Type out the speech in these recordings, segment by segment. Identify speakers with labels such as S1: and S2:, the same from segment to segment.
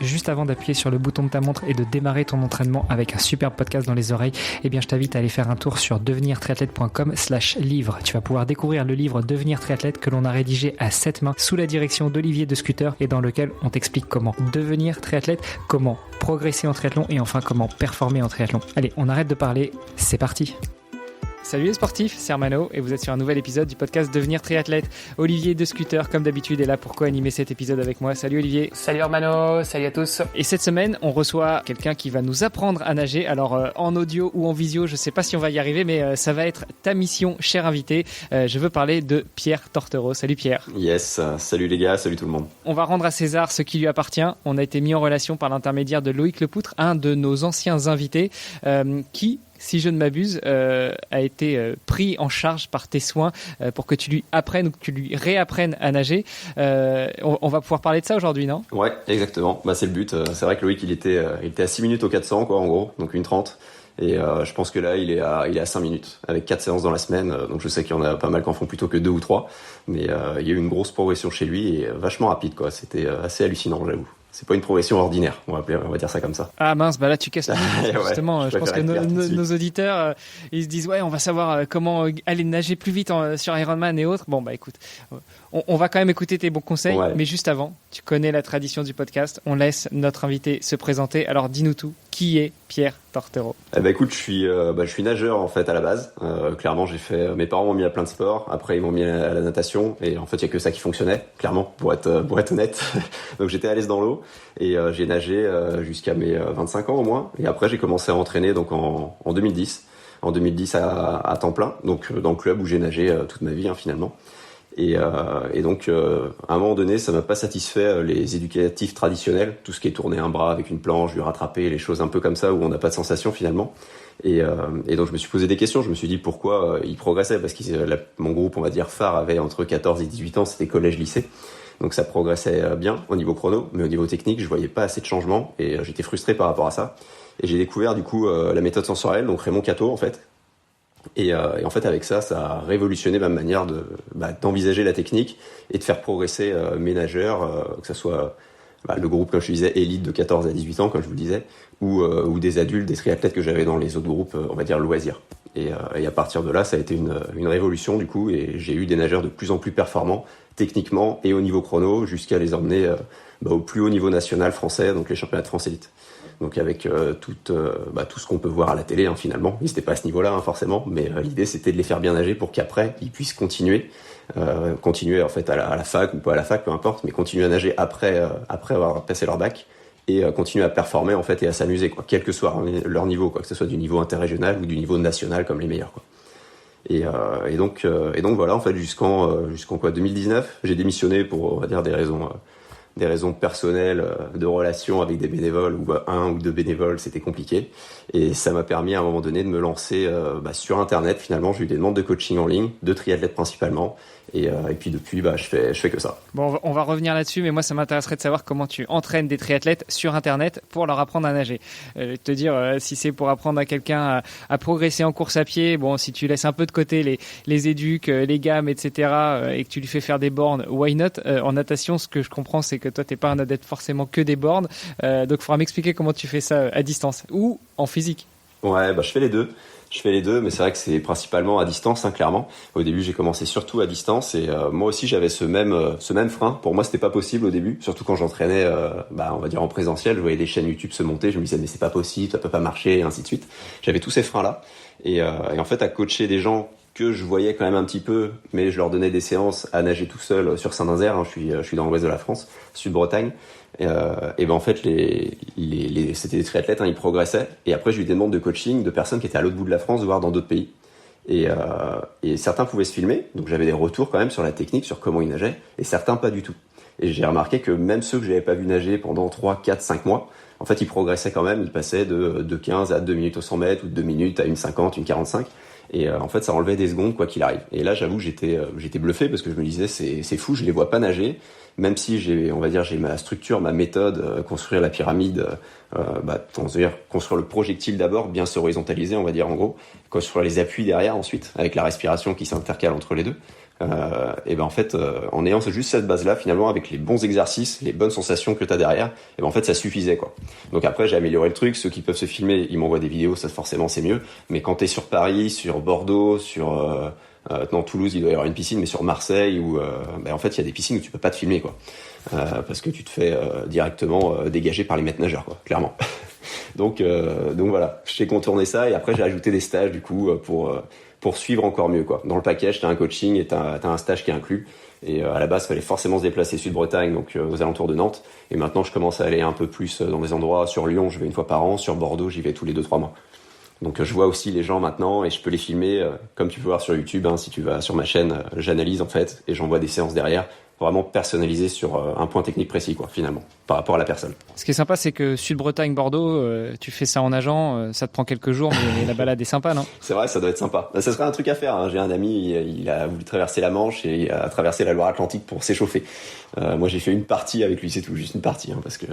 S1: juste avant d'appuyer sur le bouton de ta montre et de démarrer ton entraînement avec un superbe podcast dans les oreilles, eh bien je t'invite à aller faire un tour sur devenirtriathlète.com/livre. Tu vas pouvoir découvrir le livre Devenir triathlète que l'on a rédigé à 7 mains sous la direction d'Olivier de Scooter et dans lequel on t'explique comment devenir triathlète, comment progresser en triathlon et enfin comment performer en triathlon. Allez, on arrête de parler, c'est parti. Salut les sportifs, c'est Armano et vous êtes sur un nouvel épisode du podcast Devenir triathlète. Olivier de Scooter, comme d'habitude, est là pour co-animer cet épisode avec moi. Salut Olivier.
S2: Salut Armano, salut à tous.
S1: Et cette semaine, on reçoit quelqu'un qui va nous apprendre à nager. Alors en audio ou en visio, je ne sais pas si on va y arriver, mais ça va être ta mission, cher invité. Je veux parler de Pierre Tortereau. Salut Pierre.
S3: Yes, salut les gars, salut tout le monde.
S1: On va rendre à César ce qui lui appartient. On a été mis en relation par l'intermédiaire de Loïc Lepoutre, un de nos anciens invités, qui, si je ne m'abuse, a été pris en charge par tes soins pour que tu lui apprennes ou que tu lui réapprennes à nager. On va pouvoir parler de ça aujourd'hui, non ?
S3: Ouais, exactement. C'est le but. C'est vrai que Loïc, il était à 6 minutes au 400, quoi, en gros, donc 1:30. Et je pense que là, il est à 5 minutes, avec 4 séances dans la semaine. Donc je sais qu'il y en a pas mal qui en font plutôt que 2 ou 3. Mais il y a eu une grosse progression chez lui et vachement rapide, quoi. C'était assez hallucinant, j'avoue. C'est pas une progression ordinaire, on va dire ça comme ça.
S1: Ah mince, là tu casses la
S3: ouais,
S1: justement. Je pense que nos auditeurs, ils se disent ouais, on va savoir comment aller nager plus vite sur Ironman et autres. Bon écoute, on va quand même écouter tes bons conseils, ouais. Mais juste avant, tu connais la tradition du podcast, on laisse notre invité se présenter. Alors dis-nous tout, qui est Pierre Tortereau ?
S3: Écoute, je suis nageur en fait à la base. Clairement, mes parents m'ont mis à plein de sports. Après, ils m'ont mis à la natation et en fait, il y a que ça qui fonctionnait, clairement, pour être honnête. Donc j'étais à l'aise dans l'eau et j'ai nagé jusqu'à mes 25 ans au moins. Et après, j'ai commencé à entraîner donc en 2010. En 2010 à temps plein, donc dans le club où j'ai nagé toute ma vie finalement. Et donc, à un moment donné, ça m'a pas satisfait les éducatifs traditionnels, tout ce qui est tourner un bras avec une planche, lui rattraper, les choses un peu comme ça où on n'a pas de sensation finalement. Et donc, je me suis posé des questions. Je me suis dit pourquoi il progressait, parce que mon groupe, on va dire phare, avait entre 14 et 18 ans, c'était collège-lycée. Donc, ça progressait bien au niveau chrono, mais au niveau technique, je voyais pas assez de changements et j'étais frustré par rapport à ça. Et j'ai découvert du coup la méthode sensorielle, donc Raymond Cateau en fait. Et en fait, avec ça a révolutionné ma manière d'envisager la technique et de faire progresser mes nageurs, que ce soit le groupe, comme je te disais, élite de 14 à 18 ans, comme je vous le disais, ou des adultes, des triathlètes que j'avais dans les autres groupes, on va dire loisirs. Et à partir de là, ça a été une révolution du coup, et j'ai eu des nageurs de plus en plus performants, techniquement et au niveau chrono, jusqu'à les emmener au plus haut niveau national français, donc les championnats de France élite. Donc avec tout ce qu'on peut voir à la télé finalement. Ils n'étaient pas à ce niveau-là forcément, mais l'idée c'était de les faire bien nager pour qu'après ils puissent continuer en fait à la fac ou pas à la fac, peu importe, mais continuer à nager après avoir passé leur bac et continuer à performer en fait et à s'amuser quoi, quel que soit leur niveau quoi, que ce soit du niveau interrégional ou du niveau national comme les meilleurs quoi. Et donc voilà en fait jusqu'en 2019, j'ai démissionné pour on va dire des raisons personnelles, de relations avec des bénévoles, ou un ou deux bénévoles, c'était compliqué. Et ça m'a permis à un moment donné de me lancer sur Internet. Finalement, j'ai eu des demandes de coaching en ligne, de triathlètes principalement. Et puis depuis, je fais que ça.
S1: Bon, on va revenir là-dessus, mais moi, ça m'intéresserait de savoir comment tu entraînes des triathlètes sur Internet pour leur apprendre à nager. Te dire, si c'est pour apprendre à quelqu'un à progresser en course à pied, bon, si tu laisses un peu de côté les éduques, les gammes, etc., et que tu lui fais faire des bornes, why not ? En natation, ce que je comprends, c'est que toi, t'es pas un adepte forcément que des bornes. Donc, il faudra m'expliquer comment tu fais ça à distance ou en physique.
S3: Ouais, je fais les deux. Mais c'est vrai que c'est principalement à distance, clairement. Au début, j'ai commencé surtout à distance et moi aussi, j'avais ce même frein. Pour moi, c'était pas possible au début, surtout quand j'entraînais, on va dire en présentiel. Je voyais des chaînes YouTube se monter, je me disais mais c'est pas possible, ça peut pas marcher, et ainsi de suite. J'avais tous ces freins-là et en fait, à coacher des gens que je voyais quand même un petit peu, mais je leur donnais des séances à nager tout seul sur Saint-Nazaire. Je suis dans l'ouest de la France, Sud-Bretagne. Et en fait, c'était des triathlètes, ils progressaient. Et après, j'ai eu des demandes de coaching de personnes qui étaient à l'autre bout de la France, voire dans d'autres pays. Et certains pouvaient se filmer, donc j'avais des retours quand même sur la technique, sur comment ils nageaient, et certains pas du tout. Et j'ai remarqué que même ceux que j'avais pas vu nager pendant 3, 4, 5 mois, en fait, ils progressaient quand même. Ils passaient de 15 à 2 minutes au 100 mètres, ou de 2 minutes à 1,50, 1,45. Et en fait, ça enlevait des secondes quoi qu'il arrive. Et là, j'avoue, j'étais bluffé parce que je me disais c'est fou, je les vois pas nager. Même si j'ai ma structure, ma méthode, construire la pyramide, construire le projectile d'abord, bien se horizontaliser, on va dire en gros, construire les appuis derrière ensuite, avec la respiration qui s'intercale entre les deux. Et ben en fait, en ayant juste cette base-là, finalement, avec les bons exercices, les bonnes sensations que t'as derrière, et ben en fait, ça suffisait, quoi. Donc après, j'ai amélioré le truc. Ceux qui peuvent se filmer, ils m'envoient des vidéos, ça forcément c'est mieux. Mais quand t'es sur Paris, sur Bordeaux, non, Toulouse, il doit y avoir une piscine, mais sur Marseille, où ben en fait, il y a des piscines où tu peux pas te filmer, quoi, parce que tu te fais directement dégager par les maîtres nageurs, quoi, clairement. Donc voilà, j'ai contourné ça et après j'ai ajouté des stages du coup pour suivre encore mieux, quoi. Dans le package, t'as un coaching et t'as un stage qui est inclus. Et à la base, il fallait forcément se déplacer Sud-Bretagne, donc aux alentours de Nantes. Et maintenant, je commence à aller un peu plus dans des endroits. Sur Lyon, je vais une fois par an. Sur Bordeaux, j'y vais tous les 2-3 mois. Donc je vois aussi les gens maintenant et je peux les filmer comme tu peux voir sur YouTube. Si tu vas sur ma chaîne, j'analyse en fait et j'envoie des séances derrière, vraiment personnalisées sur un point technique précis, quoi, finalement, par rapport à la personne.
S1: Ce qui est sympa, c'est que Sud-Bretagne, Bordeaux, tu fais ça en nageant, ça te prend quelques jours, mais la balade est sympa, non?
S3: C'est vrai, ça doit être sympa. Ça serait un truc à faire, hein. J'ai un ami, il a voulu traverser la Manche et il a traversé la Loire-Atlantique pour s'échauffer. Moi, j'ai fait une partie avec lui, c'est tout, juste une partie, hein, parce que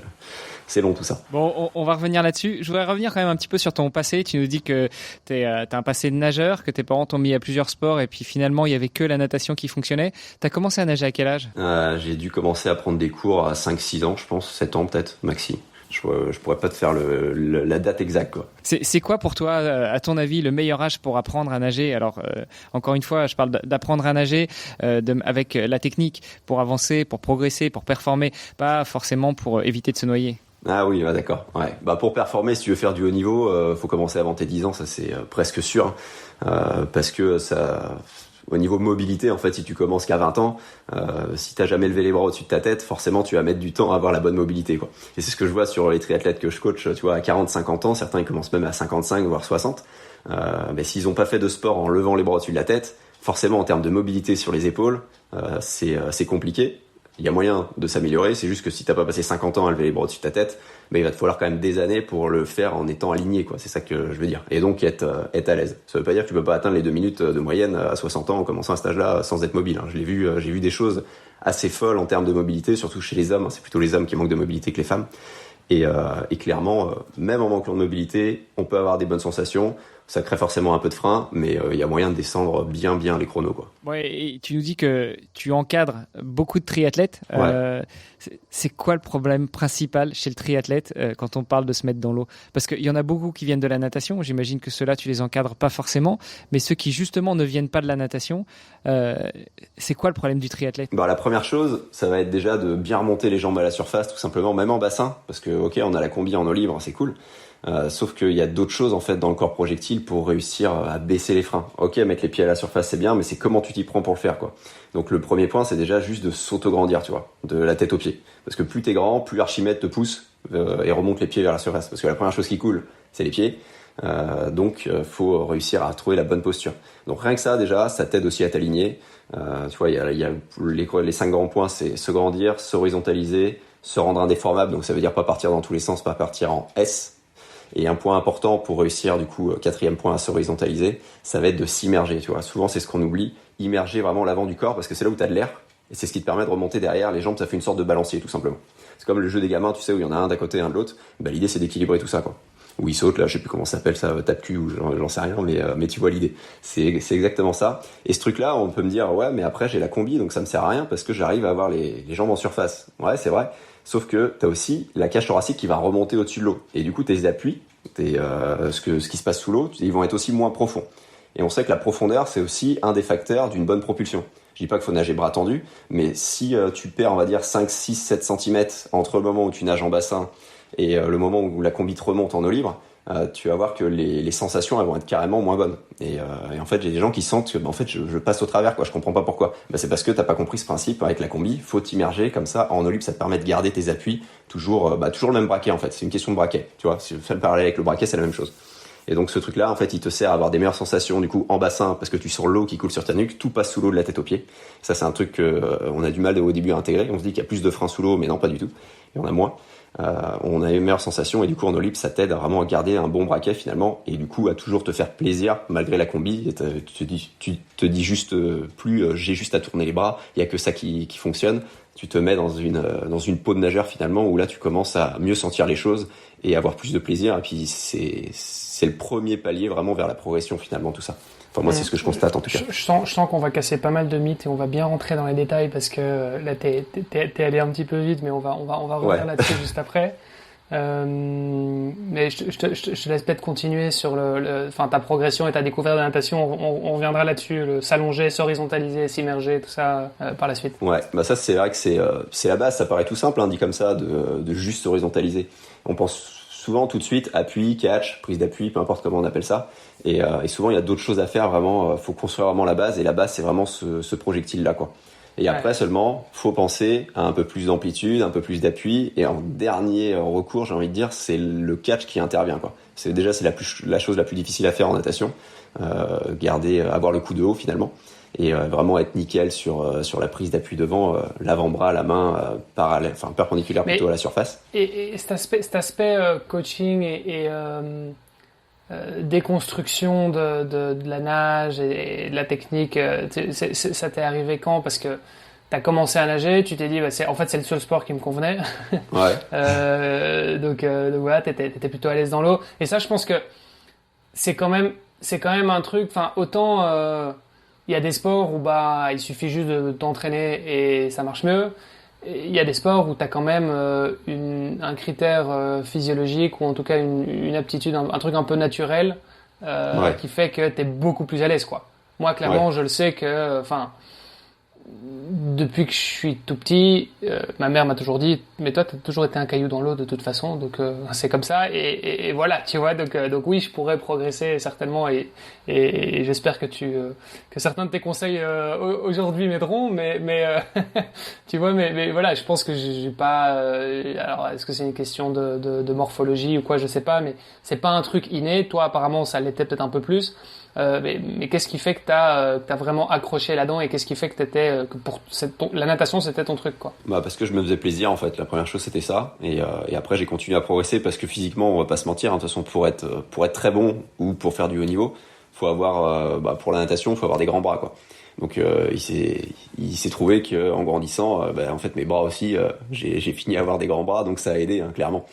S3: c'est long tout ça.
S1: Bon, on va revenir là-dessus. Je voudrais revenir quand même un petit peu sur ton passé. Tu nous dis que t'as un passé de nageur, que tes parents t'ont mis à plusieurs sports et puis finalement, il y avait que la natation qui fonctionnait. T'as commencé à nager à quel âge?
S3: J'ai dû commencer à prendre des cours à 5-6 ans, je pense, 7 ans peut-être, maxi. Je pourrais pas te faire la date exacte, quoi.
S1: C'est quoi pour toi, à ton avis, le meilleur âge pour apprendre à nager? Alors, encore une fois, je parle d'apprendre à nager avec la technique pour avancer, pour progresser, pour performer, pas forcément pour éviter de se noyer.
S3: Ah oui, d'accord. Ouais. Pour performer, si tu veux faire du haut niveau, faut commencer avant tes 10 ans, ça c'est presque sûr, parce que ça. Au niveau mobilité, en fait, si tu commences qu'à 20 ans, si t'as jamais levé les bras au-dessus de ta tête, forcément, tu vas mettre du temps à avoir la bonne mobilité, quoi. Et c'est ce que je vois sur les triathlètes que je coach, tu vois, à 40-50 ans, certains ils commencent même à 55, voire 60. Mais s'ils ont pas fait de sport en levant les bras au-dessus de la tête, forcément, en termes de mobilité sur les épaules, c'est compliqué. Il y a moyen de s'améliorer, c'est juste que si t'as pas passé 50 ans à lever les bras au-dessus de ta tête, il va te falloir quand même des années pour le faire en étant aligné, quoi. C'est ça que je veux dire. Et donc être à l'aise. Ça veut pas dire que tu peux pas atteindre les 2 minutes de moyenne à 60 ans en commençant un stage-là sans être mobile, hein. J'ai vu des choses assez folles en termes de mobilité, surtout chez les hommes. C'est plutôt les hommes qui manquent de mobilité que les femmes. Et clairement, même en manquant de mobilité, on peut avoir des bonnes sensations. Ça crée forcément un peu de frein, mais il y a moyen de descendre bien les chronos, quoi.
S1: Ouais, et tu nous dis que tu encadres beaucoup de triathlètes.
S3: Ouais.
S1: C'est quoi le problème principal chez le triathlète quand on parle de se mettre dans l'eau? Parce qu'il y en a beaucoup qui viennent de la natation. J'imagine que ceux-là, tu les encadres pas forcément. Mais ceux qui, justement, ne viennent pas de la natation, c'est quoi le problème du triathlète?
S3: La première chose, ça va être déjà de bien remonter les jambes à la surface, tout simplement, même en bassin. Parce que, ok, on a la combi en eau libre, c'est cool. Sauf qu'il y a d'autres choses en fait dans le corps projectile pour réussir à baisser les freins. Ok, mettre les pieds à la surface c'est bien, mais c'est comment tu t'y prends pour le faire, quoi. Donc le premier point c'est déjà juste de s'auto-grandir, tu vois, de la tête aux pieds. Parce que plus t'es grand, plus Archimède te pousse et remonte les pieds vers la surface. Parce que la première chose qui coule, c'est les pieds. Donc faut réussir à trouver la bonne posture. Donc rien que ça déjà, ça t'aide aussi à t'aligner. Tu vois, il y a les 5 grands points, c'est se grandir, s'horizontaliser, se rendre indéformable. Donc ça veut dire pas partir dans tous les sens, pas partir en S. Et un point important pour réussir, du coup, 4e point à s'horizontaliser, ça va être de s'immerger, tu vois. Souvent, c'est ce qu'on oublie, immerger vraiment l'avant du corps, parce que c'est là où t'as de l'air, et c'est ce qui te permet de remonter derrière. Les jambes, ça fait une sorte de balancier, tout simplement. C'est comme le jeu des gamins, tu sais, où il y en a un d'un côté et un de l'autre. L'idée, c'est d'équilibrer tout ça, quoi. Où ils sautent, là, je sais plus comment ça s'appelle, ça tape-cul, ou j'en sais rien, mais tu vois l'idée. C'est exactement ça. Et ce truc-là, on peut me dire, ouais, mais après, j'ai la combi, donc ça me sert à rien, parce que j'arrive à avoir les jambes en surface. Ouais, c'est vrai. Sauf que t'as aussi la cage thoracique qui va remonter au-dessus de l'eau. Et du coup, tes appuis, ce qui se passe sous l'eau, ils vont être aussi moins profonds. Et on sait que la profondeur, c'est aussi un des facteurs d'une bonne propulsion. Je dis pas qu'il faut nager bras tendus, mais si tu perds, on va dire, 5, 6, 7 cm entre le moment où tu nages en bassin et le moment où la combi te remonte en eau libre, tu vas voir que les sensations elles vont être carrément moins bonnes. Et en fait, j'ai des gens qui sentent que en fait, je passe au travers, quoi. Je comprends pas pourquoi. C'est parce que t'as pas compris ce principe avec la combi. Faut t'immerger comme ça en eau libre, ça te permet de garder tes appuis toujours le même braquet en fait. C'est une question de braquet, tu vois. Si je fais le parallèle avec le braquet, c'est la même chose. Et donc ce truc-là, en fait, il te sert à avoir des meilleures sensations du coup en bassin parce que tu sens l'eau qui coule sur ta nuque, tout passe sous l'eau de la tête aux pieds. Ça, c'est un truc on a du mal au début à intégrer. On se dit qu'il y a plus de freins sous l'eau, mais non, pas du tout. Il y en a moins. On a une meilleure sensation et du coup en eau libre ça t'aide à vraiment à garder un bon braquet finalement et du coup à toujours te faire plaisir malgré la combi. Et tu te dis juste plus j'ai juste à tourner les bras, il y a que ça qui fonctionne. Tu te mets dans une peau de nageur finalement où là tu commences à mieux sentir les choses et avoir plus de plaisir et puis c'est le premier palier vraiment vers la progression finalement tout ça. Enfin, moi, c'est ce que je constate en tout cas.
S2: Je sens qu'on va casser pas mal de mythes et on va bien rentrer dans les détails parce que là, t'es allé un petit peu vite, mais on va revenir là-dessus juste après. Mais je te laisse peut-être continuer sur ta progression et ta découverte de la natation. On reviendra là-dessus, s'allonger, s'horizontaliser, s'immerger, tout ça par la suite.
S3: Ouais, bah ça c'est vrai que c'est la base. Ça paraît tout simple, hein, dit comme ça, de juste s'horizontaliser. On pense souvent tout de suite appui, catch, prise d'appui, peu importe comment on appelle ça. Et souvent il y a d'autres choses à faire. Vraiment, faut construire vraiment la base. Et la base c'est vraiment ce projectile-là, quoi. Et après seulement, faut penser à un peu plus d'amplitude, un peu plus d'appui. Et en dernier recours, j'ai envie de dire, c'est le catch qui intervient, quoi. C'est la chose la plus difficile à faire en natation. Avoir le coup de haut finalement. Et vraiment être nickel sur la prise d'appui devant, l'avant-bras, la main perpendiculaire plutôt à la surface.
S2: Et cet aspect coaching et déconstruction de la nage et de la technique, ça t'est arrivé quand? Parce que t'as commencé à nager, tu t'es dit c'est le seul sport qui me convenait.
S3: Ouais.
S2: Donc voilà, t'étais plutôt à l'aise dans l'eau. Et ça, je pense que c'est quand même un truc. Enfin, autant il y a des sports où il suffit juste de t'entraîner et ça marche mieux. Il y a des sports où tu as quand même un critère physiologique ou en tout cas une aptitude, un truc un peu naturel qui fait que tu es beaucoup plus à l'aise, quoi. Moi, clairement, je le sais que depuis que je suis tout petit, ma mère m'a toujours dit mais toi t'as toujours été un caillou dans l'eau de toute façon, donc c'est comme ça et voilà, tu vois, donc oui, je pourrais progresser certainement et j'espère que certains de tes conseils aujourd'hui m'aideront, mais tu vois, mais voilà, je pense que j'ai pas alors est-ce que c'est une question de morphologie ou quoi, je sais pas, mais c'est pas un truc inné. Toi apparemment ça l'était peut-être un peu plus. Mais qu'est-ce qui fait que t'as vraiment accroché là-dedans et qu'est-ce qui fait que la natation c'était ton truc, quoi?
S3: Bah parce que je me faisais plaisir en fait. La première chose c'était ça et après j'ai continué à progresser parce que physiquement on va pas se mentir, hein, de toute façon pour être très bon ou pour faire du haut niveau, faut avoir pour la natation faut avoir des grands bras, quoi. Donc il s'est trouvé que en grandissant en fait mes bras aussi j'ai fini à avoir des grands bras, donc ça a aidé, hein, clairement.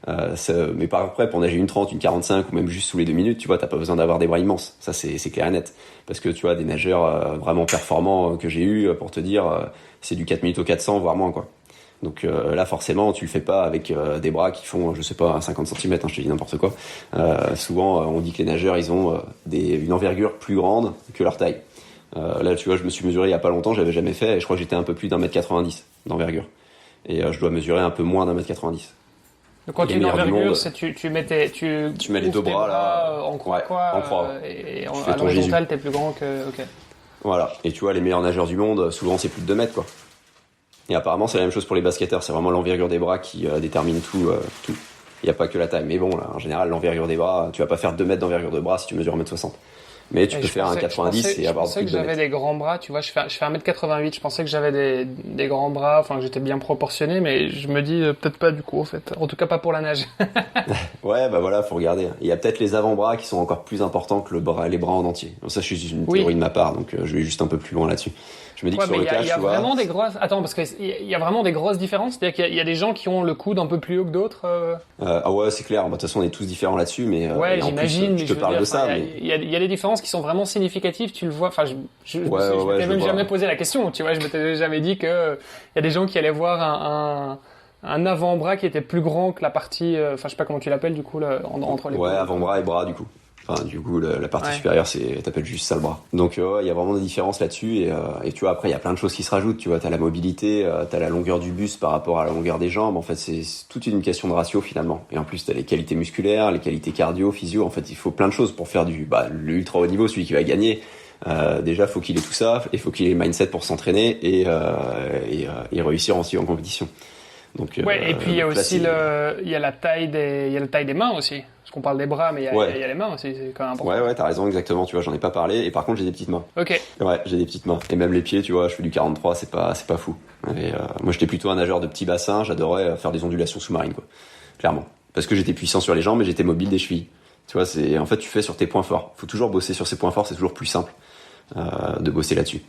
S3: Mais par après pour nager une 30, une 45 ou même juste sous les 2 minutes, tu vois, t'as pas besoin d'avoir des bras immenses, ça c'est clair et net, parce que tu vois des nageurs vraiment performants que j'ai eu, pour te dire, c'est du 4 minutes au 400 voire moins, quoi. Donc là forcément tu le fais pas avec des bras qui font je sais pas 50 cm, hein, je te dis n'importe quoi. Souvent on dit que les nageurs ils ont une envergure plus grande que leur taille. Là tu vois, je me suis mesuré il y a pas longtemps, j'avais jamais fait et je crois que j'étais un peu plus d'1m90 d'envergure et je dois mesurer un peu moins d'1m90.
S2: Donc quand tu dis envergure, c'est tu mets
S3: les deux bras là
S2: en croix,
S3: en croix.
S2: Et à l'horizontale t'es plus grand que OK.
S3: Voilà, et tu vois les meilleurs nageurs du monde, souvent c'est plus de 2 mètres, quoi. Et apparemment c'est la même chose pour les basketteurs, c'est vraiment l'envergure des bras qui détermine tout. Il n'y a pas que la taille, mais bon là, en général l'envergure des bras, tu vas pas faire 2 mètres d'envergure de bras si tu mesures 1m60. Mais tu peux faire un 90 et avoir plus de 2 mètres. Je pensais que j'avais
S2: des grands bras, tu vois, je fais 1m88, je pensais que j'avais des grands bras, enfin que j'étais bien proportionné, mais je me dis peut-être pas du coup en fait, en tout cas pas pour la nage.
S3: Ouais, bah voilà, faut regarder. Il y a peut-être les avant-bras qui sont encore plus importants que les bras en entier. Donc ça, c'est juste une théorie de ma part, donc je vais juste un peu plus loin là-dessus. Je me dis que sur le catch,
S2: il y a vraiment des grosses. Attends, parce qu'il y a vraiment des grosses différences. C'est-à-dire qu'il y a des gens qui ont le coude un peu plus haut que d'autres.
S3: Ah ouais, c'est clair. De toute façon, on est tous différents là-dessus, mais
S2: ouais, j'imagine.
S3: Je te parle de ça.
S2: Il y a des différences qui sont vraiment significatives. Tu le vois. Enfin, je m'étais même jamais posé la question. Tu vois, je m'étais jamais dit que il y a des gens qui allaient voir un avant-bras qui était plus grand que la partie. Enfin, je sais pas comment tu l'appelles du coup entre les.
S3: Ouais, avant-bras et bras du coup. Enfin, du coup, la partie supérieure, t'appelles juste ça le bras. Donc, il y a vraiment des différences là-dessus. Et tu vois, après, il y a plein de choses qui se rajoutent. Tu vois, t'as la mobilité, t'as la longueur du buste par rapport à la longueur des jambes. En fait, c'est toute une question de ratio finalement. Et en plus, t'as les qualités musculaires, les qualités cardio, physio. En fait, il faut plein de choses pour faire le ultra haut niveau, celui qui va gagner. Déjà, faut qu'il ait tout ça. Et faut qu'il ait le mindset pour s'entraîner et réussir aussi en compétition. Donc,
S2: et puis il y a aussi il y a la taille des mains aussi. Parce qu'on parle des bras, mais il y a les mains aussi, c'est quand même important.
S3: Ouais, t'as raison, exactement. Tu vois, j'en ai pas parlé. Et par contre, j'ai des petites mains.
S2: Ok.
S3: Ouais, j'ai des petites mains. Et même les pieds, tu vois, je fais du 43, c'est pas fou. Et, moi, j'étais plutôt un nageur de petit bassin. J'adorais faire des ondulations sous-marines, quoi. Clairement. Parce que j'étais puissant sur les jambes, mais j'étais mobile des chevilles. Tu vois, en fait, tu fais sur tes points forts. Faut toujours bosser sur ses points forts, c'est toujours plus simple de bosser là-dessus.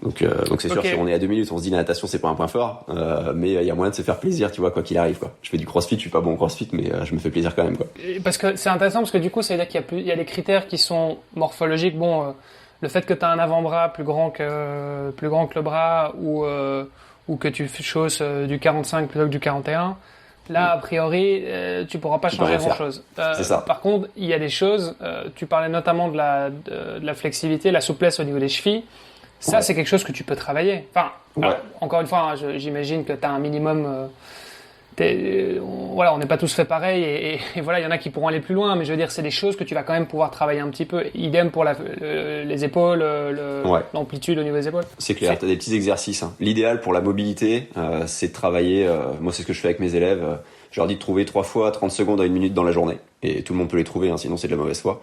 S3: Donc c'est sûr,
S2: Ok.
S3: si on est à 2 minutes, on se dit la natation c'est pas un point fort, mais il y a moyen de se faire plaisir, tu vois, quoi qu'il arrive, quoi. Je fais du crossfit, je suis pas bon au crossfit, mais je me fais plaisir quand même, quoi.
S2: Et parce que c'est intéressant parce que du coup, ça veut dire qu'il y a des critères qui sont morphologiques. Bon, le fait que tu as un avant-bras plus grand que le bras ou que tu chausses du 45 plutôt que du 41. Là, a priori, tu pourras pas
S3: Tu peux
S2: changer
S3: rien faire.
S2: grand-chose.
S3: C'est ça.
S2: Par contre, il y a des choses. Tu parlais notamment de la flexibilité, la souplesse au niveau des chevilles. Ça,
S3: Ouais.
S2: c'est quelque chose que tu peux travailler. Enfin,
S3: Ouais.
S2: alors, encore une fois, hein, j'imagine que tu as un minimum. Voilà, on n'est pas tous fait pareil et voilà, il y en a qui pourront aller plus loin, mais je veux dire, c'est des choses que tu vas quand même pouvoir travailler un petit peu. Idem pour les épaules,
S3: Ouais.
S2: l'amplitude au niveau des épaules.
S3: C'est clair, t'as des petits exercices, hein. L'idéal pour la mobilité, c'est de travailler, moi c'est ce que je fais avec mes élèves, je leur dis de trouver 3 fois 30 secondes à 1 minute dans la journée, et tout le monde peut les trouver, hein, sinon c'est de la mauvaise foi,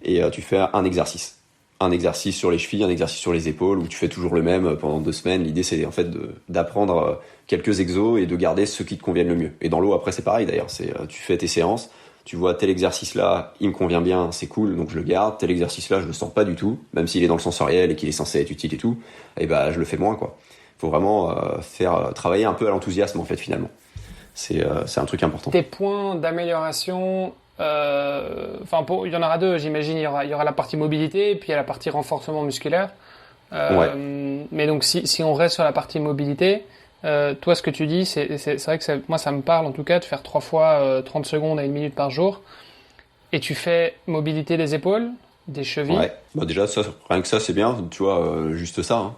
S3: et tu fais un exercice. Un exercice sur les chevilles, un exercice sur les épaules, où tu fais toujours le même pendant 2 semaines. L'idée c'est en fait d'apprendre quelques exos et de garder ceux qui te conviennent le mieux. Et dans l'eau après c'est pareil d'ailleurs, tu fais tes séances, tu vois tel exercice là, il me convient bien, c'est cool, donc je le garde. Tel exercice là, je le sens pas du tout, même s'il est dans le sensoriel et qu'il est censé être utile et tout, et ben je le fais moins, quoi. Faut vraiment faire travailler un peu à l'enthousiasme en fait finalement. C'est un truc important.
S2: Tes points d'amélioration, enfin, il y en aura deux, j'imagine. Il y aura la partie mobilité et puis il y a la partie renforcement musculaire. Mais donc, si on reste sur la partie mobilité, toi, ce que tu dis, c'est vrai que moi, ça me parle en tout cas de faire 3 fois 30 secondes à 1 minute par jour. Et tu fais mobilité des épaules, des chevilles.
S3: Ouais, bah déjà ça, rien que ça c'est bien, tu vois, juste ça, hein.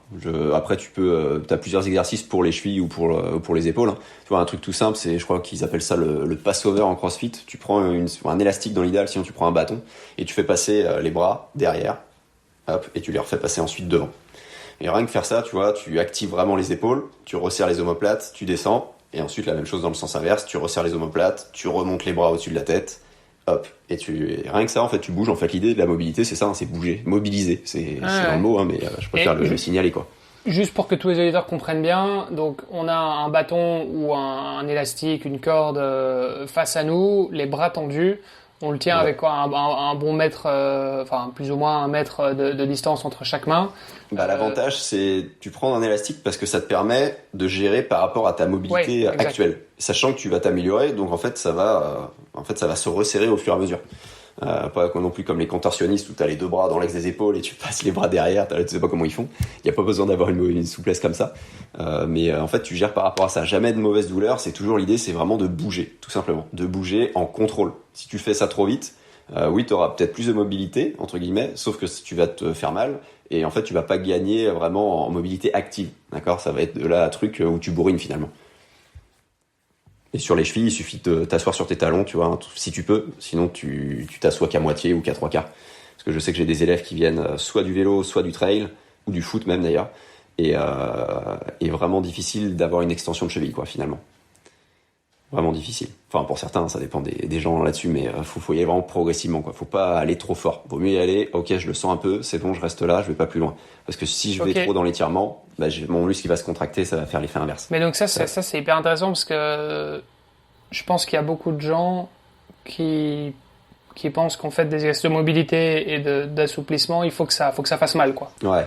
S3: Après tu peux, t'as plusieurs exercices pour les chevilles ou pour les épaules, hein. Tu vois, un truc tout simple, c'est, je crois qu'ils appellent ça le passover en CrossFit. Tu prends un élastique dans l'idéal, sinon tu prends un bâton et tu fais passer les bras derrière, hop, et tu les refais passer ensuite devant. Et rien que faire ça, tu vois, tu actives vraiment les épaules, tu resserres les omoplates, tu descends, et ensuite la même chose dans le sens inverse, tu resserres les omoplates, tu remontes les bras au-dessus de la tête. Hop, et rien que ça, en fait, tu bouges. En fait, l'idée de la mobilité, c'est ça, hein, c'est bouger, mobiliser. C'est dans le mot, hein, mais je préfère le signaler, quoi.
S2: Juste pour que tous les auditeurs comprennent bien, donc on a un bâton ou un élastique, une corde face à nous, les bras tendus. On le tient avec quoi, un bon mètre, enfin plus ou moins 1 mètre de distance entre chaque main.
S3: Bah, l'avantage, c'est tu prends un élastique parce que ça te permet de gérer par rapport à ta mobilité actuelle, sachant que tu vas t'améliorer. Donc en fait, ça va se resserrer au fur et à mesure. Pas non plus comme les contorsionnistes où t'as les 2 bras dans l'axe des épaules et tu passes les bras derrière. Tu sais pas comment ils font. Il y a pas besoin d'avoir une souplesse comme ça. Mais en fait, tu gères par rapport à ça. Jamais de mauvaise douleur. C'est toujours l'idée, c'est vraiment de bouger, tout simplement, de bouger en contrôle. Si tu fais ça trop vite, oui, t'auras peut-être plus de mobilité entre guillemets, sauf que tu vas te faire mal. Et en fait, tu vas pas gagner vraiment en mobilité active, d'accord ? Ça va être de là un truc où tu bourrines finalement. Et sur les chevilles, il suffit de t'asseoir sur tes talons, tu vois, hein, si tu peux. Sinon, tu t'assois qu'à moitié ou qu'à 3/4. Parce que je sais que j'ai des élèves qui viennent soit du vélo, soit du trail, ou du foot même d'ailleurs. Et vraiment difficile d'avoir une extension de cheville, quoi, finalement. Vraiment difficile. Enfin, pour certains, ça dépend des gens là-dessus, mais faut y aller vraiment progressivement, quoi. Faut pas aller trop fort. Vaut mieux y aller, ok, je le sens un peu, c'est bon, je reste là, je vais pas plus loin. Parce que si je vais trop dans l'étirement, bah, mon muscle qui va se contracter, ça va faire l'effet inverse.
S2: Mais donc ça c'est hyper intéressant parce que je pense qu'il y a beaucoup de gens qui pensent qu'en fait des exercices de mobilité et d'assouplissement, il faut que ça fasse mal, quoi.
S3: Ouais,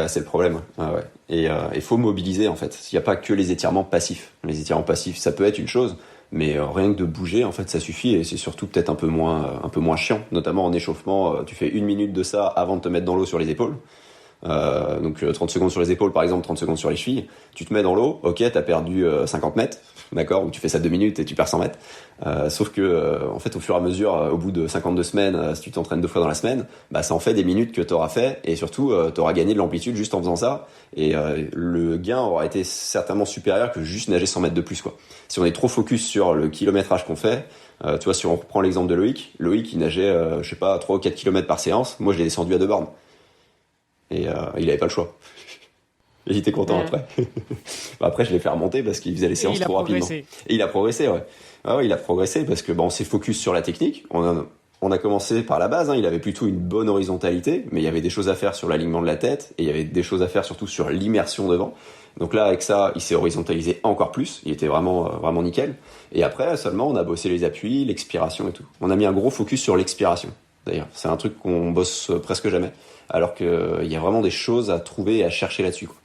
S3: c'est le problème. Ouais. Et il faut mobiliser en fait. Il n'y a pas que les étirements passifs. Les étirements passifs, ça peut être une chose, mais rien que de bouger, en fait, ça suffit. Et c'est surtout peut-être un peu moins chiant, notamment en échauffement. Tu fais 1 minute de ça avant de te mettre dans l'eau sur les épaules. Donc 30 secondes sur les épaules, par exemple, 30 secondes sur les chevilles. Tu te mets dans l'eau, ok, t'as perdu 50 mètres, d'accord, ou tu fais ça 2 minutes et tu perds 100 mètres. Sauf que, en fait, au fur et à mesure, au bout de 52 semaines, si tu t'entraînes 2 fois dans la semaine, bah ça en fait des minutes que t'auras fait, et surtout, t'auras gagné de l'amplitude juste en faisant ça, et le gain aura été certainement supérieur que juste nager 100 mètres de plus, quoi. Si on est trop focus sur le kilométrage qu'on fait, tu vois, si on reprend l'exemple de Loïc, il nageait, je sais pas, 3 ou 4 kilomètres par séance. Moi, je l'ai descendu à 2 bornes. Et il avait pas le choix. Et il était content après. Après, je l'ai fait remonter parce qu'il faisait les séances trop rapidement. Et il a progressé, ouais. Ah ouais, il a progressé parce que on s'est focus sur la technique. On a commencé par la base, hein. Il avait plutôt une bonne horizontalité, mais il y avait des choses à faire sur l'alignement de la tête et il y avait des choses à faire surtout sur l'immersion devant. Donc là, avec ça, il s'est horizontalisé encore plus. Il était vraiment nickel. Et après, seulement, on a bossé les appuis, l'expiration et tout. On a mis un gros focus sur l'expiration. D'ailleurs, c'est un truc qu'on bosse presque jamais. Alors qu'il y a vraiment des choses à trouver et à chercher là-dessus, quoi.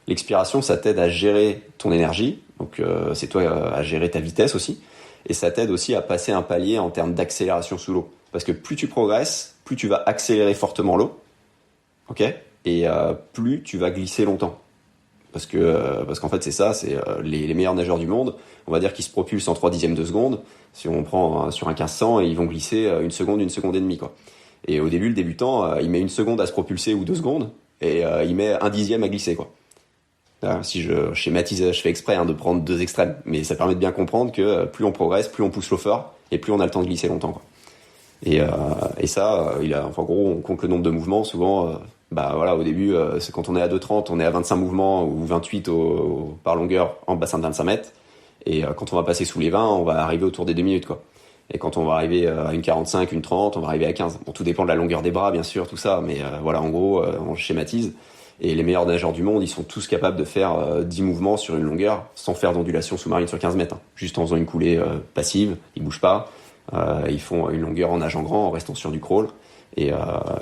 S3: L'expiration, ça t'aide à gérer ton énergie, donc c'est toi à gérer ta vitesse aussi, et ça t'aide aussi à passer un palier en termes d'accélération sous l'eau. Parce que plus tu progresses, plus tu vas accélérer fortement l'eau, ok, et plus tu vas glisser longtemps. Parce qu'en fait c'est ça, c'est les meilleurs nageurs du monde, on va dire qu'ils se propulsent en 3/10 de seconde. Si on prend sur un 1500, ils vont glisser 1 seconde et demie, quoi. Et au début, le débutant, il met 1 seconde à se propulser ou 2 secondes, et il met 1/10 à glisser, quoi. Si je schématise, je fais exprès de prendre 2 extrêmes, mais ça permet de bien comprendre que plus on progresse, plus on pousse l'eau fort, et plus on a le temps de glisser longtemps, quoi. Et ça, en gros, on compte le nombre de mouvements. Souvent, au début, c'est quand on est à 2,30, on est à 25 mouvements ou 28 par longueur en bassin de 25 mètres. Et quand on va passer sous les 20, on va arriver autour des 2 minutes, quoi. Et quand on va arriver à une 45, une 30, on va arriver à 15. Bon, tout dépend de la longueur des bras, bien sûr, tout ça. Mais en gros, on schématise. Et les meilleurs nageurs du monde, ils sont tous capables de faire 10 mouvements sur une longueur sans faire d'ondulation sous-marine sur 15 mètres. Juste en faisant une coulée passive, ils bougent pas. Ils font une longueur en nageant grand, en restant sur du crawl. Et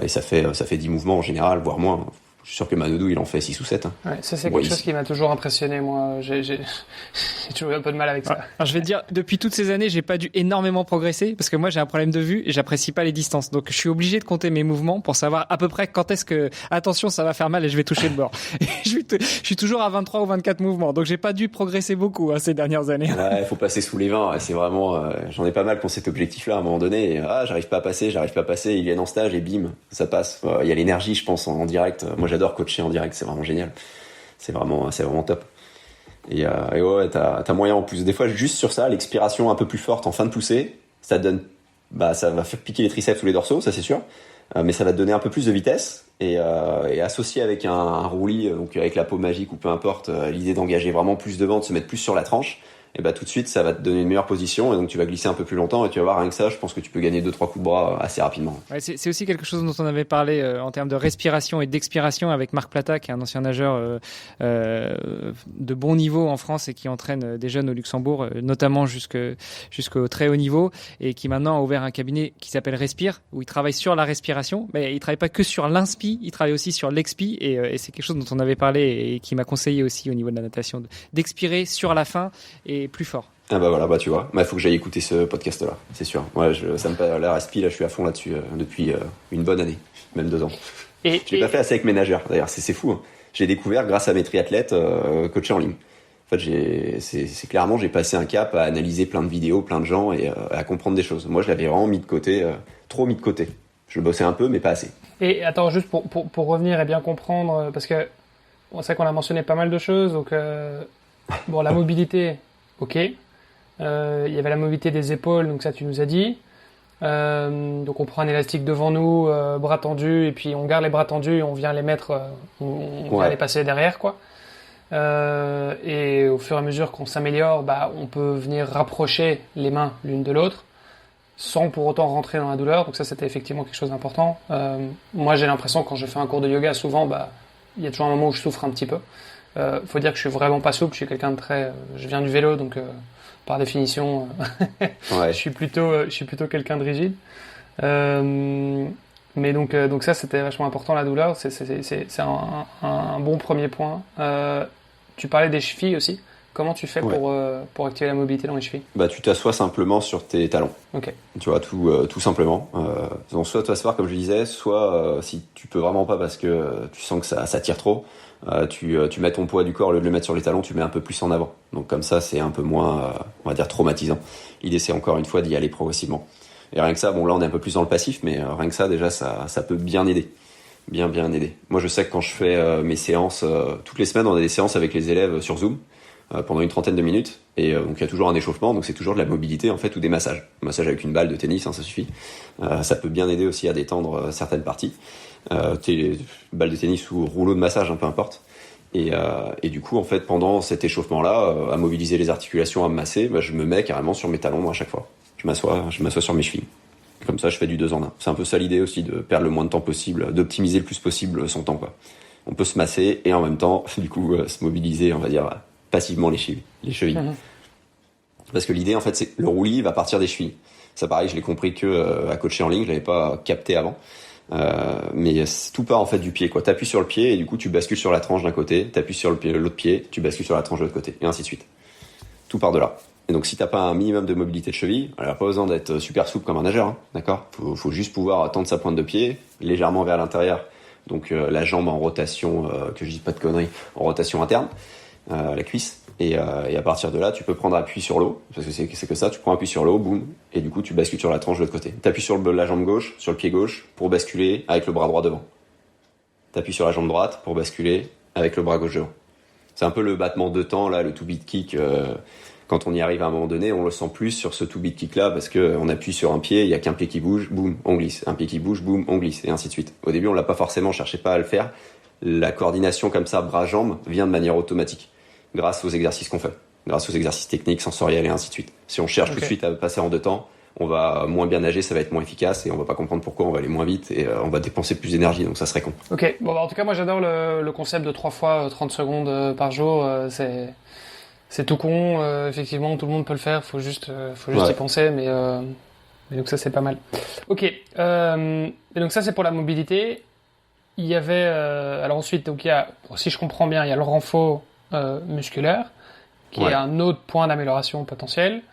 S3: ça fait 10 mouvements en général, voire moins. Je suis sûr que Manodou, il en fait 6 ou 7.
S2: Ouais, ça, c'est quelque chose qui m'a toujours impressionné, moi. J'ai toujours eu un peu de mal avec ça.
S1: Alors, je vais te dire, depuis toutes ces années, j'ai pas dû énormément progresser parce que moi, j'ai un problème de vue et j'apprécie pas les distances. Donc, je suis obligé de compter mes mouvements pour savoir à peu près quand est-ce que, attention, ça va faire mal et je vais toucher le bord. Je suis toujours à 23 ou 24 mouvements. Donc, j'ai pas dû progresser beaucoup ces dernières années.
S3: Ouais, faut passer sous les 20. C'est vraiment, j'en ai pas mal pour cet objectif-là à un moment donné. Et, j'arrive pas à passer. Ils viennent en stage et bim, ça passe. Il y a l'énergie, je pense, en direct. Moi, j'adore coacher en direct, c'est vraiment génial. C'est vraiment top. Et ouais, t'as moyen en plus. Des fois, juste sur ça, l'expiration un peu plus forte en fin de poussée, ça va faire piquer les triceps ou les dorsaux, ça c'est sûr. Mais ça va te donner un peu plus de vitesse et associé avec un roulis, donc avec la peau magique ou peu importe, l'idée d'engager vraiment plus de vent, de se mettre plus sur la tranche. Et tout de suite, ça va te donner une meilleure position et donc tu vas glisser un peu plus longtemps et tu vas voir rien que ça, je pense que tu peux gagner 2-3 coups de bras assez rapidement.
S1: Ouais, c'est aussi quelque chose dont on avait parlé en termes de respiration et d'expiration avec Marc Plata, qui est un ancien nageur de bon niveau en France et qui entraîne des jeunes au Luxembourg, notamment jusqu'au très haut niveau, et qui maintenant a ouvert un cabinet qui s'appelle Respire, où il travaille sur la respiration, mais il travaille pas que sur l'inspi, il travaille aussi sur l'expi, et c'est quelque chose dont on avait parlé et qui m'a conseillé aussi au niveau de la natation, d'expirer sur la fin et plus fort.
S3: Ah tu vois, il faut que j'aille écouter ce podcast-là, c'est sûr. Ouais, ça me paraît la respi, là, je suis à fond là-dessus depuis une bonne année, même 2 ans. Je l'ai pas fait assez avec mes nageurs, d'ailleurs, c'est fou. Hein. J'ai découvert grâce à mes triathlètes coachés en ligne. En fait, c'est clairement, j'ai passé un cap à analyser plein de vidéos, plein de gens et à comprendre des choses. Moi, je l'avais vraiment mis de côté, trop mis de côté. Je le bossais un peu, mais pas assez. Et
S2: attends, juste pour revenir et bien comprendre, parce que c'est vrai qu'on a mentionné pas mal de choses, donc la mobilité. Ok. Il y avait la mobilité des épaules, donc ça tu nous as dit. Donc on prend un élastique devant nous, bras tendus, et puis on garde les bras tendus et on vient les mettre, on vient les passer derrière, quoi. Et au fur et à mesure qu'on s'améliore, on peut venir rapprocher les mains l'une de l'autre, sans pour autant rentrer dans la douleur. Donc ça, c'était effectivement quelque chose d'important. Moi, j'ai l'impression quand je fais un cours de yoga, souvent, il y a toujours un moment où je souffre un petit peu. Faut dire que je suis vraiment pas souple. Je suis quelqu'un de je viens du vélo, donc par définition, je suis plutôt quelqu'un de rigide. Mais donc ça, c'était vachement important, la douleur. C'est un bon premier point. Tu parlais des chevilles aussi. Comment tu fais pour activer la mobilité dans les chevilles ?
S3: Tu t'assois simplement sur tes talons.
S2: Ok.
S3: Tu vois, tout simplement. Donc soit t'asseoir comme je disais, soit si tu peux vraiment pas parce que tu sens que ça tire trop, tu mets ton poids du corps, au lieu de le mettre sur les talons, tu mets un peu plus en avant. Donc comme ça, c'est un peu moins, on va dire, traumatisant. L'idée, c'est encore une fois d'y aller progressivement. Et rien que ça, là on est un peu plus dans le passif, mais rien que ça, déjà, ça peut bien aider. Bien aider. Moi, je sais que quand je fais mes séances, toutes les semaines, on a des séances avec les élèves sur Zoom, pendant une trentaine de minutes, et donc il y a toujours un échauffement, donc c'est toujours de la mobilité en fait, ou des massages. Un massage avec une balle de tennis, ça suffit. Ça peut bien aider aussi à détendre certaines parties. Balle de tennis ou rouleau de massage, peu importe. Et du coup, en fait, pendant cet échauffement-là, à mobiliser les articulations, à me masser, je me mets carrément sur mes talons à chaque fois. Je m'assois sur mes chevilles. Comme ça, je fais du 2 en 1. C'est un peu ça l'idée aussi, de perdre le moins de temps possible, d'optimiser le plus possible son temps, quoi. On peut se masser et en même temps, du coup, se mobiliser, on va dire, passivement les chevilles. Mmh. Parce que l'idée, en fait, c'est que le roulis va partir des chevilles. Ça, pareil, je l'ai compris à coacher en ligne, je l'avais pas capté avant. Mais tout part en fait du pied, quoi. T'appuies sur le pied et du coup tu bascules sur la tranche d'un côté, t'appuies sur l'autre pied, tu bascules sur la tranche de l'autre côté, et ainsi de suite. Tout part de là. Et donc si t'as pas un minimum de mobilité de cheville, alors pas besoin d'être super souple comme un nageur, hein, d'accord. Faut juste pouvoir tendre sa pointe de pied légèrement vers l'intérieur. Donc la jambe en rotation, que je dis pas de conneries, en rotation interne, la cuisse. Et à partir de là, tu peux prendre appui sur l'eau, parce que c'est que ça, tu prends appui sur l'eau, boum, et du coup tu bascules sur la tranche de l'autre côté. T'appuies sur la jambe gauche, sur le pied gauche, pour basculer avec le bras droit devant. T'appuies sur la jambe droite pour basculer avec le bras gauche devant. C'est un peu le battement de temps, là, le two-beat kick. Quand on y arrive à un moment donné, on le sent plus sur ce two-beat kick là, parce que on appuie sur un pied, il y a qu'un pied qui bouge, boum, on glisse. Un pied qui bouge, boum, on glisse, et ainsi de suite. Au début, on l'a pas forcément, cherchait pas à le faire. La coordination comme ça, bras-jambes, vient de manière automatique, grâce aux exercices qu'on fait, grâce aux exercices techniques, sensoriels, et ainsi de suite. Si on cherche tout de suite à passer en 2 temps, on va moins bien nager, ça va être moins efficace, et on va pas comprendre pourquoi, on va aller moins vite, et on va dépenser plus d'énergie, donc ça serait con.
S2: Ok, bon, bah, en tout cas, moi j'adore le concept de 3 fois 30 secondes par jour. C'est tout con, effectivement, tout le monde peut le faire, faut juste y penser, mais donc ça c'est pas mal. Ok, et donc ça c'est pour la mobilité. Il y avait, alors ensuite, donc il y a, si je comprends bien, il y a le renfort musculaire, qui est un autre point d'amélioration potentiel.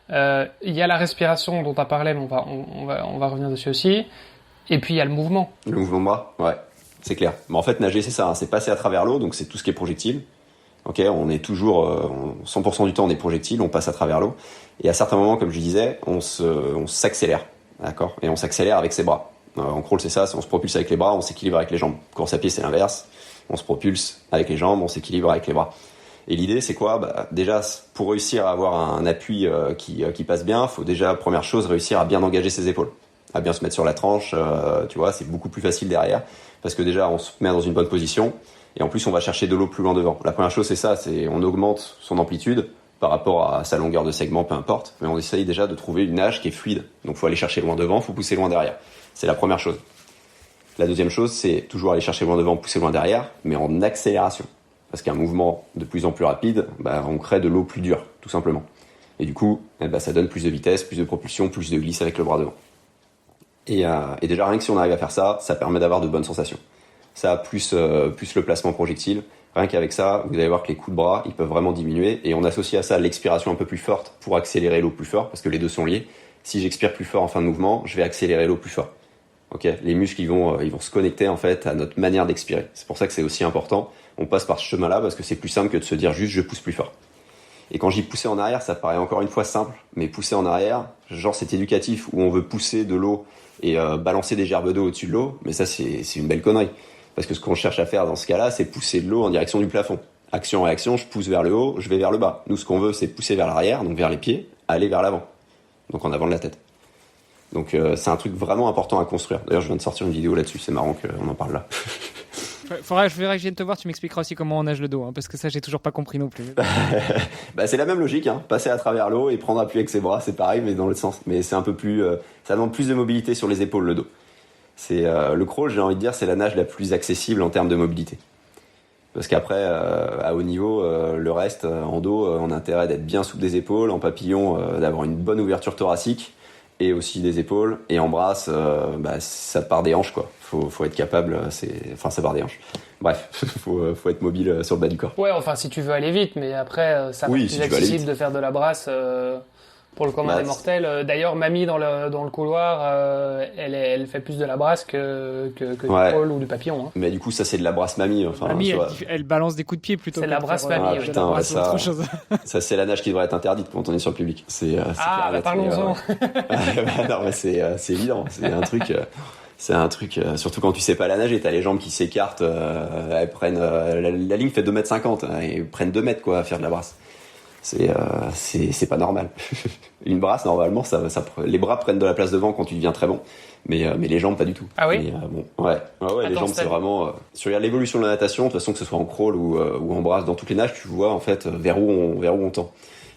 S2: Il y a la respiration dont tu as parlé, mais on va revenir dessus aussi. Et puis il y a le mouvement.
S3: Le mouvement de bras, ouais, c'est clair. Mais en fait, nager, c'est ça, hein, c'est passer à travers l'eau, donc c'est tout ce qui est projectile. Ok, on est toujours, 100% du temps, on est projectile, on passe à travers l'eau. Et à certains moments, comme je disais, on s'accélère, d'accord. Et on s'accélère avec ses bras. En crawl, c'est ça, on se propulse avec les bras, on s'équilibre avec les jambes. Course à pied, c'est l'inverse. On se propulse avec les jambes, on s'équilibre avec les bras. Et l'idée, c'est quoi ? Déjà, pour réussir à avoir un appui qui passe bien, faut déjà, première chose, réussir à bien engager ses épaules, à bien se mettre sur la tranche. Tu vois, c'est beaucoup plus facile derrière, parce que déjà, on se met dans une bonne position. Et en plus, on va chercher de l'eau plus loin devant. La première chose, c'est ça, c'est on augmente son amplitude par rapport à sa longueur de segment, peu importe. Mais on essaye déjà de trouver une nage qui est fluide. Donc, faut aller chercher loin devant, faut pousser loin derrière. C'est la première chose. La deuxième chose, c'est toujours aller chercher loin devant, pousser loin derrière, mais en accélération. Parce qu'un mouvement de plus en plus rapide, on crée de l'eau plus dure, tout simplement. Et du coup, ça donne plus de vitesse, plus de propulsion, plus de glisse avec le bras devant. Et déjà, rien que si on arrive à faire ça, ça permet d'avoir de bonnes sensations. Ça, plus le placement projectile. Rien qu'avec ça, vous allez voir que les coups de bras, ils peuvent vraiment diminuer. Et on associe à ça l'expiration un peu plus forte pour accélérer l'eau plus fort, parce que les deux sont liés. Si j'expire plus fort en fin de mouvement, je vais accélérer l'eau plus fort. Ok, les muscles, ils vont se connecter en fait à notre manière d'expirer. C'est pour ça que c'est aussi important. On passe par ce chemin-là parce que c'est plus simple que de se dire juste je pousse plus fort. Et quand je dis pousser en arrière, ça paraît encore une fois simple, mais pousser en arrière, genre c'est éducatif où on veut pousser de l'eau et balancer des gerbes d'eau au-dessus de l'eau, mais ça c'est une belle connerie. Parce que ce qu'on cherche à faire dans ce cas-là, c'est pousser de l'eau en direction du plafond. Action-réaction, je pousse vers le haut, je vais vers le bas. Nous, ce qu'on veut, c'est pousser vers l'arrière, donc vers les pieds, aller vers l'avant. Donc en avant de la tête. Donc c'est un truc vraiment important à construire. D'ailleurs, je viens de sortir une vidéo là-dessus, c'est marrant qu'on en parle là.
S1: Je verrai que je vienne te voir, tu m'expliqueras aussi comment on nage le dos, hein, parce que ça, j'ai toujours pas compris non plus.
S3: C'est la même logique, hein. Passer à travers l'eau et prendre appui avec ses bras, c'est pareil, mais dans l'autre sens. Mais c'est un peu plus, ça demande plus de mobilité sur les épaules, le dos. C'est le crawl, j'ai envie de dire, c'est la nage la plus accessible en termes de mobilité. Parce qu'après, à haut niveau, le reste, en dos, on a intérêt d'être bien souple des épaules, en papillon, d'avoir une bonne ouverture thoracique, et aussi des épaules, et en brasse, ça part des hanches, quoi. Faut être capable, ça part des hanches. Bref, faut être mobile sur le bas du corps.
S2: Ouais, enfin, si tu veux aller vite, mais après, ça va être plus accessible de faire de la brasse pour le commun des mortels. D'ailleurs, Mamie, dans le couloir, elle fait plus de la brasse que du crawl ou du papillon. Hein.
S3: Mais du coup, ça, c'est de la brasse Mamie. Enfin,
S1: Mamie, elle balance des coups de pied plutôt.
S2: C'est la brasse Mamie.
S3: Putain, ça, c'est la nage qui devrait être interdite quand on est sur le public.
S2: Parlons-en.
S3: Non, mais c'est évident. C'est un truc, surtout quand tu sais pas la nager, t'as les jambes qui s'écartent, elles prennent, la ligne fait 2,50 m, et prennent 2 mètres, quoi, à faire de la brasse. C'est pas normal. Une brasse, normalement, les bras prennent de la place devant quand tu deviens très bon, mais les jambes, pas du tout.
S2: Ah oui?
S3: Attends, les jambes, c'est vraiment, sur l'évolution de la natation, de toute façon, que ce soit en crawl ou en brasse, dans toutes les nages, tu vois, en fait, vers où on tend.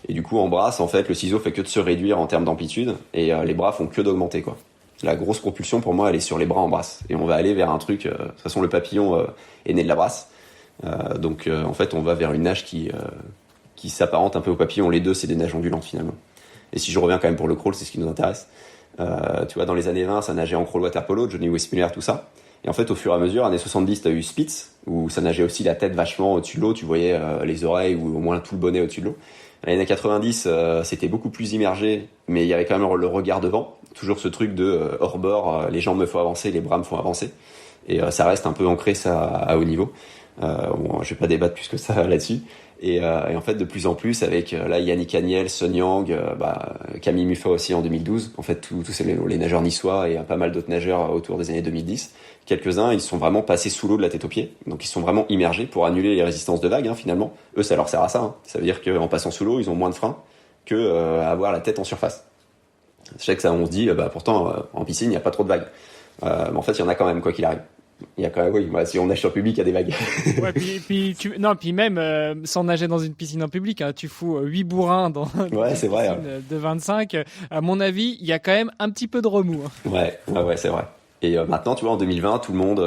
S3: Et du coup, en brasse, en fait, le ciseau fait que de se réduire en termes d'amplitude, et les bras font que d'augmenter, quoi. La grosse propulsion, pour moi, elle est sur les bras en brasse. Et on va aller vers un truc, de toute façon, le papillon est né de la brasse. Donc, en fait, on va vers une nage qui s'apparente un peu au papillon. Les deux, c'est des nages ondulantes, finalement. Et si je reviens quand même pour le crawl, c'est ce qui nous intéresse. Tu vois, dans les années 20, ça nageait en crawl water polo, Johnny Weissmuller, tout ça. Et en fait, au fur et à mesure, années 70, t'as eu Spitz, où ça nageait aussi la tête vachement au-dessus de l'eau, tu voyais les oreilles ou au moins tout le bonnet au-dessus de l'eau. Dans les années 90, c'était beaucoup plus immergé, mais il y avait quand même le regard devant. Toujours ce truc de hors bord, les jambes me font avancer, les bras me font avancer. Et ça reste un peu ancré, ça, à haut niveau. Bon, je vais pas débattre plus que ça là-dessus. Et en fait, de plus en plus, avec là Yannick Agnel, Sun Yang, Camille Muffat aussi en 2012. En fait, tous les nageurs niçois et pas mal d'autres nageurs autour des années 2010. Quelques-uns, ils sont vraiment passés sous l'eau de la tête aux pieds. Donc, ils sont vraiment immergés pour annuler les résistances de vagues, finalement. Eux, ça leur sert à ça. Ça veut dire qu'en passant sous l'eau, ils ont moins de frein que avoir la tête en surface. Je sais que ça, on se dit, pourtant, en piscine, il n'y a pas trop de vagues. Mais en fait, il y en a quand même, quoi qu'il arrive. Il y a quand même, oui, si on nage sur public, il y a des vagues.
S1: Ouais, puis même, sans nager dans une piscine en public, tu fous 8 bourrins dans
S3: ouais, c'est vrai,
S1: de 25. À mon avis, il y a quand même un petit peu de remous.
S3: Ouais, c'est vrai. Et maintenant, tu vois, en 2020, tout le monde,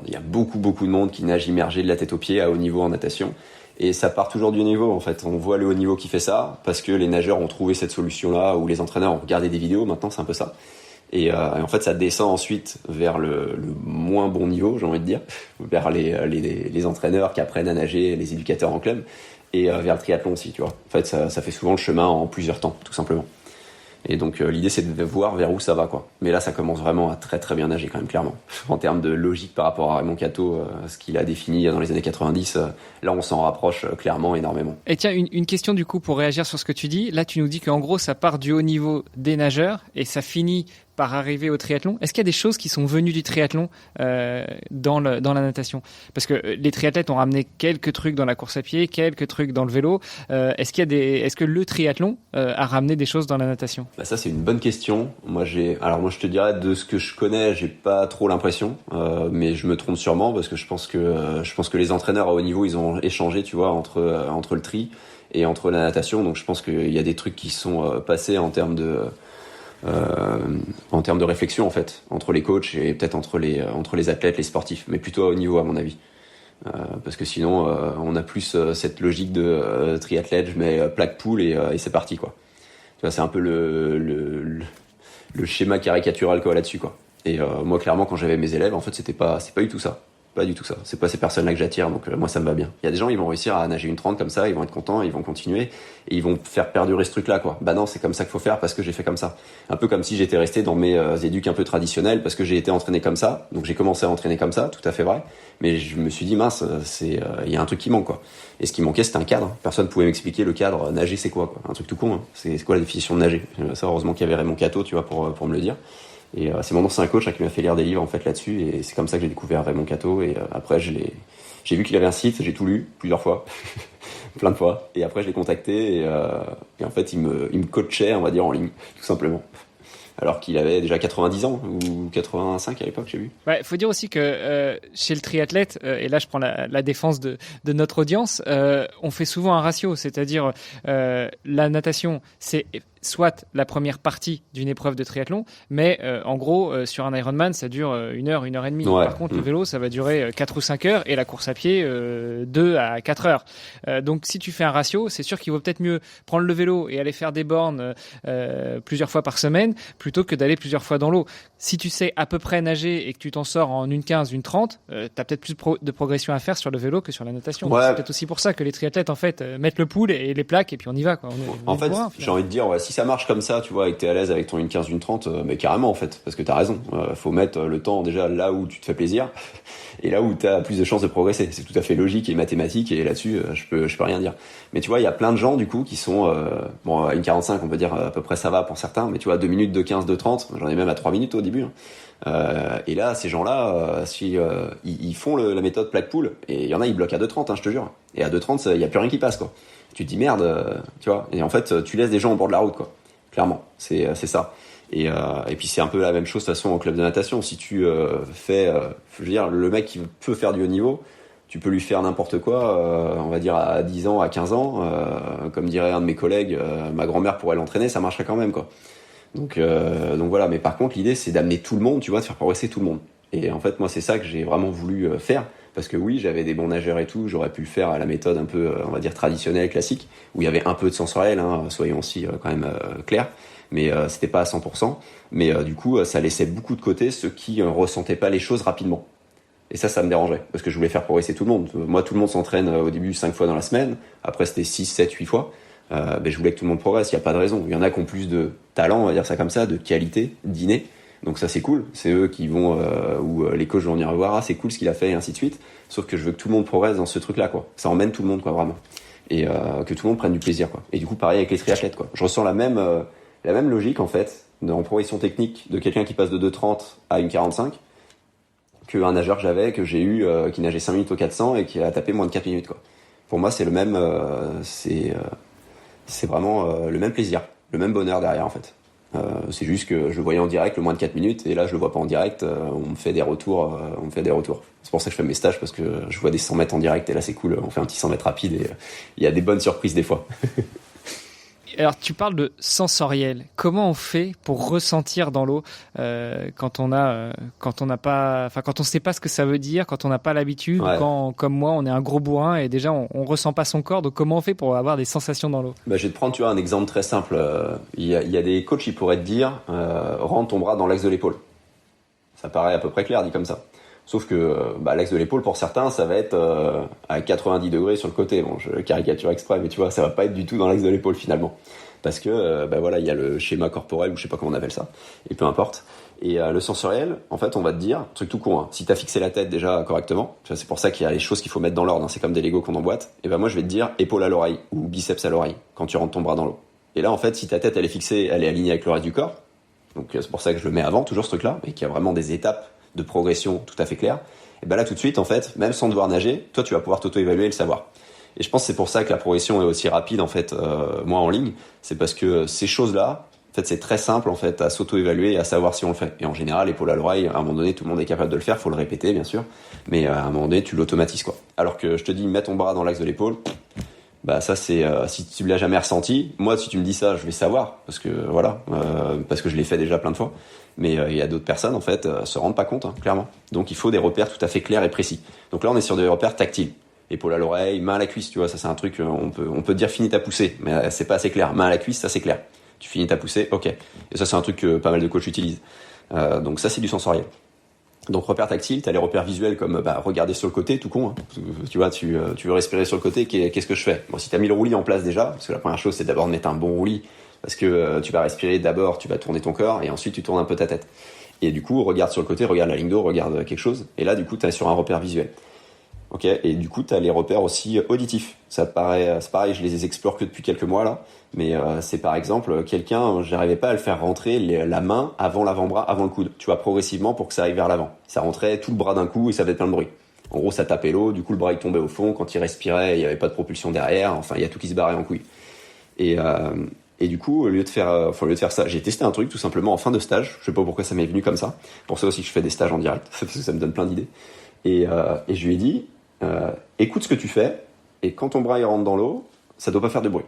S3: il y a beaucoup de monde qui nage immergé de la tête aux pieds à haut niveau en natation. Et ça part toujours du haut niveau, en fait. On voit le haut niveau qui fait ça, parce que les nageurs ont trouvé cette solution-là, ou les entraîneurs ont regardé des vidéos, maintenant c'est un peu ça. Et en fait, ça descend ensuite vers le moins bon niveau, j'ai envie de dire, vers les entraîneurs qui apprennent à nager, les éducateurs en club, et vers le triathlon aussi, tu vois. En fait, ça fait souvent le chemin en plusieurs temps, tout simplement. Et donc l'idée, c'est de voir vers où ça va, quoi. Mais là, ça commence vraiment à très très bien nager quand même, clairement. En termes de logique par rapport à Raymond Cateau, ce qu'il a défini dans les années 90, là, on s'en rapproche clairement énormément.
S1: Et tiens, une question du coup pour réagir sur ce que tu dis. Là, tu nous dis qu'en gros, ça part du haut niveau des nageurs et ça finit par arriver au triathlon. Est-ce qu'il y a des choses qui sont venues du triathlon dans la natation? Parce que les triathlètes ont ramené quelques trucs dans la course à pied, quelques trucs dans le vélo. Est-ce que le triathlon a ramené des choses dans la natation?
S3: Bah ça, c'est une bonne question. Moi, je te dirais, de ce que je connais, j'ai pas trop l'impression, mais je me trompe sûrement parce que je pense que les entraîneurs à haut niveau, ils ont échangé, tu vois, entre le tri et entre la natation. Donc, je pense qu'il y a des trucs qui sont passés en termes de réflexion, en fait, entre les coachs et peut-être entre les athlètes, les sportifs, mais plutôt à haut niveau, à mon avis. Parce que sinon, on a plus cette logique de triathlète, je mets plaque poule et c'est parti, quoi. Tu vois, c'est un peu le schéma caricatural, quoi, là-dessus, quoi. Et moi, clairement, quand j'avais mes élèves, en fait, c'est pas du tout ça. Pas du tout ça. C'est pas ces personnes-là que j'attire, donc moi ça me va bien. Il y a des gens, ils vont réussir à nager une 30 comme ça, ils vont être contents, ils vont continuer, et ils vont faire perdurer ce truc-là, quoi. Bah non, c'est comme ça qu'il faut faire parce que j'ai fait comme ça. Un peu comme si j'étais resté dans mes éduques un peu traditionnels parce que j'ai été entraîné comme ça, donc j'ai commencé à entraîner comme ça, tout à fait vrai. Mais je me suis dit, mince, il y a un truc qui manque, quoi. Et ce qui manquait, c'était un cadre. Personne pouvait m'expliquer le cadre, nager c'est quoi, quoi. Un truc tout con, hein. C'est quoi la définition de nager? Ça, heureusement qu'il y avait Raymond Cateau, tu vois, pour me le dire. Et c'est mon ancien coach qui m'a fait lire des livres en fait là-dessus, et c'est comme ça que j'ai découvert Raymond Cateau. Et après j'ai vu qu'il avait un site, j'ai tout lu plusieurs fois, plein de fois. Et après je l'ai contacté et en fait il me coachait, on va dire, en ligne, tout simplement. Alors qu'il avait déjà 90 ans ou 85 à l'époque, j'ai vu.
S1: Ouais, faut dire aussi que chez le triathlète, et là je prends la défense de notre audience, on fait souvent un ratio, c'est-à-dire la natation, c'est soit la première partie d'une épreuve de triathlon, mais en gros, sur un Ironman, ça dure 1 heure, 1 heure et demie.
S3: Ouais.
S1: Par contre, le vélo, ça va durer 4 ou 5 heures, et la course à pied, 2 à 4 heures. Donc, si tu fais un ratio, c'est sûr qu'il vaut peut-être mieux prendre le vélo et aller faire des bornes plusieurs fois par semaine, plutôt que d'aller plusieurs fois dans l'eau. Si tu sais à peu près nager et que tu t'en sors en 1,15, 1,30, t'as peut-être plus de progression à faire sur le vélo que sur la natation.
S3: Ouais.
S1: C'est peut-être aussi pour ça que les triathlètes, en fait, mettent le pool et les plaques, et puis on y va, quoi.
S3: En fait, j'ai envie de dire, ouais, si ça marche comme ça, tu vois, et que t'es à l'aise avec ton 1,15, 1,30, mais carrément, en fait, parce que t'as raison. Faut mettre le temps déjà là où tu te fais plaisir et là où t'as plus de chances de progresser. C'est tout à fait logique et mathématique, et là-dessus, je peux rien dire. Mais tu vois, il y a plein de gens, du coup, qui sont, à 1,45, on peut dire à peu près ça va pour certains, mais tu vois, 2 minutes, 2,15, 2,30, j'en ai même à 3 minutes au début, hein. Et là, ces gens-là, ils font la méthode plaque poule, et il y en a, ils bloquent à 2,30, hein, je te jure. Et à 2,30, il y a plus rien qui passe, quoi. Tu te dis merde, tu vois. Et en fait, tu laisses des gens au bord de la route, quoi. Clairement, c'est ça. Et puis c'est un peu la même chose de toute façon en club de natation. Si tu je veux dire, le mec qui peut faire du haut niveau, tu peux lui faire n'importe quoi, on va dire à 10 ans, à 15 ans, comme dirait un de mes collègues, ma grand-mère pourrait l'entraîner, ça marcherait quand même, quoi. Donc voilà. Mais par contre, l'idée c'est d'amener tout le monde, tu vois, de faire progresser tout le monde. Et en fait, moi, c'est ça que j'ai vraiment voulu faire. Parce que oui, j'avais des bons nageurs et tout, j'aurais pu le faire à la méthode un peu, on va dire, traditionnelle, classique, où il y avait un peu de sensoriel, hein, soyons aussi quand même clairs. mais c'était pas à 100%. Mais du coup, ça laissait beaucoup de côté ceux qui ressentaient pas les choses rapidement. Et ça me dérangeait, parce que je voulais faire progresser tout le monde. Moi, tout le monde s'entraîne au début 5 fois dans la semaine, après c'était 6, 7, 8 fois. Je voulais que tout le monde progresse, il n'y a pas de raison. Il y en a qui ont plus de talent, on va dire ça comme ça, de qualité, d'inné. Donc ça c'est cool, c'est eux qui vont, ou les coachs vont venir voir, c'est cool ce qu'il a fait, et ainsi de suite. Sauf que je veux que tout le monde progresse dans ce truc-là, quoi. Ça emmène tout le monde, quoi, vraiment. Et que tout le monde prenne du plaisir, quoi. Et du coup, pareil avec les triathlètes, quoi. Je ressens la même logique, en fait, en progression technique de quelqu'un qui passe de 2,30 à 1,45 qu'un nageur que j'ai eu, qui nageait 5 minutes au 400 et qui a tapé moins de 4 minutes, quoi. Pour moi, c'est le même, c'est vraiment le même plaisir, le même bonheur derrière, en fait. C'est juste que je le voyais en direct le moins de 4 minutes et là je le vois pas en direct, on me fait des retours, c'est pour ça que je fais mes stages, parce que je vois des 100 mètres en direct et là c'est cool, on fait un petit 100 mètres rapide et il y a des bonnes surprises des fois.
S1: Alors tu parles de sensoriel. Comment on fait pour ressentir dans l'eau quand on sait pas ce que ça veut dire, quand on n'a pas l'habitude,
S3: Ouais.
S1: quand comme moi on est un gros bourrin et déjà on ressent pas son corps. Donc comment on fait pour avoir des sensations dans l'eau?
S3: Je vais te prendre, tu vois, un exemple très simple. Il y a des coachs qui pourraient te dire rentre ton bras dans l'axe de l'épaule. Ça paraît à peu près clair dit comme ça. Sauf que l'axe de l'épaule pour certains ça va être à 90 degrés sur le côté. Bon, je caricature exprès, mais tu vois, ça va pas être du tout dans l'axe de l'épaule finalement. Parce que voilà, il y a le schéma corporel, ou je sais pas comment on appelle ça, et peu importe. Et le sensoriel, en fait, on va te dire, truc tout con, hein, si t'as fixé la tête déjà correctement, tu vois, c'est pour ça qu'il y a les choses qu'il faut mettre dans l'ordre, hein, c'est comme des Legos qu'on emboîte, et moi je vais te dire épaule à l'oreille, ou biceps à l'oreille, quand tu rentres ton bras dans l'eau. Et là, en fait, si ta tête elle est fixée, elle est alignée avec le reste du corps, donc c'est pour ça que je le mets avant, toujours ce truc-là, et qu'il y a vraiment des étapes de progression tout à fait claires, et là tout de suite, en fait, même sans devoir nager, toi tu vas pouvoir t'auto-évaluer et le savoir. Et je pense que c'est pour ça que la progression est aussi rapide, en fait, moi en ligne, c'est parce que ces choses-là, en fait, c'est très simple, en fait, à s'auto-évaluer et à savoir si on le fait. Et en général, épaule à l'oreille, à un moment donné, tout le monde est capable de le faire, faut le répéter, bien sûr, mais à un moment donné, tu l'automatises, quoi. Alors que je te dis, mets ton bras dans l'axe de l'épaule, ça c'est, si tu l'as jamais ressenti, moi, si tu me dis ça, je vais savoir, parce que voilà, parce que je l'ai fait déjà plein de fois. Mais il y a d'autres personnes, en fait, se rendent pas compte, hein, clairement. Donc il faut des repères tout à fait clairs et précis. Donc là, on est sur des repères tactiles. Épaule à l'oreille, main à la cuisse, tu vois, ça c'est un truc, on peut dire finis ta poussée, mais c'est pas assez clair. Main à la cuisse, ça c'est clair. Tu finis ta poussée, ok. Et ça c'est un truc que pas mal de coachs utilisent. Donc ça c'est du sensoriel. Donc repères tactiles, t'as les repères visuels comme regarder sur le côté, tout con. Hein. Tu vois, tu veux respirer sur le côté, qu'est-ce que je fais? Bon, si t'as mis le roulis en place déjà, parce que la première chose c'est d'abord de mettre un bon roulis, parce que tu vas respirer d'abord, tu vas tourner ton corps et ensuite tu tournes un peu ta tête. Et du coup, regarde sur le côté, regarde la ligne d'eau, regarde quelque chose. Et là, du coup, t'es sur un repère visuel. Ok, et du coup, t'as les repères aussi auditifs. C'est pareil, je les explore que depuis quelques mois là, mais c'est par exemple quelqu'un, j'arrivais pas à le faire rentrer la main avant l'avant-bras, avant le coude. Tu vois, progressivement pour que ça aille vers l'avant. Ça rentrait tout le bras d'un coup et ça faisait plein de bruit. En gros, ça tapait l'eau, du coup le bras il tombait au fond. Quand il respirait, il y avait pas de propulsion derrière. Enfin, il y a tout qui se barrait en couille. Et du coup, au lieu de faire ça, j'ai testé un truc tout simplement en fin de stage. Je sais pas pourquoi ça m'est venu comme ça. Pour ça aussi que je fais des stages en direct, parce que ça me donne plein d'idées. Et je lui ai dit, écoute ce que tu fais, et quand ton bras il rentre dans l'eau, ça doit pas faire de bruit.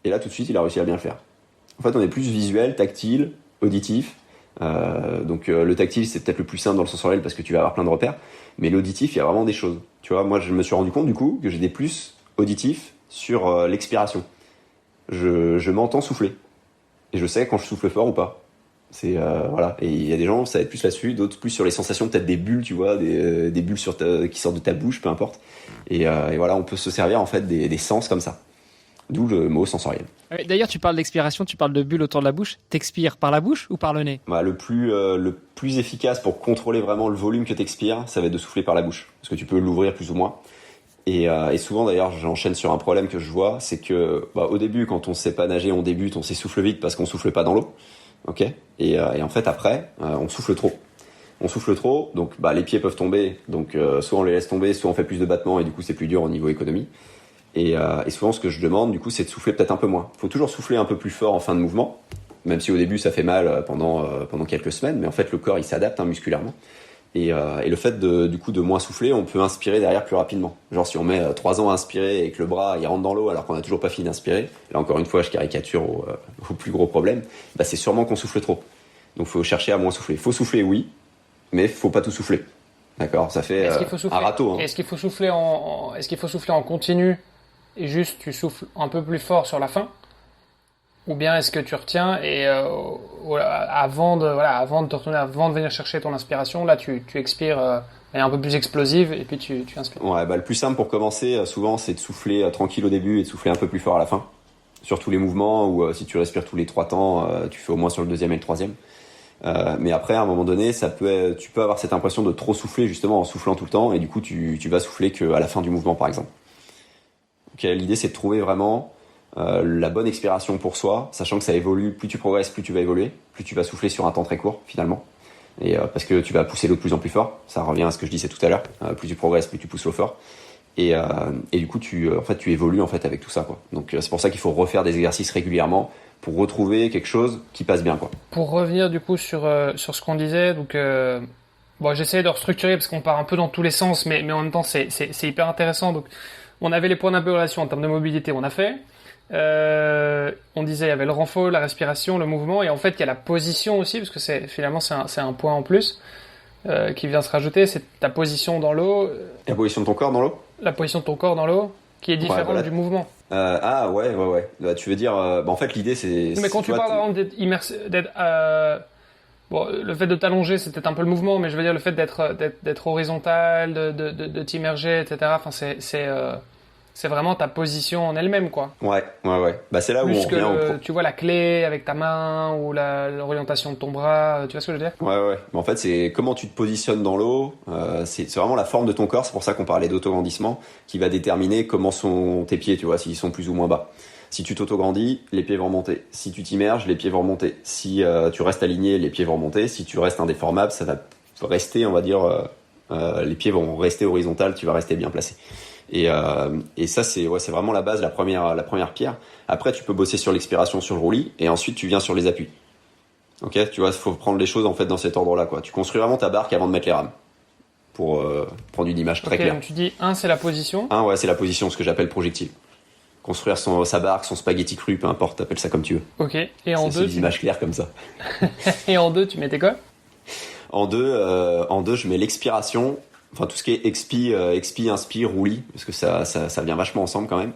S3: Et là, tout de suite, il a réussi à bien le faire. En fait, on est plus visuel, tactile, auditif. Donc le tactile, c'est peut-être le plus simple dans le sensoriel parce que tu vas avoir plein de repères. Mais l'auditif, il y a vraiment des choses. Tu vois, moi, je me suis rendu compte du coup que j'ai des plus auditifs sur l'expiration. Je m'entends souffler. Et je sais quand je souffle fort ou pas. C'est voilà. Et il y a des gens, ça va être plus là-dessus, d'autres plus sur les sensations, peut-être des bulles, tu vois, des bulles qui sortent de ta bouche, peu importe. Et voilà, on peut se servir en fait des sens comme ça. D'où le mot sensoriel.
S1: D'ailleurs, tu parles d'expiration, tu parles de bulles autour de la bouche. T'expires par la bouche ou par le nez?
S3: Le plus efficace pour contrôler vraiment le volume que t'expires, ça va être de souffler par la bouche. Parce que tu peux l'ouvrir plus ou moins. Et souvent d'ailleurs, j'enchaîne sur un problème que je vois, c'est que au début, quand on sait pas nager, on débute, on s'essouffle vite parce qu'on souffle pas dans l'eau. Ok. Et en fait après, on souffle trop. On souffle trop, donc les pieds peuvent tomber. Donc soit on les laisse tomber, soit on fait plus de battements et du coup c'est plus dur au niveau économie. Et souvent ce que je demande du coup c'est de souffler peut-être un peu moins. Faut toujours souffler un peu plus fort en fin de mouvement, même si au début ça fait mal pendant quelques semaines, mais en fait le corps il s'adapte musculairement. Et le fait de moins souffler, on peut inspirer derrière plus rapidement. Genre si on met 3 ans à inspirer et que le bras il rentre dans l'eau alors qu'on a toujours pas fini d'inspirer, là encore une fois je caricature au plus gros problème, c'est sûrement qu'on souffle trop. Donc faut chercher à moins souffler. Faut souffler oui, mais faut pas tout souffler. D'accord, ça fait un râteau. Hein.
S2: Est-ce qu'il faut souffler en continu et juste tu souffles un peu plus fort sur la fin? Ou bien est-ce que tu retiens et avant de te retourner, avant de venir chercher ton inspiration, là tu expires et un peu plus explosive et puis tu inspires.
S3: Ouais, le plus simple pour commencer, souvent, c'est de souffler tranquille au début et de souffler un peu plus fort à la fin. Sur tous les mouvements, ou si tu respires tous les 3 temps, tu fais au moins sur le deuxième et le troisième. Mais après, à un moment donné, tu peux avoir cette impression de trop souffler justement en soufflant tout le temps, et du coup, tu vas souffler qu'à la fin du mouvement, par exemple. Donc, l'idée, c'est de trouver vraiment la bonne expiration pour soi, sachant que ça évolue. Plus tu progresses, plus tu vas évoluer, plus tu vas souffler sur un temps très court, finalement. Et parce que tu vas pousser l'eau de plus en plus fort. Ça revient à ce que je disais tout à l'heure. Plus tu progresses, plus tu pousses l'eau fort. Et du coup, tu évolues en fait avec tout ça, quoi. Donc c'est pour ça qu'il faut refaire des exercices régulièrement pour retrouver quelque chose qui passe bien, quoi.
S2: Pour revenir du coup sur ce qu'on disait, donc j'essaie de restructurer parce qu'on part un peu dans tous les sens, mais en même temps c'est hyper intéressant. Donc on avait les points d'amélioration en termes de mobilité, on a fait. On disait il y avait le renfort, la respiration, le mouvement, et en fait il y a la position aussi, parce que c'est un point en plus qui vient se rajouter, c'est ta position dans l'eau.
S3: La position de ton corps dans l'eau.
S2: La position de ton corps dans l'eau, qui est différente du mouvement.
S3: Ouais. Bah, tu veux dire, en fait l'idée c'est.
S2: Mais quand tu parles d'être immersé, le fait de t'allonger, c'est peut-être un peu le mouvement, mais je veux dire le fait d'être horizontal, de t'immerger, etc. Enfin, c'est vraiment ta position en elle-même, quoi.
S3: Ouais. Bah, c'est là
S2: plus
S3: où on revient
S2: tu vois la clé avec ta main ou l'orientation de ton bras, tu vois ce que je veux dire?
S3: Ouais. Mais en fait, c'est comment tu te positionnes dans l'eau. C'est vraiment la forme de ton corps. C'est pour ça qu'on parlait d'autograndissement, qui va déterminer comment sont tes pieds, tu vois, s'ils sont plus ou moins bas. Si tu t'autograndis, les pieds vont remonter. Si tu t'immerges, les pieds vont remonter. Si tu restes aligné, les pieds vont remonter. Si tu restes indéformable, ça va rester, on va dire, les pieds vont rester horizontaux, tu vas rester bien placé. Et ça, c'est vraiment la base, la première pierre. Après, tu peux bosser sur l'expiration sur le roulis, et ensuite tu viens sur les appuis. Ok, tu vois, il faut prendre les choses en fait dans cet ordre-là, quoi. Tu construis vraiment ta barque avant de mettre les rames, pour prendre une image très claire.
S2: Donc tu dis 1, c'est la position.
S3: 1, ouais, c'est la position, ce que j'appelle projectile. Construire sa barque, son spaghetti cru, peu importe, t'appelles ça comme tu veux.
S2: Ok. Et en 2,
S3: c'est des images claires comme ça.
S2: Et en 2, tu mettais quoi?
S3: En 2, je mets l'expiration. Enfin, tout ce qui est expi, inspire, roulis, parce que ça vient vachement ensemble quand même.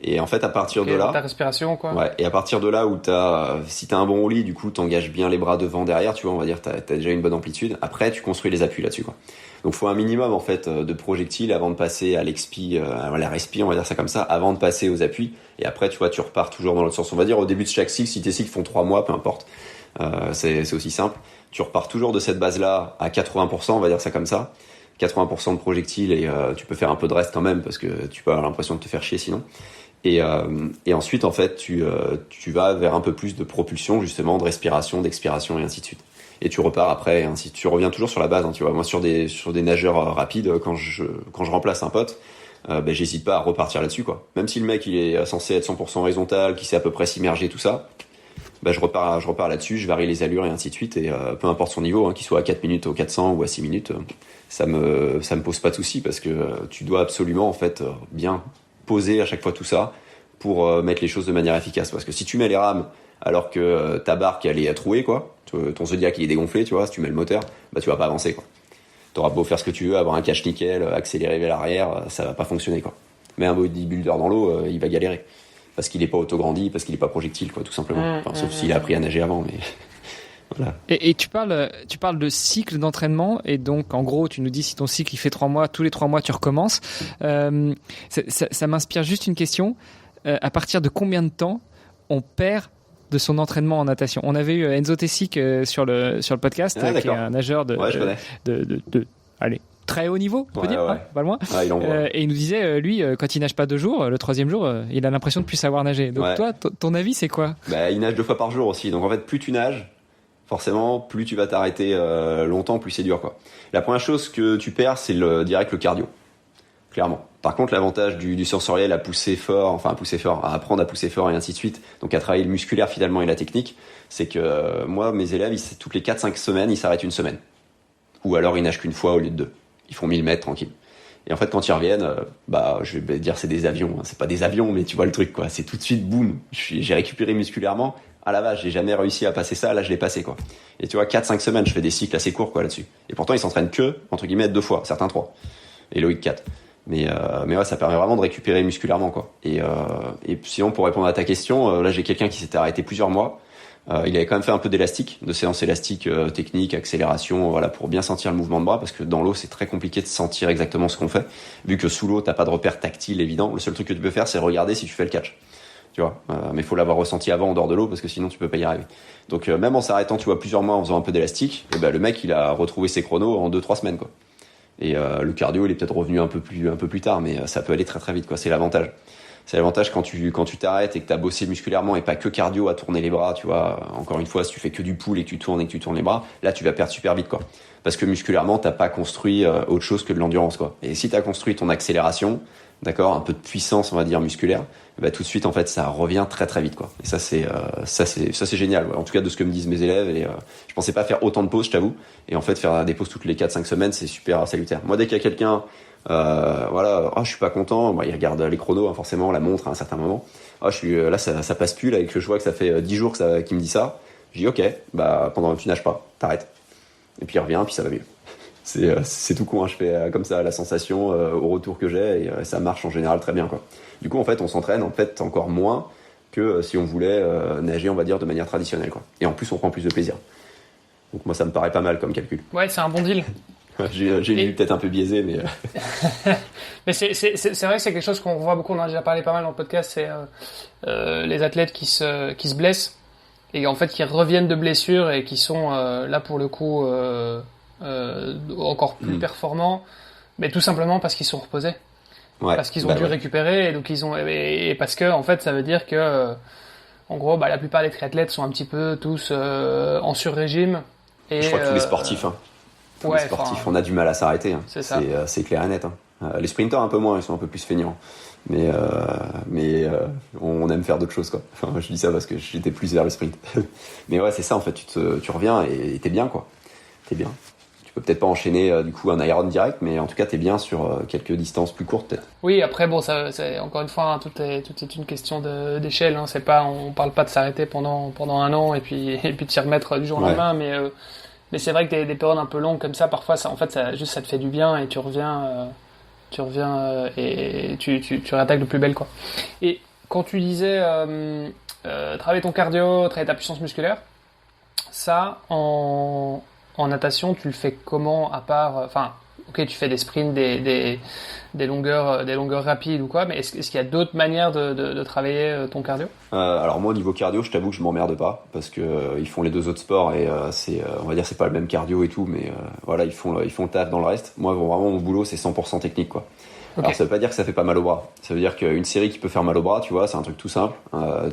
S3: Et en fait, à partir de là.
S2: Ta respiration, quoi.
S3: Ouais. Et à partir de là où si t'as un bon roulis, du coup, t'engages bien les bras devant, derrière, tu vois, on va dire, t'as déjà une bonne amplitude. Après, tu construis les appuis là-dessus, quoi. Donc, faut un minimum, en fait, de projectiles avant de passer à l'expi, à la respi, on va dire ça comme ça, avant de passer aux appuis. Et après, tu vois, tu repars toujours dans l'autre sens. On va dire, au début de chaque cycle, si tes cycles font 3 mois, peu importe. C'est aussi simple. Tu repars toujours de cette base-là à 80%, on va dire ça comme ça. 80% de projectiles, et tu peux faire un peu de reste quand même parce que tu peux avoir l'impression de te faire chier sinon. Et ensuite, en fait, tu vas vers un peu plus de propulsion, justement, de respiration, d'expiration, et ainsi de suite. Et tu repars après, et ainsi. Tu reviens toujours sur la base, hein, tu vois. Moi, sur des nageurs rapides, quand je remplace un pote, j'hésite pas à repartir là-dessus, quoi. Même si le mec, il est censé être 100% horizontal, qui sait à peu près s'immerger, tout ça, je repars là-dessus, je varie les allures, et ainsi de suite. Et peu importe son niveau, hein, qu'il soit à 4 minutes, au 400 ou à 6 minutes, ça me pose pas de souci, parce que tu dois absolument, en fait, bien poser à chaque fois tout ça pour mettre les choses de manière efficace. Parce que si tu mets les rames alors que ta barque elle est trouée, quoi, ton Zodiac il est dégonflé, tu vois, si tu mets le moteur, tu vas pas avancer, quoi. T'auras beau faire ce que tu veux, avoir un cache nickel, accélérer vers l'arrière, ça va pas fonctionner, quoi. Mais un bodybuilder dans l'eau, il va galérer parce qu'il est pas autograndi, parce qu'il est pas projectile, quoi, tout simplement. Sauf s'il a appris à nager avant, mais voilà.
S1: Et tu parles de cycle d'entraînement, et donc en gros tu nous dis si ton cycle il fait 3 mois, tous les 3 mois tu recommences. Ça m'inspire juste une question. À partir de combien de temps on perd de son entraînement en natation? On avait eu Enzo Tessic sur le podcast, qui est un nageur de allez, très haut niveau, on peut dire, ouais. Pas loin. Et il nous disait, lui, quand il nage pas 2 jours, le 3e jour, il a l'impression de plus savoir nager. Donc toi, ton avis, c'est quoi?
S3: Il nage 2 fois par jour aussi. Donc en fait, plus tu nages, forcément, plus tu vas t'arrêter longtemps, plus c'est dur, quoi. La première chose que tu perds, c'est direct le cardio. Clairement. Par contre, l'avantage du sensoriel à apprendre à pousser fort et ainsi de suite, donc à travailler le musculaire finalement et la technique, c'est que moi, mes élèves, toutes les 4-5 semaines, ils s'arrêtent une semaine. Ou alors ils nagent qu'une fois au lieu de 2. Ils font 1000 mètres tranquille. Et en fait, quand ils reviennent, je vais dire c'est des avions. Hein. C'est pas des avions, mais tu vois le truc, quoi. C'est tout de suite, boum. J'ai récupéré musculairement. Ah la vache, j'ai jamais réussi à passer ça. Là, je l'ai passé, quoi. Et tu vois, 4-5 semaines, je fais des cycles assez courts, quoi, là-dessus. Et pourtant, ils s'entraînent que, entre guillemets, 2 fois. Certains 3. Et Loïc 4. Mais ouais, ça permet vraiment de récupérer musculairement, quoi. Et sinon, pour répondre à ta question, là, j'ai quelqu'un qui s'était arrêté plusieurs mois. Il avait quand même fait un peu d'élastique, de séances élastiques, technique, accélération, voilà, pour bien sentir le mouvement de bras, parce que dans l'eau, c'est très compliqué de sentir exactement ce qu'on fait. Vu que sous l'eau, t'as pas de repère tactile évident. Le seul truc que tu peux faire, c'est regarder si tu fais le catch. Tu vois, mais il faut l'avoir ressenti avant en dehors de l'eau, parce que sinon tu peux pas y arriver. Donc même en s'arrêtant, tu vois, plusieurs mois en faisant un peu d'élastique, et ben le mec, il a retrouvé ses chronos en 2-3 semaines, quoi. Et le cardio, il est peut-être revenu un peu plus tard, mais ça peut aller très très vite, quoi. C'est l'avantage. C'est l'avantage quand tu t'arrêtes et que t'as bossé musculairement et pas que cardio à tourner les bras, tu vois. Encore une fois, si tu fais que du pull et que tu tournes les bras, là tu vas perdre super vite, quoi. Parce que musculairement, t'as pas construit autre chose que de l'endurance, quoi. Et si t'as construit ton accélération, d'accord, un peu de puissance, on va dire musculaire, bah tout de suite en fait ça revient très très vite, quoi. Et ça c'est génial, ouais. En tout cas de ce que me disent mes élèves. Et je pensais pas faire autant de pauses, je t'avoue. Et en fait faire des pauses toutes les 4-5 semaines, c'est super salutaire. Moi, dès qu'il y a quelqu'un voilà, je suis pas content, il regarde les chronos, hein, forcément, la montre à un certain moment. Je suis là, ça passe plus, là, et que je vois que ça fait 10 jours qu'il me dit ça. Je dis ok, bah pendant tu nages pas, t'arrêtes. Et puis il revient, puis ça va mieux. C'est tout con, hein. Je fais comme ça la sensation au retour que j'ai, et ça marche en général très bien, quoi. Du coup, en fait, on s'entraîne en fait encore moins que si on voulait nager, on va dire, de manière traditionnelle, quoi. Et en plus, on prend plus de plaisir. Donc moi, ça me paraît pas mal comme calcul.
S2: Ouais, c'est un bon deal.
S3: J'ai lu peut-être un peu biaisé, mais
S2: mais c'est vrai que c'est quelque chose qu'on voit beaucoup. On en a déjà parlé pas mal dans le podcast. C'est les athlètes qui se blessent et en fait qui reviennent de blessures et qui sont là pour le coup encore plus performants, mais tout simplement parce qu'ils sont reposés, parce qu'ils ont dû récupérer, et donc et parce que en fait ça veut dire que en gros la plupart des triathlètes sont un petit peu tous en sur-régime. Et
S3: je crois que tous les sportifs, hein. Les sportifs, on a du mal à s'arrêter, hein. C'est clair et net, hein. Les sprinteurs un peu moins, ils sont un peu plus feignants, mais on aime faire d'autres choses, quoi. Enfin, je dis ça parce que j'étais plus vers le sprint. Mais ouais, c'est ça en fait, tu reviens et t'es bien, quoi. T'es bien. Tu peux peut-être pas enchaîner du coup un Iron direct, mais en tout cas t'es bien sur quelques distances plus courtes, peut-être.
S2: Oui, après bon, ça c'est encore une fois, hein, tout est une question d'échelle, hein. C'est pas, on parle pas de s'arrêter pendant un an et puis de s'y remettre du jour au lendemain, mais c'est vrai que des périodes un peu longues comme ça, parfois ça te fait du bien et tu reviens et tu réattaques de plus belle, quoi. Et quand tu disais travailler ton cardio, travailler ta puissance musculaire, ça en natation, tu le fais comment, à part, enfin, ok, tu fais des sprints, des longueurs rapides ou quoi, mais est-ce qu'il y a d'autres manières de travailler ton cardio?
S3: Alors moi, au niveau cardio, je t'avoue que je m'emmerde pas, parce que ils font les deux autres sports et on va dire c'est pas le même cardio et tout, mais voilà, ils font le taf dans le reste. Moi, vraiment, mon boulot, c'est 100% technique, quoi. Okay. Alors ça veut pas dire que ça fait pas mal au bras. Ça veut dire qu'une série qui peut faire mal au bras, tu vois, c'est un truc tout simple.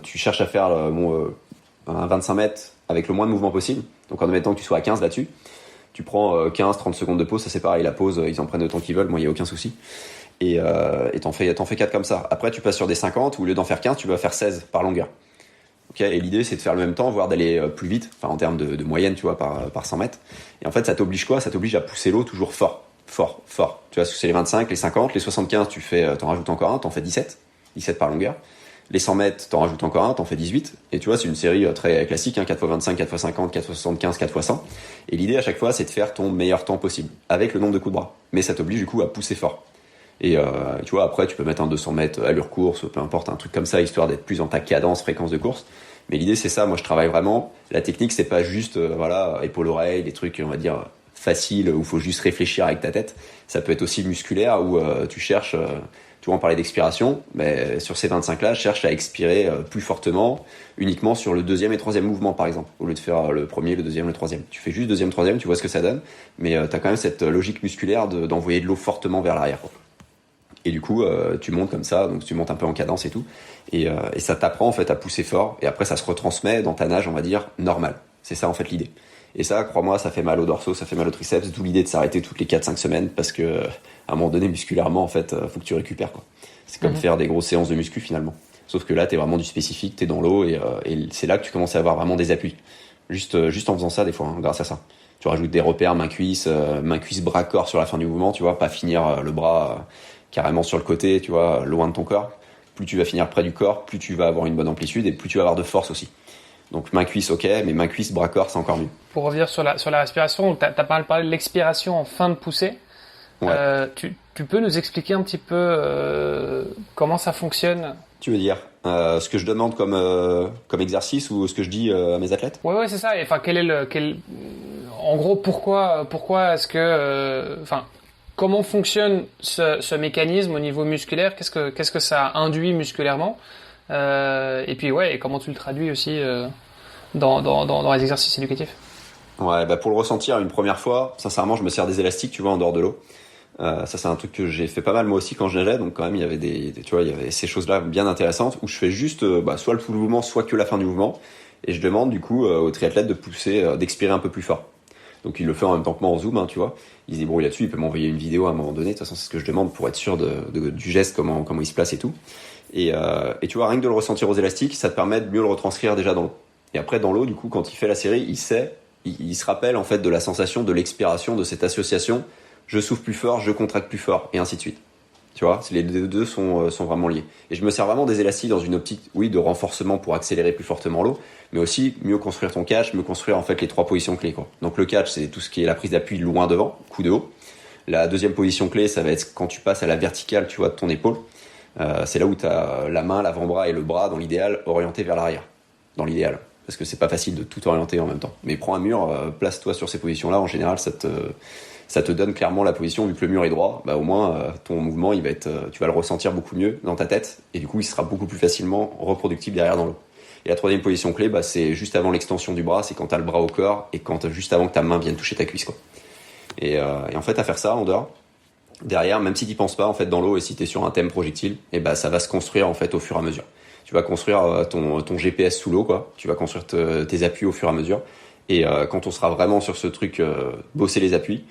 S3: Tu cherches à faire un 25 mètres avec le moins de mouvement possible. Donc en admettant que tu sois à 15 là-dessus, tu prends 15-30 secondes de pause, ça c'est pareil, la pause, ils en prennent autant qu'ils veulent, moi il y a aucun souci. Et t'en fais 4 comme ça. Après tu passes sur des 50, où au lieu d'en faire 15, tu vas faire 16 par longueur. Okay, et l'idée c'est de faire le même temps, voire d'aller plus vite, enfin en termes de moyenne, tu vois, par 100 mètres. Et en fait ça t'oblige quoi? Ça t'oblige à pousser l'eau toujours fort. Tu vois, c'est les 25, les 50, les 75, t'en rajoutes encore un, t'en fais 17 par longueur. Les 100 mètres, t'en rajoutes encore un, t'en fais 18. Et tu vois, c'est une série très classique, hein, 4x25, 4x50, 4x75, 4x100. Et l'idée à chaque fois, c'est de faire ton meilleur temps possible, avec le nombre de coups de bras. Mais ça t'oblige du coup à pousser fort. Et tu vois, après, tu peux mettre un 200 mètres allure course, peu importe, un truc comme ça, histoire d'être plus dans ta cadence, fréquence de course. Mais l'idée, c'est ça, moi je travaille vraiment. La technique, c'est pas juste, épaule-oreille, des trucs, on va dire, faciles, où il faut juste réfléchir avec ta tête. Ça peut être aussi musculaire, où tu cherches... Tu vois, on parlait d'expiration, mais sur ces 25-là, je cherche à expirer plus fortement, uniquement sur le deuxième et troisième mouvement, par exemple, au lieu de faire le premier, le deuxième, le troisième. Tu fais juste deuxième, troisième, tu vois ce que ça donne, mais t'as quand même cette logique musculaire d'envoyer de l'eau fortement vers l'arrière, quoi. Et du coup, tu montes comme ça, donc tu montes un peu en cadence et tout, et ça t'apprend en fait à pousser fort, et après ça se retransmet dans ta nage, on va dire, normale. C'est ça en fait l'idée. Et ça, crois-moi, ça fait mal au dorsaux, ça fait mal au triceps, d'où l'idée de s'arrêter toutes les 4-5 semaines, parce que à un moment donné, musculairement, en fait, faut que tu récupères, quoi. C'est comme faire des grosses séances de muscu, finalement. Sauf que là, t'es vraiment du spécifique, t'es dans l'eau, et c'est là que tu commences à avoir vraiment des appuis. Juste en faisant ça, des fois, hein, grâce à ça. Tu rajoutes des repères, main-cuisse, bras-corps sur la fin du mouvement, tu vois, pas finir le bras carrément sur le côté, tu vois, loin de ton corps. Plus tu vas finir près du corps, plus tu vas avoir une bonne amplitude, et plus tu vas avoir de force aussi. Donc main-cuisse, ok, mais main-cuisse, bras-corps, c'est encore mieux.
S2: Pour revenir sur la respiration, t'as parlé de l'expiration en fin de poussée.
S3: Ouais.
S2: Tu peux nous expliquer un petit peu comment ça fonctionne?
S3: Tu veux dire ce que je demande comme exercice ou ce que je dis à mes athlètes?
S2: Ouais, c'est ça. Et, enfin, en gros, pourquoi est-ce que, comment fonctionne ce mécanisme au niveau musculaire? Qu'est-ce que ça induit musculairement? Et puis, et comment tu le traduis aussi dans les exercices éducatifs?
S3: Ouais, pour le ressentir une première fois, sincèrement, je me sers des élastiques, tu vois, en dehors de l'eau. Ça, c'est un truc que j'ai fait pas mal moi aussi quand je nageais, donc quand même il y avait tu vois, il y avait ces choses-là bien intéressantes où je fais juste soit le tout le mouvement, soit que la fin du mouvement, et je demande du coup aux triathlètes de pousser, d'expirer un peu plus fort. Donc il le fait en même temps que moi en zoom, tu vois. Il se débrouille là-dessus, il peut m'envoyer une vidéo à un moment donné. De toute façon, c'est ce que je demande pour être sûr du geste, comment il se place et tout. Et tu vois, rien que de le ressentir aux élastiques, ça te permet de mieux le retranscrire déjà dans l'eau. Et après dans l'eau, du coup, quand il fait la série, il se rappelle en fait de la sensation de l'expiration, de cette association. Je souffle plus fort, je contracte plus fort, et ainsi de suite. Tu vois, les deux sont vraiment liés. Et je me sers vraiment des élastiques dans une optique, oui, de renforcement pour accélérer plus fortement l'eau, mais aussi mieux construire ton catch, mieux construire en fait les 3 positions clés, quoi. Donc le catch, c'est tout ce qui est la prise d'appui loin devant, coup de haut. La deuxième position clé, ça va être quand tu passes à la verticale, tu vois, de ton épaule. C'est là où tu as la main, l'avant-bras et le bras, dans l'idéal, orientés vers l'arrière. Dans l'idéal. Parce que c'est pas facile de tout orienter en même temps. Mais prends un mur, place-toi sur ces positions-là, en général, ça te donne clairement la position, vu que le mur est droit, au moins ton mouvement il va être, tu vas le ressentir beaucoup mieux dans ta tête, et du coup il sera beaucoup plus facilement reproductible derrière dans l'eau. Et la troisième position clé, c'est juste avant l'extension du bras, c'est quand t'as le bras au corps et juste avant que ta main vienne toucher ta cuisse, quoi. Et en fait à faire ça en dehors, derrière, même si t'y penses pas en fait dans l'eau et si t'es sur un thème projectile, ça va se construire en fait au fur et à mesure. Tu vas construire ton GPS sous l'eau, quoi. Tu vas construire tes appuis au fur et à mesure. Et quand on sera vraiment sur ce truc, bosser les appuis,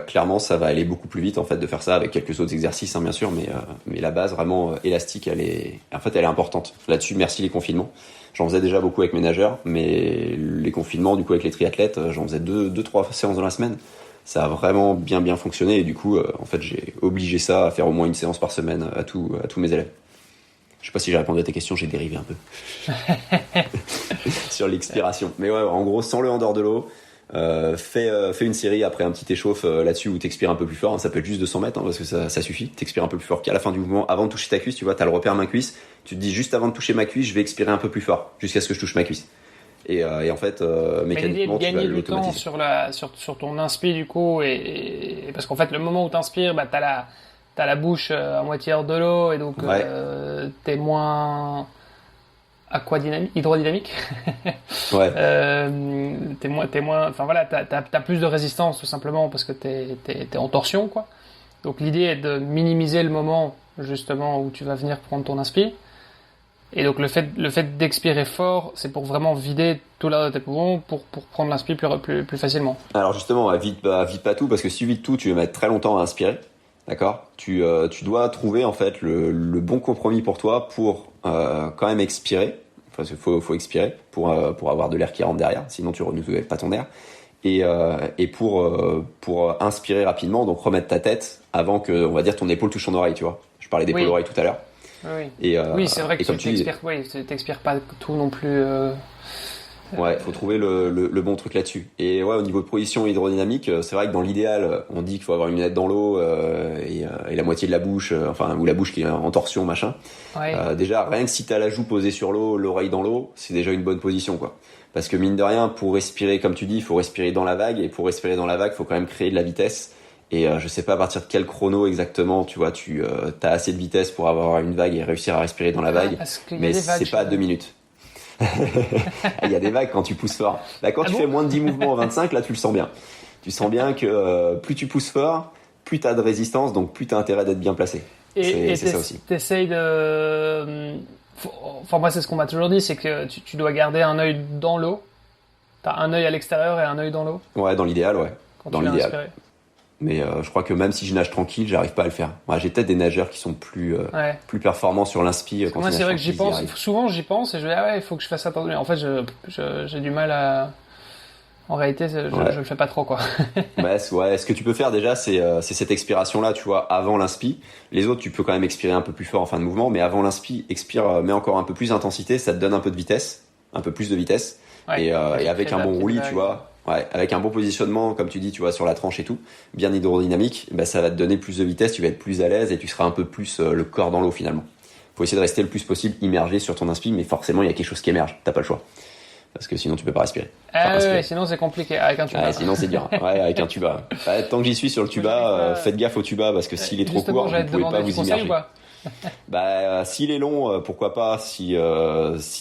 S3: clairement ça va aller beaucoup plus vite en fait de faire ça avec quelques autres exercices, bien sûr, mais la base vraiment élastique, elle est importante. Là-dessus, merci les confinements. J'en faisais déjà beaucoup avec mes nageurs, mais les confinements du coup avec les triathlètes, j'en faisais 2-3 séances dans la semaine. Ça a vraiment bien fonctionné, et du coup en fait j'ai obligé ça à faire au moins une séance par semaine à tous mes élèves. Je sais pas si j'ai répondu à tes questions, j'ai dérivé un peu sur l'expiration. Mais ouais, en gros, sans le en dehors de l'eau, fais une série après un petit échauffe là-dessus où t'expires un peu plus fort. Ça peut être juste 200 mètres, parce que ça suffit. T'expires un peu plus fort qu'à la fin du mouvement, avant de toucher ta cuisse. Tu vois, t'as le repère main-cuisse. Tu te dis juste avant de toucher ma cuisse, je vais expirer un peu plus fort jusqu'à ce que je touche ma cuisse. Et en fait, mécaniquement, tu vas l'automatiser.
S2: Gagner du temps sur ton inspi du coup, et parce qu'en fait, le moment où t'inspires, t'as la bouche à moitié hors de l'eau, et donc t'es moins hydrodynamique.
S3: Ouais.
S2: T'es moins, enfin voilà, t'as plus de résistance tout simplement parce que t'es en torsion, quoi. Donc l'idée est de minimiser le moment justement où tu vas venir prendre ton inspi. Et donc le fait d'expirer fort, c'est pour vraiment vider tout l'air de tes poumons pour prendre l'inspi plus facilement.
S3: Alors justement, vide pas tout, parce que si tu vides tout, tu vas mettre très longtemps à inspirer. D'accord. Tu dois trouver en fait le bon compromis pour toi pour quand même expirer. Enfin, faut expirer pour avoir de l'air qui rentre derrière, sinon tu renouvelles pas ton air. Et pour inspirer rapidement, donc remettre ta tête avant que, on va dire, ton épaule touche ton oreille, tu vois. Je parlais d'épaule oreille tout à l'heure.
S2: Oui. Oui, c'est vrai que tu t'expires pas tout non plus.
S3: Ouais, faut trouver le bon truc là-dessus. Et ouais, au niveau de position hydrodynamique, c'est vrai que dans l'idéal, on dit qu'il faut avoir une lunette dans l'eau et la moitié de la bouche, ou la bouche qui est en torsion, machin.
S2: Ouais.
S3: Déjà, rien que si t'as la joue posée sur l'eau, l'oreille dans l'eau, c'est déjà une bonne position, quoi. Parce que mine de rien, pour respirer, comme tu dis, il faut respirer dans la vague, et pour respirer dans la vague, il faut quand même créer de la vitesse. Et je sais pas à partir de quel chrono exactement, tu vois, t'as assez de vitesse pour avoir une vague et réussir à respirer dans la vague, mais c'est pas à 2 minutes. Il y a des vagues quand tu pousses fort. Quand tu fais moins de 10 mouvements en 25, là tu le sens bien. Tu sens bien que plus tu pousses fort, plus t'as de résistance, donc plus t'as intérêt d'être bien placé.
S2: Et
S3: c'est ça aussi.
S2: T'essayes de... Enfin moi c'est ce qu'on m'a toujours dit, c'est que tu dois garder un œil dans l'eau. T'as un œil à l'extérieur et un œil dans l'eau. Ouais,
S3: dans l'idéal, ouais.
S2: Quand
S3: dans l'idéal. Mais je crois que même si je nage tranquille, j'arrive pas à le faire. Ouais, j'ai peut-être des nageurs qui sont plus performants sur l'inspi.
S2: Moi, c'est vrai que j'y pense. Souvent, j'y pense et je dis il faut que je fasse attention. En fait, j'ai du mal à. En réalité, je le fais pas trop, quoi.
S3: Ce que tu peux faire déjà, c'est cette expiration-là, tu vois, avant l'inspi. Les autres, tu peux quand même expirer un peu plus fort en fin de mouvement, mais avant l'inspi, expire, mets encore un peu plus d'intensité, ça te donne un peu de vitesse, un peu plus de vitesse. Et avec un bon roulis, tu vois. Ouais, avec un bon positionnement, comme tu dis, tu vois, sur la tranche et tout, bien hydrodynamique, bah, ça va te donner plus de vitesse, tu vas être plus à l'aise et tu seras un peu plus le corps dans l'eau finalement. Faut essayer de rester le plus possible immergé sur ton inspi, mais forcément il y a quelque chose qui émerge, t'as pas le choix. Parce que sinon tu peux pas respirer.
S2: Ouais, sinon c'est compliqué avec un tuba.
S3: Ouais, sinon c'est dur. Ouais, avec un tuba. Ouais, tant que j'y suis sur le tuba, faites gaffe au tuba parce que s'il est trop court, vous pouvez pas vous immerger. S'il est long, pourquoi pas si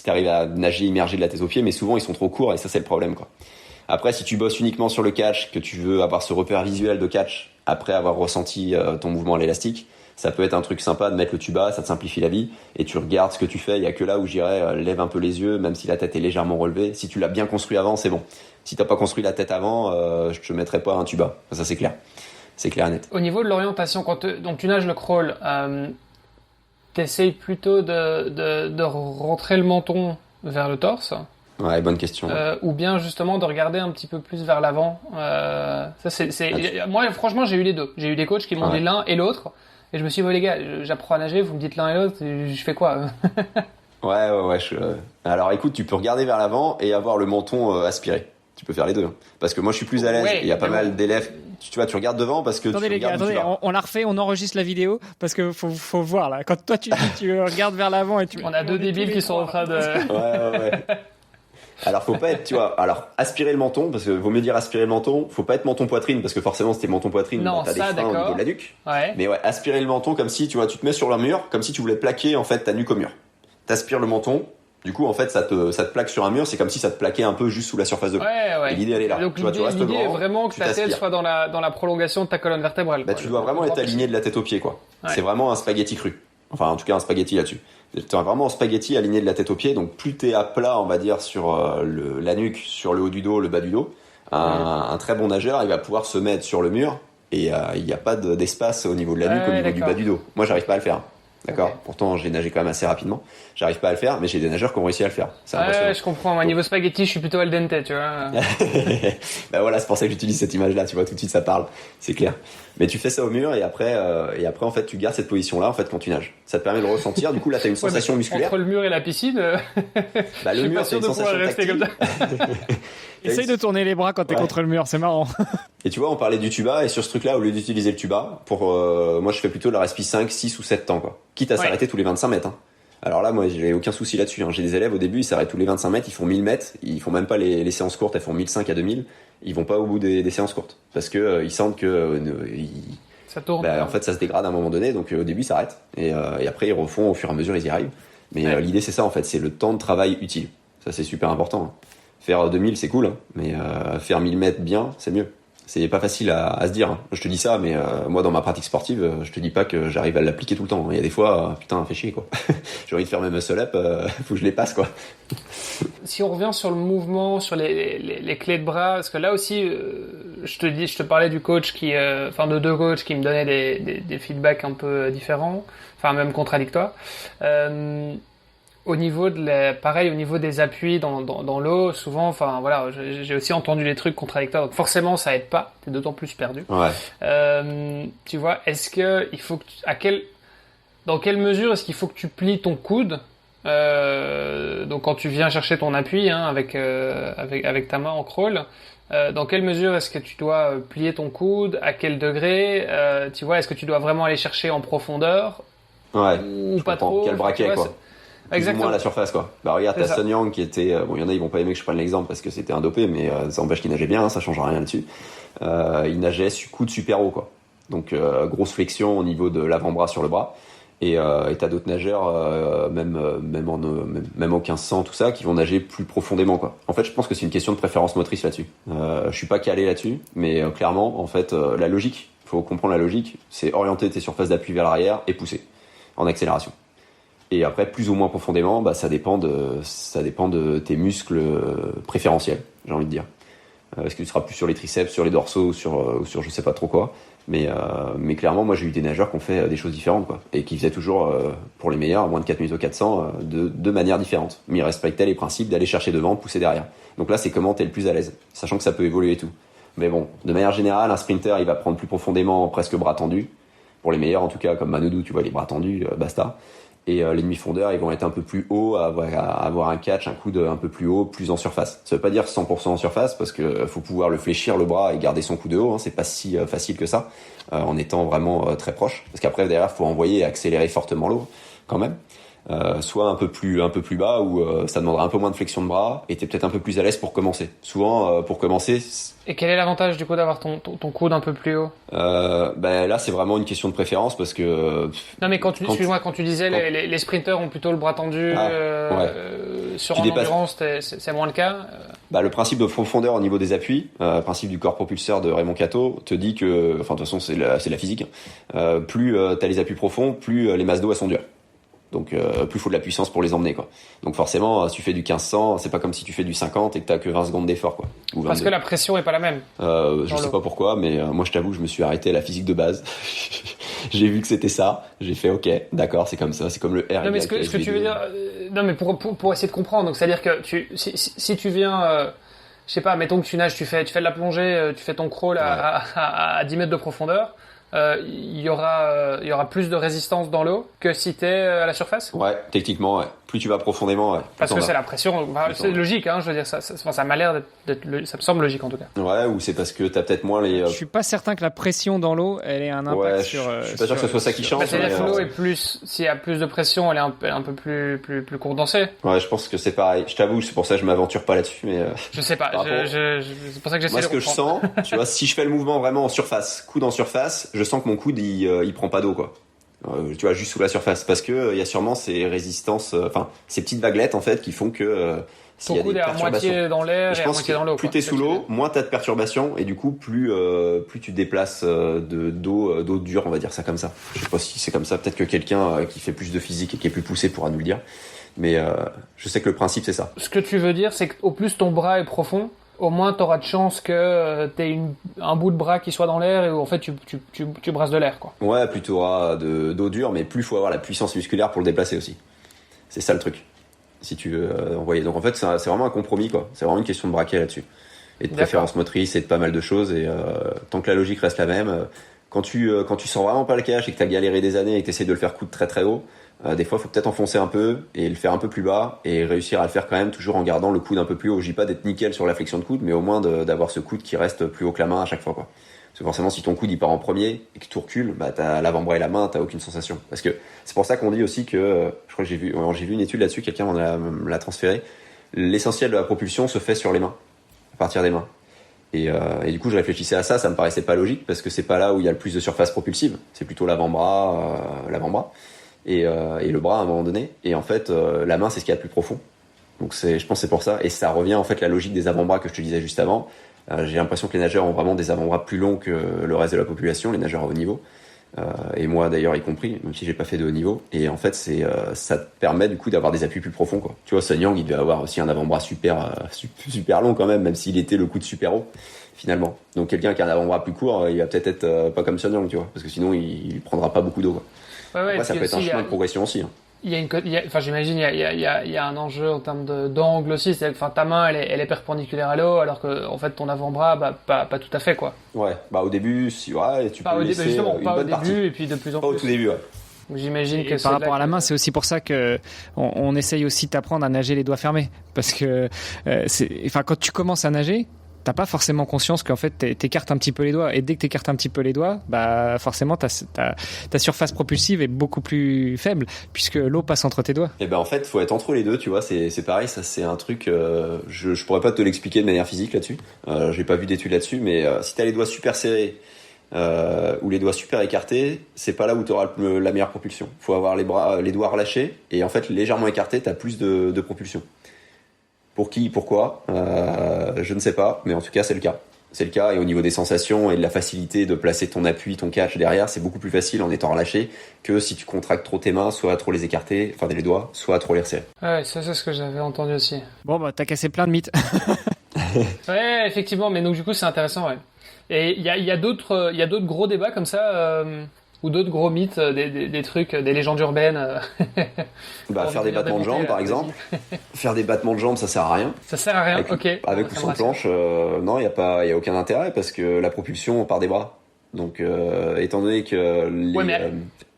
S3: t'arrives à nager immergé de la tête aux pieds, mais souvent ils sont trop courts et ça c'est le problème quoi. Après, si tu bosses uniquement sur le catch, que tu veux avoir ce repère visuel de catch après avoir ressenti ton mouvement à l'élastique, ça peut être un truc sympa de mettre le tuba, ça te simplifie la vie et tu regardes ce que tu fais. Il y a que là où j'irais lève un peu les yeux, même si la tête est légèrement relevée. Si tu l'as bien construit avant, c'est bon. Si t'as pas construit la tête avant, je te mettrais pas un tuba. Ça c'est clair. C'est clair et net.
S2: Au niveau de l'orientation, donc tu nages le crawl, t'essayes plutôt de rentrer le menton vers le torse.
S3: Ouais, bonne question.
S2: Ou bien justement de regarder un petit peu plus vers l'avant. Moi, franchement, j'ai eu les deux. J'ai eu des coachs qui m'ont dit l'un et l'autre. Et je me suis dit, les gars, j'apprends à nager, vous me dites l'un et l'autre, je fais quoi?
S3: Ouais. Alors écoute, tu peux regarder vers l'avant et avoir le menton aspiré. Tu peux faire les deux. Parce que moi, je suis plus à l'aise. Il y a pas mal d'élèves. Tu vois, tu regardes devant parce que
S1: attendez,
S3: tu regardes.
S1: Attendez, on la refait, on enregistre la vidéo parce que faut voir là. Quand toi, tu regardes vers l'avant et tu.
S2: On a deux débiles qui sont en train de.
S3: Ouais. Alors faut pas être, tu vois, aspirer le menton, parce que vaut mieux dire aspirer le menton, faut pas être menton poitrine, parce que forcément si t'es menton poitrine, t'as des freins au niveau de la nuque.
S2: Ouais.
S3: Mais ouais, aspirer le menton comme si, tu vois, tu te mets sur le mur, comme si tu voulais plaquer en fait ta nuque au mur. T'aspires le menton, du coup en fait ça te plaque sur un mur, c'est comme si ça te plaquait un peu juste sous la surface de l'eau.
S2: Ouais.
S3: Et l'idée elle est là.
S2: Donc
S3: tu vois, tu restes
S2: l'idée
S3: grand,
S2: est vraiment que ta tête soit dans la prolongation de ta colonne vertébrale.
S3: Bah tu dois vraiment être aligné de la tête aux pieds quoi. Ouais. C'est vraiment un spaghetti cru. Enfin en tout cas un spaghetti là-dessus. T'es vraiment en spaghetti aligné de la tête aux pieds, donc plus t'es à plat, on va dire, sur la nuque, sur le haut du dos, le bas du dos, un très bon nageur, il va pouvoir se mettre sur le mur et il n'y a pas d'espace au niveau de la nuque, au niveau du bas du dos. Moi, j'arrive pas à le faire. D'accord. Okay. Pourtant, j'ai nagé quand même assez rapidement. J'arrive pas à le faire, mais j'ai des nageurs qui ont réussi à le faire.
S2: Ouais, je comprends. Moi, niveau spaghetti, je suis plutôt al dente, tu vois.
S3: Bah voilà, c'est pour ça que j'utilise cette image-là. Tu vois, tout de suite, ça parle. C'est clair. Mais tu fais ça au mur et après, en fait, tu gardes cette position-là, en fait, quand tu nages. Ça te permet de ressentir. Du coup, là, t'as une sensation musculaire.
S2: Entre le mur et la piscine.
S3: Bah, le mur, c'est une sensation tactile.
S1: Essaye de tourner les bras quand t'es contre le mur, c'est marrant.
S3: Et tu vois, on parlait du tuba, et sur ce truc-là, au lieu d'utiliser le tuba, moi je fais plutôt de la respi 5, 6 ou 7 temps, quoi. Quitte à s'arrêter tous les 25 mètres. Hein. Alors là, moi, j'ai aucun souci là-dessus. Hein. J'ai des élèves au début, ils s'arrêtent tous les 25 mètres, ils font 1000 mètres, ils font même pas les séances courtes, elles font 1005 à 2000, ils vont pas au bout des séances courtes. Parce que ils sentent que
S2: ça tourne.
S3: En fait, ça se dégrade à un moment donné, donc au début, ils s'arrêtent. Et après, ils refont au fur et à mesure, ils y arrivent. Mais l'idée, c'est ça, en fait, c'est le temps de travail utile. Ça, c'est super important. Hein. Faire 2000, c'est cool, hein, mais faire 1000 mètres bien, c'est mieux. C'est pas facile à se dire. Hein. Je te dis ça, mais moi, dans ma pratique sportive, je te dis pas que j'arrive à l'appliquer tout le temps. Il y a des fois, putain, fait chier, quoi. J'ai envie de faire mes muscle-up, faut que je les passe, quoi.
S2: Si on revient sur le mouvement, sur les clés de bras, parce que là aussi, je te parlais du coach de deux coachs qui me donnaient des feedbacks un peu différents, enfin même contradictoires. Au niveau au niveau des appuis dans l'eau, souvent, enfin voilà, j'ai aussi entendu des trucs contradictoires. Donc forcément, ça aide pas. T'es d'autant plus perdu.
S3: Ouais.
S2: Tu vois, est-ce que il faut dans quelle mesure est-ce qu'il faut que tu plies ton coude donc quand tu viens chercher ton appui avec ta main en crawl, dans quelle mesure est-ce que tu dois plier ton coude, à quel degré, tu vois, est-ce que tu dois vraiment aller chercher en profondeur ou pas trop,
S3: quel braquet,
S2: vois,
S3: quoi. Exactement. Plus ou moins à la surface, quoi. Bah regarde, t'as Sun Yang qui était, bon, il y en a, ils vont pas aimer que je prenne l'exemple parce que c'était un dopé, mais ça empêche qu'il nageait bien, hein, ça change rien là-dessus. Il nageait coude super haut, quoi. Donc grosse flexion au niveau de l'avant-bras sur le bras. Et t'as d'autres nageurs, même au 1500, tout ça, qui vont nager plus profondément, quoi. En fait, je pense que c'est une question de préférence motrice là-dessus. Je suis pas calé là-dessus, mais clairement, en fait, la logique, faut comprendre la logique, c'est orienter tes surfaces d'appui vers l'arrière et pousser en accélération. Et après, plus ou moins profondément, bah, ça dépend de tes muscles préférentiels, j'ai envie de dire. Est-ce que tu seras plus sur les triceps, sur les dorsaux ou sur je sais pas trop quoi. Mais clairement, moi, j'ai eu des nageurs qui ont fait des choses différentes, quoi. Et qui faisaient toujours, pour les meilleurs, moins de 4 minutes au 400, de manière différente. Mais ils respectaient les principes d'aller chercher devant, pousser derrière. Donc là, c'est comment t'es le plus à l'aise. Sachant que ça peut évoluer et tout. Mais bon, de manière générale, un sprinter, il va prendre plus profondément, presque bras tendus. Pour les meilleurs, en tout cas, comme Manodou, tu vois, les bras tendus, basta. Et les demi-fondeurs, ils vont être un peu plus hauts, à avoir un catch, un coude un peu plus haut, plus en surface. Ça veut pas dire 100% en surface, parce que faut pouvoir le fléchir le bras et garder son coude haut. C'est pas si facile que ça, en étant vraiment très proche. Parce qu'après derrière, faut envoyer et accélérer fortement l'eau, quand même. Soit un peu plus bas, où ça demandera un peu moins de flexion de bras, et t'es peut-être un peu plus à l'aise pour commencer. Souvent, pour commencer.
S2: Et quel est l'avantage du coup d'avoir ton coude un peu plus haut?
S3: Là, c'est vraiment une question de préférence, parce que.
S2: Non, mais quand tu disais les sprinters ont plutôt le bras tendu, sur en endurance, c'est moins le cas.
S3: Le principe de profondeur au niveau des appuis, principe du corps propulseur de Raymond Cato, te dit que, de toute façon, c'est la physique. Plus t'as les appuis profonds, plus les masses d'eau elles sont dures. Donc plus faut de la puissance pour les emmener, quoi. Donc forcément, si tu fais du 1500, c'est pas comme si tu fais du 50 et que t'as que 20 secondes d'effort, quoi.
S2: Ou parce que la pression est pas la même.
S3: Je sais pas pourquoi, mais moi je t'avoue, je me suis arrêté à la physique de base. J'ai vu que c'était ça, j'ai fait ok, d'accord, c'est comme ça, c'est comme le R.
S2: Non mais ce que tu veux dire, non mais pour essayer de comprendre, donc c'est à dire que si tu viens, je sais pas, mettons que tu nages, tu fais de la plongée, tu fais ton crawl à 10 mètres de profondeur. Il y aura plus de résistance dans l'eau que si t'es à la surface.
S3: Ouais, techniquement, ouais. Plus tu vas profondément, ouais.
S2: Parce que c'est la pression. C'est logique, hein. Je veux dire, ça m'a l'air d'être, ça me semble logique en tout cas.
S3: Ouais, ou c'est parce que t'as peut-être moins les.
S1: Je suis pas certain que la pression dans l'eau, elle ait un impact sur.
S3: Je suis pas sûr que ce soit ça qui change.
S2: C'est-à-dire que l'eau est plus, s'il y a plus de pression, elle est un peu plus condensée.
S3: Ouais, je pense que c'est pareil. Je t'avoue, c'est pour ça que je m'aventure pas là-dessus, mais.
S2: Je sais pas. C'est pour ça que j'essaie de comprendre.
S3: Moi, ce que je sens, tu vois, si je fais le mouvement vraiment en surface, coude en surface, je sens que mon coude il prend pas d'eau, quoi. Tu vois, juste sous la surface, parce que il y a sûrement ces résistances, ces petites vaguelettes en fait qui font que
S2: ton coude est à moitié dans l'air et à moitié dans l'eau.
S3: Plus t'es sous l'eau, moins t'as de perturbations, et du coup plus tu déplaces d'eau dure, on va dire ça comme ça. Je sais pas si c'est comme ça, peut-être que quelqu'un qui fait plus de physique et qui est plus poussé pourra nous le dire, mais je sais que le principe c'est ça.
S2: Ce que tu veux dire, c'est qu'au plus ton bras est profond, au moins t'auras de chance que t'aies un bout de bras qui soit dans l'air et où en fait tu brasses de l'air, quoi.
S3: Ouais, plus t'auras d'eau dure, mais plus faut avoir la puissance musculaire pour le déplacer aussi. C'est ça le truc. Si tu veux envoyer. Donc en fait, c'est vraiment un compromis, quoi. C'est vraiment une question de braquet là-dessus. Et de préférence motrice et de pas mal de choses. Et tant que la logique reste la même, quand tu sens vraiment pas le cache et que t'as galéré des années et que t'essayes de le faire coudre très très haut, des fois, il faut peut-être enfoncer un peu et le faire un peu plus bas et réussir à le faire quand même toujours en gardant le coude un peu plus haut. Je dis pas d'être nickel sur la flexion de coude, mais au moins d'avoir ce coude qui reste plus haut que la main à chaque fois, quoi. Parce que forcément, si ton coude il part en premier et que tu recules, t'as l'avant-bras et la main, t'as aucune sensation. Parce que c'est pour ça qu'on dit aussi que, je crois que j'ai vu une étude là-dessus, quelqu'un me l'a transféré. L'essentiel de la propulsion se fait sur les mains, à partir des mains. Et du coup, je réfléchissais à ça, ça me paraissait pas logique parce que c'est pas là où il y a le plus de surface propulsive. C'est plutôt l'avant-bras et le bras à un moment donné. Et en fait, la main, c'est ce qu'il y a de plus profond. Donc je pense que c'est pour ça. Et ça revient en fait la logique des avant-bras que je te disais juste avant. J'ai l'impression que les nageurs ont vraiment des avant-bras plus longs que le reste de la population, les nageurs à haut niveau. Et moi d'ailleurs y compris, même si j'ai pas fait de haut niveau. Et en fait, ça te permet du coup d'avoir des appuis plus profonds, quoi. Tu vois, Sun Yang, il devait avoir aussi un avant-bras super long quand même s'il était le coude super haut finalement. Donc quelqu'un qui a un avant-bras plus court, il va peut-être être pas comme Sun Yang, tu vois, parce que sinon il prendra pas beaucoup d'eau, quoi.
S2: Ouais,
S3: après, ça peut être un chemin de progression aussi, hein.
S2: J'imagine il y a un enjeu en termes d'angle aussi, c'est-à-dire que ta main elle est perpendiculaire à l'eau alors que en fait ton avant-bras pas tout à fait, quoi.
S3: Ouais, au début tu peux laisser
S2: justement,
S3: une
S2: pas
S3: bonne
S2: au
S3: partie.
S2: début et puis de plus en plus.
S3: Pas au tout début, ouais.
S2: J'imagine que
S1: par rapport à la main, c'est aussi pour ça que on essaye aussi d'apprendre à nager les doigts fermés, parce que quand tu commences à nager, t'as pas forcément conscience qu'en fait t'écartes un petit peu les doigts, et dès que t'écartes un petit peu les doigts, forcément ta surface propulsive est beaucoup plus faible puisque l'eau passe entre tes doigts.
S3: Et en fait, faut être entre les deux, tu vois, c'est pareil, ça c'est un truc, je pourrais pas te l'expliquer de manière physique là-dessus. J'ai pas vu d'études là-dessus, mais si t'as les doigts super serrés ou les doigts super écartés, c'est pas là où t'auras la meilleure propulsion. Faut avoir les doigts relâchés et en fait légèrement écartés, t'as plus de propulsion. Pour qui, pourquoi, je ne sais pas, mais en tout cas c'est le cas. C'est le cas, et au niveau des sensations et de la facilité de placer ton appui, ton catch derrière, c'est beaucoup plus facile en étant relâché que si tu contractes trop tes mains, soit à trop les écarter, les doigts, soit à trop les resserrer.
S2: Ouais, ça c'est ce que j'avais entendu aussi.
S1: Bon t'as cassé plein de mythes.
S2: Ouais, effectivement, mais donc du coup c'est intéressant, ouais. Et il y a d'autres gros débats comme ça, ou d'autres gros mythes, des trucs, des légendes urbaines.
S3: Faire des battements de jambes, par exemple. Faire des battements de jambes, ça sert à rien.
S2: Ça sert à rien,
S3: Avec ou sans planche, non, il y a aucun intérêt parce que la propulsion part des bras. Donc, étant donné que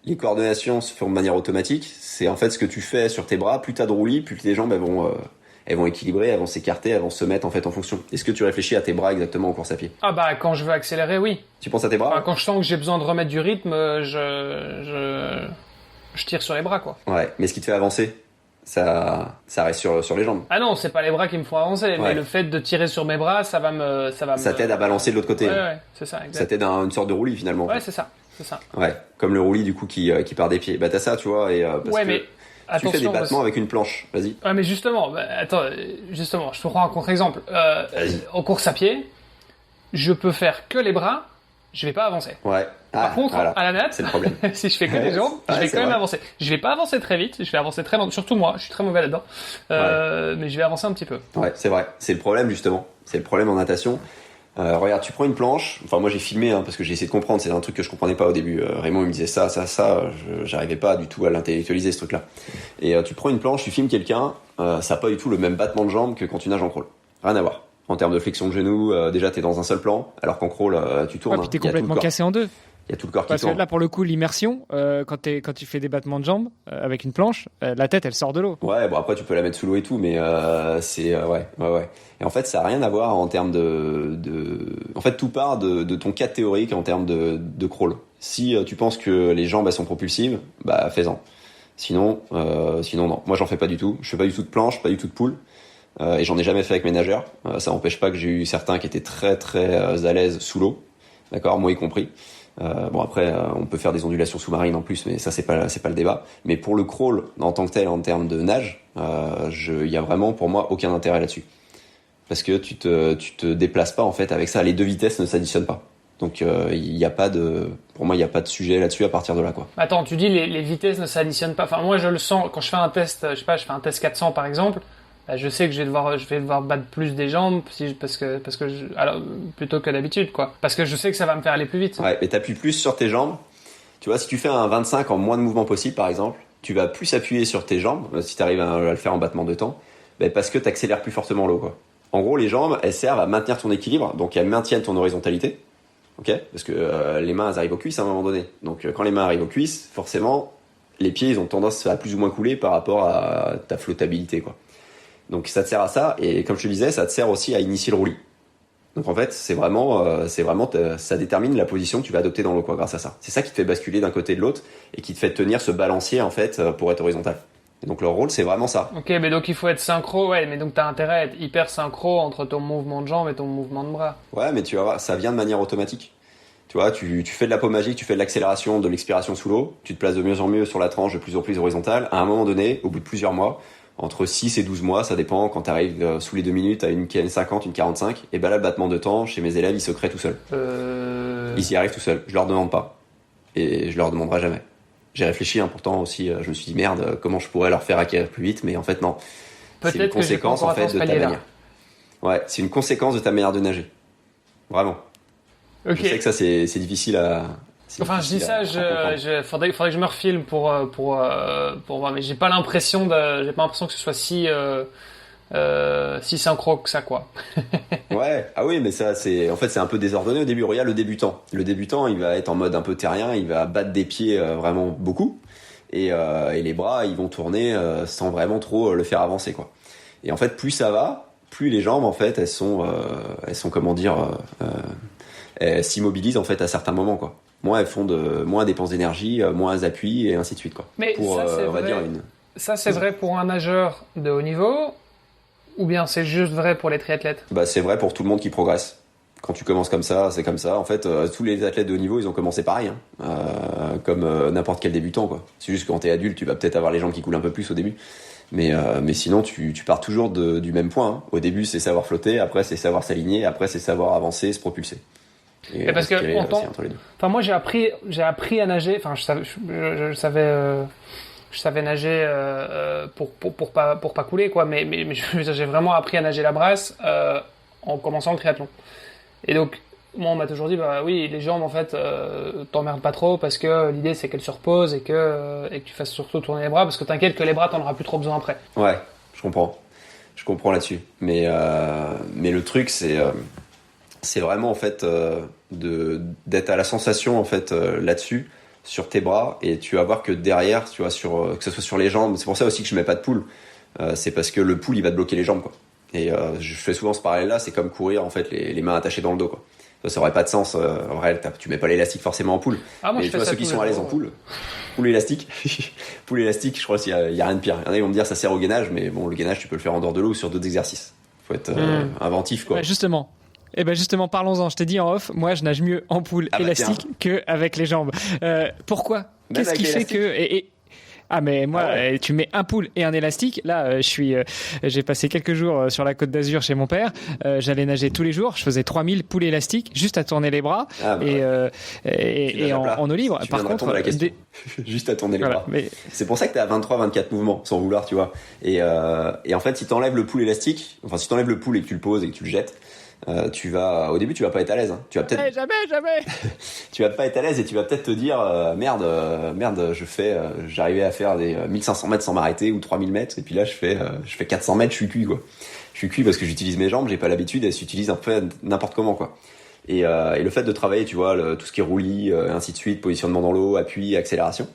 S3: Les coordinations se font de manière automatique. C'est en fait ce que tu fais sur tes bras. Plus t'as de roulis, plus tes jambes elles vont équilibrer, elles vont s'écarter, elles vont se mettre en fait en fonction. Est-ce que tu réfléchis à tes bras exactement en course à pied?
S2: Ah bah quand je veux accélérer, oui.
S3: Tu penses à tes bras?
S2: Enfin, quand je sens que j'ai besoin de remettre du rythme, je tire sur les bras, quoi.
S3: Ouais, mais ce qui te fait avancer, ça reste sur les jambes.
S2: Ah non, c'est pas les bras qui me font avancer, mais le fait de tirer sur mes bras, ça
S3: t'aide à balancer de l'autre côté.
S2: Ouais, c'est ça, exact.
S3: Ça t'aide à une sorte de roulis finalement.
S2: Ouais, c'est ça.
S3: Ouais, comme le roulis du coup qui part des pieds. Bah t'as ça, tu vois, et parce que
S2: mais
S3: tu fais des battements avec une planche. Vas-y.
S2: Ouais, mais justement, je te prends un contre-exemple. En course à pied, je peux faire que les bras, je vais pas avancer.
S3: Ouais.
S2: Par contre,
S3: voilà.
S2: à la natte,
S3: c'est le problème.
S2: si je fais que les jambes, je vais quand même avancer. Je vais pas avancer très vite, je vais avancer très lentement. Surtout moi, je suis très mauvais là-dedans. Mais je vais avancer un petit peu.
S3: Ouais, c'est vrai. C'est le problème justement. C'est le problème en natation. Regarde, tu prends une planche. Enfin, moi j'ai filmé parce que j'ai essayé de comprendre. C'est un truc que je comprenais pas au début. Raymond il me disait ça. J'arrivais pas du tout à l'intellectualiser ce truc-là. Et tu prends une planche, tu filmes quelqu'un. Ça a pas du tout le même battement de jambes que quand tu nages en crawl. Rien à voir. En termes de flexion de genoux, déjà t'es dans un seul plan, alors qu'en crawl tu tournes.
S1: Ouais, puis t'es complètement cassé en deux.
S3: Il y a tout le corps qui
S1: Parce
S3: tourne.
S1: que là, pour le coup, l'immersion, quand tu fais des battements de jambes avec une planche, la tête, elle sort de l'eau.
S3: Ouais, bon après tu peux la mettre sous l'eau et tout, mais c'est ouais. Et en fait, ça a rien à voir en termes En fait, tout part de ton cas théorique en termes de crawl. Si tu penses que les jambes elles sont propulsives, bah fais-en. Sinon non. Moi, j'en fais pas du tout. Je fais pas du tout de planche, pas du tout de poule. Et j'en ai jamais fait avec mes nageurs. Ça n'empêche pas que j'ai eu certains qui étaient très très à l'aise sous l'eau. D'accord, moi y compris. Bon après on peut faire des ondulations sous-marines en plus, mais ça c'est pas le débat. Mais pour le crawl en tant que tel, en termes de nage, il y a vraiment pour moi aucun intérêt là-dessus, parce que tu te déplaces pas en fait avec ça. Les deux vitesses ne s'additionnent pas. Donc pour moi il y a pas de sujet là-dessus à partir de là, quoi.
S2: Attends, tu dis les vitesses ne s'additionnent pas. Enfin moi je le sens quand je fais un test, je fais un test 400 par exemple. Je sais que je vais devoir battre plus des jambes alors, plutôt que d'habitude, quoi. Parce que je sais que ça va me faire aller plus vite.
S3: Ouais, mais t'appuies plus sur tes jambes. Tu vois, si tu fais un 25 en moins de mouvements possible, par exemple, tu vas plus appuyer sur tes jambes, si t'arrives à le faire en battement de temps, parce que t'accélères plus fortement l'eau, quoi. En gros, les jambes, elles servent à maintenir ton équilibre, donc elles maintiennent ton horizontalité. Ok? Parce que les mains, elles arrivent aux cuisses à un moment donné. Donc quand les mains arrivent aux cuisses, forcément, les pieds, ils ont tendance à plus ou moins couler par rapport à ta flottabilité, quoi. Donc ça te sert à ça, et comme je te disais, ça te sert aussi à initier le roulis. Donc en fait, c'est vraiment ça détermine la position que tu vas adopter dans l'eau, quoi, grâce à ça. C'est ça qui te fait basculer d'un côté de l'autre et qui te fait tenir ce balancier en fait pour être horizontal. Et donc leur rôle, c'est vraiment ça.
S2: Ok, mais donc il faut être synchro, ouais, mais donc t'as intérêt à être hyper synchro entre ton mouvement de jambe et ton mouvement de bras.
S3: Ouais, mais tu vas voir, ça vient de manière automatique. Tu vois, tu fais de la peau magique, tu fais de l'accélération, de l'expiration sous l'eau, tu te places de mieux en mieux sur la tranche, de plus en plus horizontale. À un moment donné, au bout de plusieurs mois, entre 6 et 12 mois, ça dépend, quand tu arrives sous les 2 minutes à une 50, une 45, et ben là, le battement de temps, chez mes élèves, il se crée tout seul. Ils y arrivent tout seuls. Je leur demande pas. Et je leur demanderai jamais. J'ai réfléchi, pourtant aussi, je me suis dit, merde, comment je pourrais leur faire acquérir plus vite, mais en fait, non. C'est une conséquence, en fait, de ta manière. Ouais, c'est une conséquence de ta manière de nager. Vraiment. Okay. Je sais que ça, c'est difficile à...
S2: Enfin, je dis ça, faudrait que je me refilme pour voir, mais j'ai pas l'impression que ce soit si synchro que ça, quoi.
S3: Ouais, ah oui, mais ça, c'est un peu désordonné au début. Regarde le débutant. Le débutant, il va être en mode un peu terrien, il va battre des pieds vraiment beaucoup, et les bras, ils vont tourner sans vraiment trop le faire avancer, quoi. Et en fait, plus ça va, plus les jambes, en fait, elles sont comment dire, elles s'immobilisent en fait à certains moments, quoi. Moins elles dépensent d'énergie, moins elles appuient, et ainsi de suite, quoi.
S2: Mais
S3: pour,
S2: ça, c'est vrai. Ça, c'est vrai pour un nageur de haut niveau, ou bien c'est juste vrai pour les triathlètes?
S3: Bah, c'est vrai pour tout le monde qui progresse. Quand tu commences comme ça, c'est comme ça. En fait, tous les athlètes de haut niveau, ils ont commencé pareil, comme n'importe quel débutant, quoi. C'est juste que quand t'es adulte, tu vas peut-être avoir les jambes qui coulent un peu plus au début. Mais sinon, tu pars toujours du même point, hein. Au début, c'est savoir flotter, après, c'est savoir s'aligner, après, c'est savoir avancer, se propulser.
S2: Et parce que enfin moi j'ai appris à nager. Enfin je savais nager pour pas couler, quoi. Mais j'ai vraiment appris à nager la brasse en commençant le triathlon. Et donc moi on m'a toujours dit bah oui, les jambes en fait t'emmerdes pas trop, parce que l'idée c'est qu'elles se reposent et que tu fasses surtout tourner les bras, parce que t'inquiète que les bras t'en auras plus trop besoin après.
S3: Ouais, je comprends là-dessus. Mais le truc c'est vraiment en fait d'être à la sensation en fait là-dessus sur tes bras et tu vas voir que derrière, tu vois, que ce soit sur les jambes, c'est pour ça aussi que je mets pas de pull. C'est parce que le pull il va te bloquer les jambes, quoi. Et je fais souvent ce parallèle-là, c'est comme courir en fait les mains attachées dans le dos, quoi. Ça aurait pas de sens. En vrai, tu mets pas l'élastique forcément en pull.
S2: Ah, moi,
S3: mais
S2: je
S3: tu
S2: fais
S3: vois
S2: ça
S3: ceux qui
S2: tous
S3: sont
S2: les
S3: à l'aise
S2: jours,
S3: en pull, pull élastique, pull élastique, je crois qu'il y a rien de pire. Il y en a qui vont me dire ça sert au gainage, mais bon, le gainage tu peux le faire en dehors de l'eau ou sur d'autres exercices. Faut être inventif, quoi.
S1: Ouais, justement. Eh ben justement, parlons-en. Je t'ai dit en off, moi je nage mieux en pull élastique qu'avec les jambes. Pourquoi ?
S3: Même
S1: Qu'est-ce qui fait que Ah mais moi, tu mets un pull et un élastique. Là, j'ai passé quelques jours sur la Côte d'Azur chez mon père. J'allais nager tous les jours. Je faisais 3000 poules élastiques juste à tourner les bras et en eau libre.
S3: Par contre, juste à tourner les bras. Mais... C'est pour ça que t'es à 23-24 mouvements sans vouloir, tu vois. Et en fait, si t'enlèves le pull élastique, enfin si t'enlèves le pull et que tu le poses et que tu le jettes, au début tu vas pas être à l'aise, hein. Tu vas peut-être
S1: jamais
S3: tu vas pas être à l'aise et tu vas peut-être te dire merde j'arrivais à faire des 1500 mètres sans m'arrêter ou 3000 mètres et puis là je fais 400 mètres, je suis cuit, quoi. Je suis cuit parce que j'utilise mes jambes, j'ai pas l'habitude, elles s'utilisent un peu n'importe comment, quoi. Et le fait de travailler, tu vois, tout ce qui est roulis, ainsi de suite, positionnement dans l'eau, appui, accélération,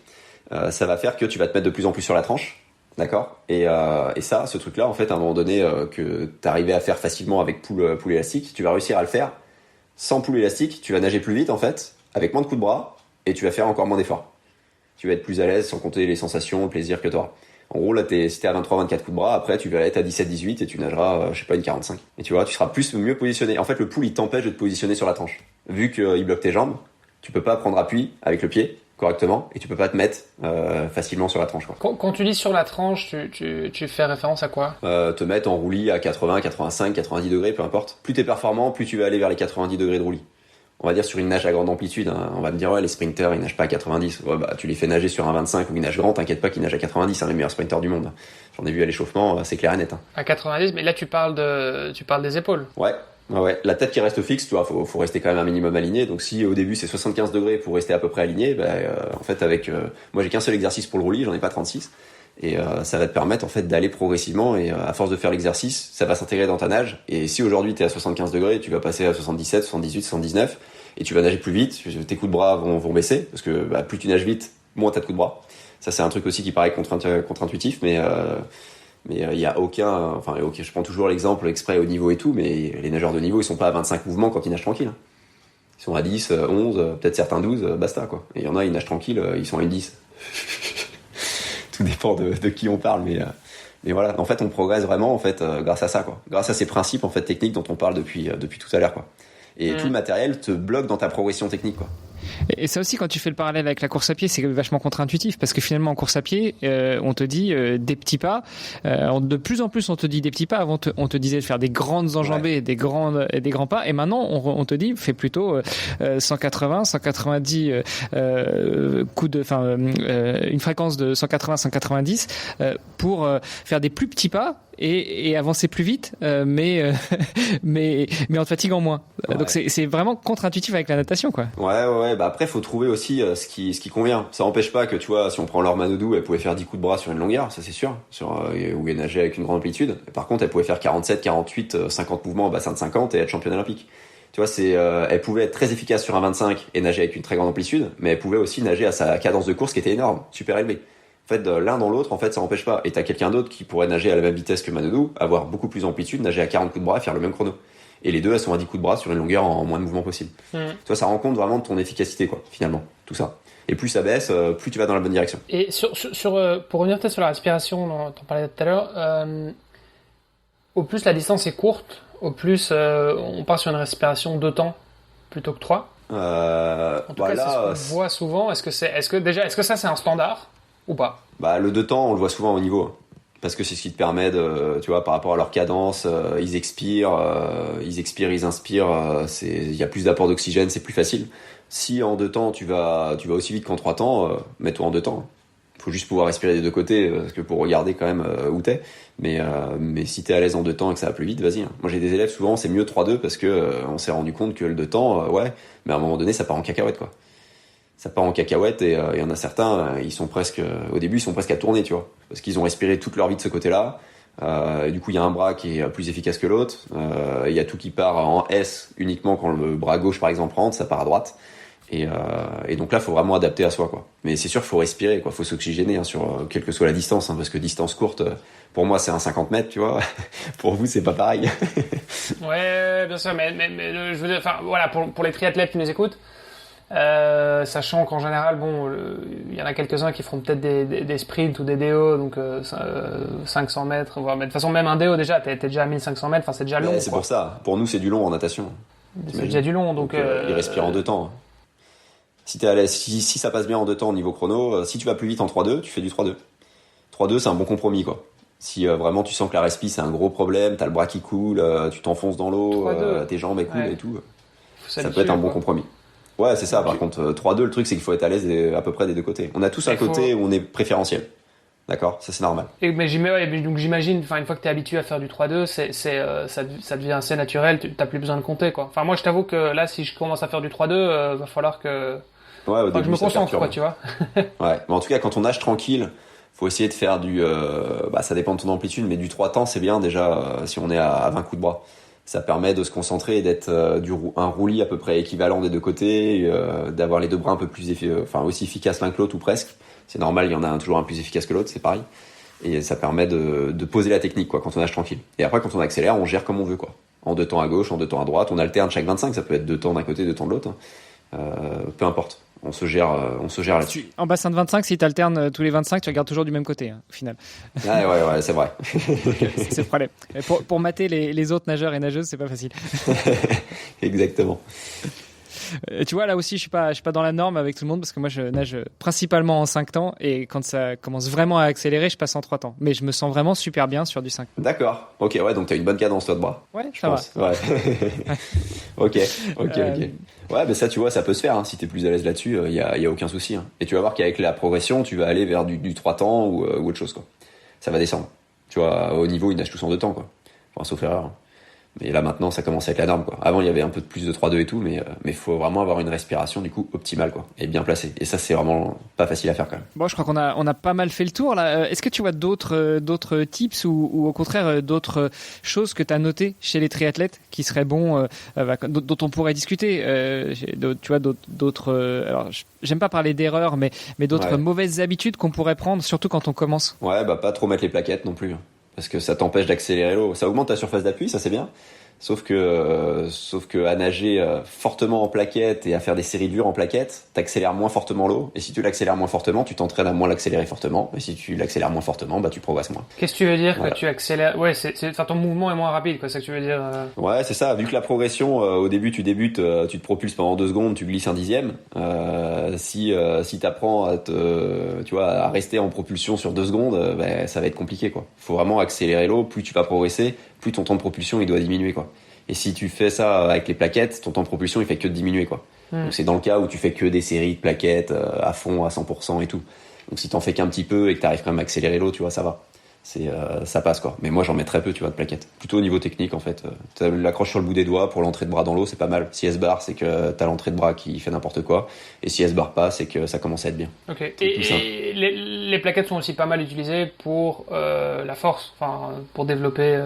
S3: ça va faire que tu vas te mettre de plus en plus sur la tranche. D'accord. Et ça, ce truc-là, en fait, à un moment donné, que t'arrivais à faire facilement avec pull élastique, tu vas réussir à le faire sans pull élastique. Tu vas nager plus vite, en fait, avec moins de coups de bras, et tu vas faire encore moins d'efforts. Tu vas être plus à l'aise, sans compter les sensations, le plaisir que t'auras. En gros, là, si t'es à 23-24 coups de bras, après, tu vas être à 17-18 et tu nageras, je sais pas, une 45. Et tu vois, tu seras mieux positionné. En fait, le pull, il t'empêche de te positionner sur la tranche. Vu qu'il bloque tes jambes, tu peux pas prendre appui avec le pied correctement et tu peux pas te mettre facilement sur la tranche, quoi.
S2: Quand tu dis sur la tranche, tu fais référence à quoi ?
S3: Te mettre en roulis à 80, 85, 90 degrés, peu importe. Plus t'es performant, plus tu vas aller vers les 90 degrés de roulis. On va dire sur une nage à grande amplitude, hein. On va me dire ouais, les sprinters ils nagent pas à 90. Ouais, bah tu les fais nager sur un 25 ou ils nagent grand, t'inquiète pas qu'ils nagent à 90, les meilleurs sprinters du monde. J'en ai vu à l'échauffement, c'est clair et net, hein.
S2: À 90, mais là tu parles des épaules.
S3: Ouais. La tête qui reste fixe, tu vois, faut rester quand même un minimum aligné. Donc si au début c'est 75 degrés pour rester à peu près aligné, en fait moi j'ai qu'un seul exercice pour le roulis, j'en ai pas 36. Et ça va te permettre en fait d'aller progressivement et à force de faire l'exercice, ça va s'intégrer dans ta nage. Et si aujourd'hui t'es à 75 degrés, tu vas passer à 77, 78, 79 et tu vas nager plus vite, tes coups de bras vont baisser parce que plus tu nages vite, moins t'as de coups de bras. Ça c'est un truc aussi qui paraît contre-intuitif, mais il y a aucun, je prends toujours l'exemple exprès au niveau et tout, mais les nageurs de niveau ils sont pas à 25 mouvements quand ils nagent tranquille. Ils sont à 10, 11, peut-être certains 12, basta, quoi. Et il y en a ils nagent tranquille, ils sont à une 10. Tout dépend de qui on parle, mais voilà. En fait, on progresse vraiment en fait grâce à ça, quoi. Grâce à ces principes en fait techniques dont on parle depuis tout à l'heure, quoi. Et tout le matériel te bloque dans ta progression technique, quoi.
S1: Et ça aussi, quand tu fais le parallèle avec la course à pied, c'est vachement contre-intuitif parce que finalement en course à pied, on te dit des petits pas. De plus en plus, on te dit des petits pas. Avant, on te disait de faire des grandes enjambées, des grands pas. Et maintenant, on te dit fais plutôt 180, 190 une fréquence de 180, 190 pour faire des plus petits pas. Et avancer plus vite, mais en te fatiguant moins. Ouais. Donc c'est vraiment contre-intuitif avec la natation, quoi.
S3: Ouais. Bah après, faut trouver aussi ce qui convient. Ça empêche pas que, tu vois, si on prend Laure Manodou, elle pouvait faire 10 coups de bras sur une longueur, ça c'est sûr, où elle nageait avec une grande amplitude. Par contre, elle pouvait faire 47, 48, 50 mouvements au bassin de 50 et être championne olympique. Tu vois, elle pouvait être très efficace sur un 25 et nager avec une très grande amplitude, mais elle pouvait aussi nager à sa cadence de course qui était énorme, super élevée. En fait, l'un dans l'autre, en fait, ça n'empêche pas. Et t'as quelqu'un d'autre qui pourrait nager à la même vitesse que Manodou, avoir beaucoup plus d'amplitude, nager à 40 coups de bras et faire le même chrono. Et les deux, elles sont à 10 coups de bras sur une longueur en moins de mouvements possible. Tu vois, ça rend compte vraiment de ton efficacité, quoi, finalement, tout ça. Et plus ça baisse, plus tu vas dans la bonne direction.
S2: Et pour revenir peut-être sur la respiration dont on parlait tout à l'heure, au plus la distance est courte, au plus on part sur une respiration 2 temps plutôt que 3. En tout cas, c'est ce qu'on voit souvent. Est-ce que ça c'est un standard ou pas?
S3: Le 2 temps, on le voit souvent au niveau. Parce que c'est ce qui te permet de, tu vois, par rapport à leur cadence, ils expirent, ils inspirent, il y a plus d'apport d'oxygène, c'est plus facile. Si en 2 temps, tu vas aussi vite qu'en 3 temps, mets-toi en 2 temps. Faut juste pouvoir respirer des deux côtés, parce que pour regarder quand même où t'es. Mais si t'es à l'aise en 2 temps et que ça va plus vite, vas-y. Moi, j'ai des élèves, souvent, c'est mieux 3-2 parce que on s'est rendu compte que le 2 temps, mais à un moment donné, ça part en cacahuète, quoi. Ça part en cacahuète et il y en a certains, au début, ils sont presque à tourner, tu vois. Parce qu'ils ont respiré toute leur vie de ce côté-là. Et du coup, il y a un bras qui est plus efficace que l'autre. Il y a tout qui part en S uniquement quand le bras gauche, par exemple, rentre, ça part à droite. Et donc là, faut vraiment adapter à soi, quoi. Mais c'est sûr, faut respirer, quoi. Faut s'oxygéner, hein, sur quelle que soit la distance, hein, parce que distance courte, pour moi, c'est un 50 mètres, tu vois. Pour vous, c'est pas pareil.
S2: Ouais, bien sûr, mais je veux dire, enfin, voilà, pour les triathlètes qui nous écoutent, sachant qu'en général, bon, il y en a quelques-uns qui feront peut-être des sprints ou des DO, donc 500 mètres, voire, mais de toute façon, même un DO déjà, t'es déjà à 1500 mètres, enfin, c'est déjà long.
S3: C'est pour ça. Pour nous, c'est du long en natation.
S2: C'est déjà du long, donc
S3: il respire en 2 temps. Si t'es à l'aise, si ça passe bien en 2 temps au niveau chrono, si tu vas plus vite en 3-2, tu fais du 3-2. 3-2, c'est un bon compromis, quoi. Si vraiment tu sens que la respi c'est un gros problème, t'as le bras qui coule, tu t'enfonces dans l'eau, tes jambes coulent et tout, ça peut être un bon compromis. Ouais, c'est ça. Par contre, 3-2, le truc c'est qu'il faut être à l'aise à peu près des deux côtés. On a tous un côté où on est préférentiel. D'accord, ça c'est normal.
S2: Donc j'imagine, enfin une fois que t'es habitué à faire du 3-2, ça devient assez naturel, t'as plus besoin de compter, quoi. Enfin moi je t'avoue que là si je commence à faire du 3-2, va falloir que je me concentre, quoi, tu vois.
S3: Ouais, mais en tout cas quand on nage tranquille, faut essayer de faire ça dépend de ton amplitude, mais du 3 temps c'est bien déjà si on est à 20 coups de bras. Ça permet de se concentrer et d'être un roulis à peu près équivalent des deux côtés, d'avoir les deux bras un peu plus aussi efficaces l'un que l'autre ou presque. C'est normal, il y en a toujours un plus efficace que l'autre, c'est pareil. Et ça permet de poser la technique, quoi, quand on nage tranquille. Et après, quand on accélère, on gère comme on veut, quoi. En 2 temps à gauche, en 2 temps à droite, on alterne chaque 25, ça peut être 2 temps d'un côté, 2 temps de l'autre. Peu importe. On se gère là-dessus.
S1: En bassin de 25, si tu alternes tous les 25, tu regardes toujours du même côté, hein, au final.
S3: Ouais, c'est vrai.
S1: C'est le problème. Pour mater les autres nageurs et nageuses, c'est pas facile.
S3: Exactement.
S1: Tu vois, là aussi, je suis pas dans la norme avec tout le monde parce que moi, je nage principalement en 5 temps et quand ça commence vraiment à accélérer, je passe en 3 temps. Mais je me sens vraiment super bien sur du 5.
S3: D'accord. Ok, ouais, donc t'as une bonne cadence, toi, de bras.
S1: Ouais, ça va.
S3: Ouais. Ok. Ouais, mais ça, tu vois, ça peut se faire, hein. Si t'es plus à l'aise là-dessus, y a aucun souci, hein. Et tu vas voir qu'avec la progression, tu vas aller vers du 3 temps ou autre chose, quoi. Ça va descendre. Tu vois, au niveau, ils nagent tous en 2 temps, quoi. Enfin, sauf erreur, hein. Mais là maintenant ça commence à être la norme, quoi. Avant il y avait un peu plus de 3-2 et tout, mais faut vraiment avoir une respiration du coup optimale, quoi, et bien placée. Et ça c'est vraiment pas facile à faire quand même.
S1: Bon, je crois qu'on a pas mal fait le tour là. Est-ce que tu vois d'autres tips ou au contraire d'autres choses que tu as notées chez les triathlètes qui seraient bons, dont on pourrait discuter, tu vois, d'autres alors j'aime pas parler d'erreurs, mais d'autres mauvaises habitudes qu'on pourrait prendre, surtout quand on commence.
S3: Ouais, pas trop mettre les plaquettes non plus. Parce que ça t'empêche d'accélérer l'eau. Ça augmente ta surface d'appui, ça c'est bien. Sauf que à nager fortement en plaquettes et à faire des séries dures en plaquettes, t'accélères moins fortement l'eau. Et si tu l'accélères moins fortement, tu t'entraînes à moins l'accélérer fortement. Et si tu l'accélères moins fortement, tu progresses moins.
S2: Qu'est-ce que tu veux dire que tu accélères? Ouais, ton mouvement est moins rapide, quoi. C'est ça que tu veux dire?
S3: Ouais, c'est ça. Vu que la progression, au début, tu débutes, tu te propulses pendant 2 secondes, tu glisses un dixième. Si t'apprends à rester en propulsion sur 2 secondes, ça va être compliqué, quoi. Faut vraiment accélérer l'eau. Plus tu vas progresser, plus ton temps de propulsion il doit diminuer, quoi. Et si tu fais ça avec les plaquettes, ton temps de propulsion il fait que de diminuer, quoi. Donc c'est dans le cas où tu fais que des séries de plaquettes à fond à 100% et tout. Donc si t'en fais qu'un petit peu et que t'arrives quand même à accélérer l'eau, tu vois, ça va. Ça passe, quoi. Mais moi j'en mets très peu, tu vois, de plaquettes. Plutôt au niveau technique, en fait. T'as l'accroche sur le bout des doigts pour l'entrée de bras dans l'eau, c'est pas mal. Si elle se barre, c'est que t'as l'entrée de bras qui fait n'importe quoi. Et si elle se barre pas, c'est que ça commence à être bien.
S2: Ok. Et les plaquettes sont aussi pas mal utilisées pour la force, enfin pour développer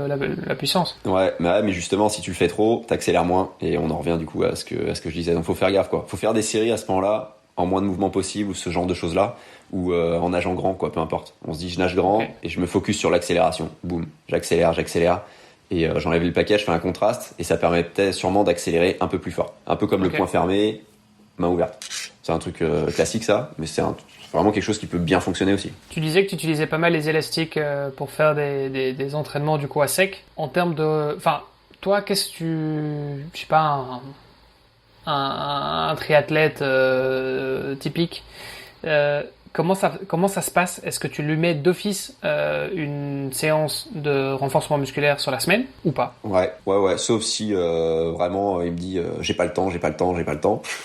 S2: la puissance.
S3: Ouais, mais justement, si tu le fais trop, t'accélères moins. Et on en revient du coup à ce que je disais. Donc faut faire gaffe, quoi. Faut faire des séries à ce moment-là, en moins de mouvements possible, ou ce genre de choses-là, ou en nageant grand, quoi, peu importe. On se dit je nage grand et je me focus sur l'accélération. Boum, j'accélère et j'enlève le paquet, je fais un contraste et ça permettait sûrement d'accélérer un peu plus fort. Un peu comme le poing fermé, main ouverte. C'est un truc classique, ça, mais c'est vraiment quelque chose qui peut bien fonctionner aussi. Tu
S2: disais que tu utilisais pas mal les élastiques pour faire des entraînements du coup à sec. En termes de, enfin, toi, qu'est-ce que je sais pas, un triathlète typique, comment ça se passe? Est-ce que tu lui mets d'office une séance de renforcement musculaire sur la semaine ou pas?
S3: Ouais. Sauf si vraiment il me dit j'ai pas le temps.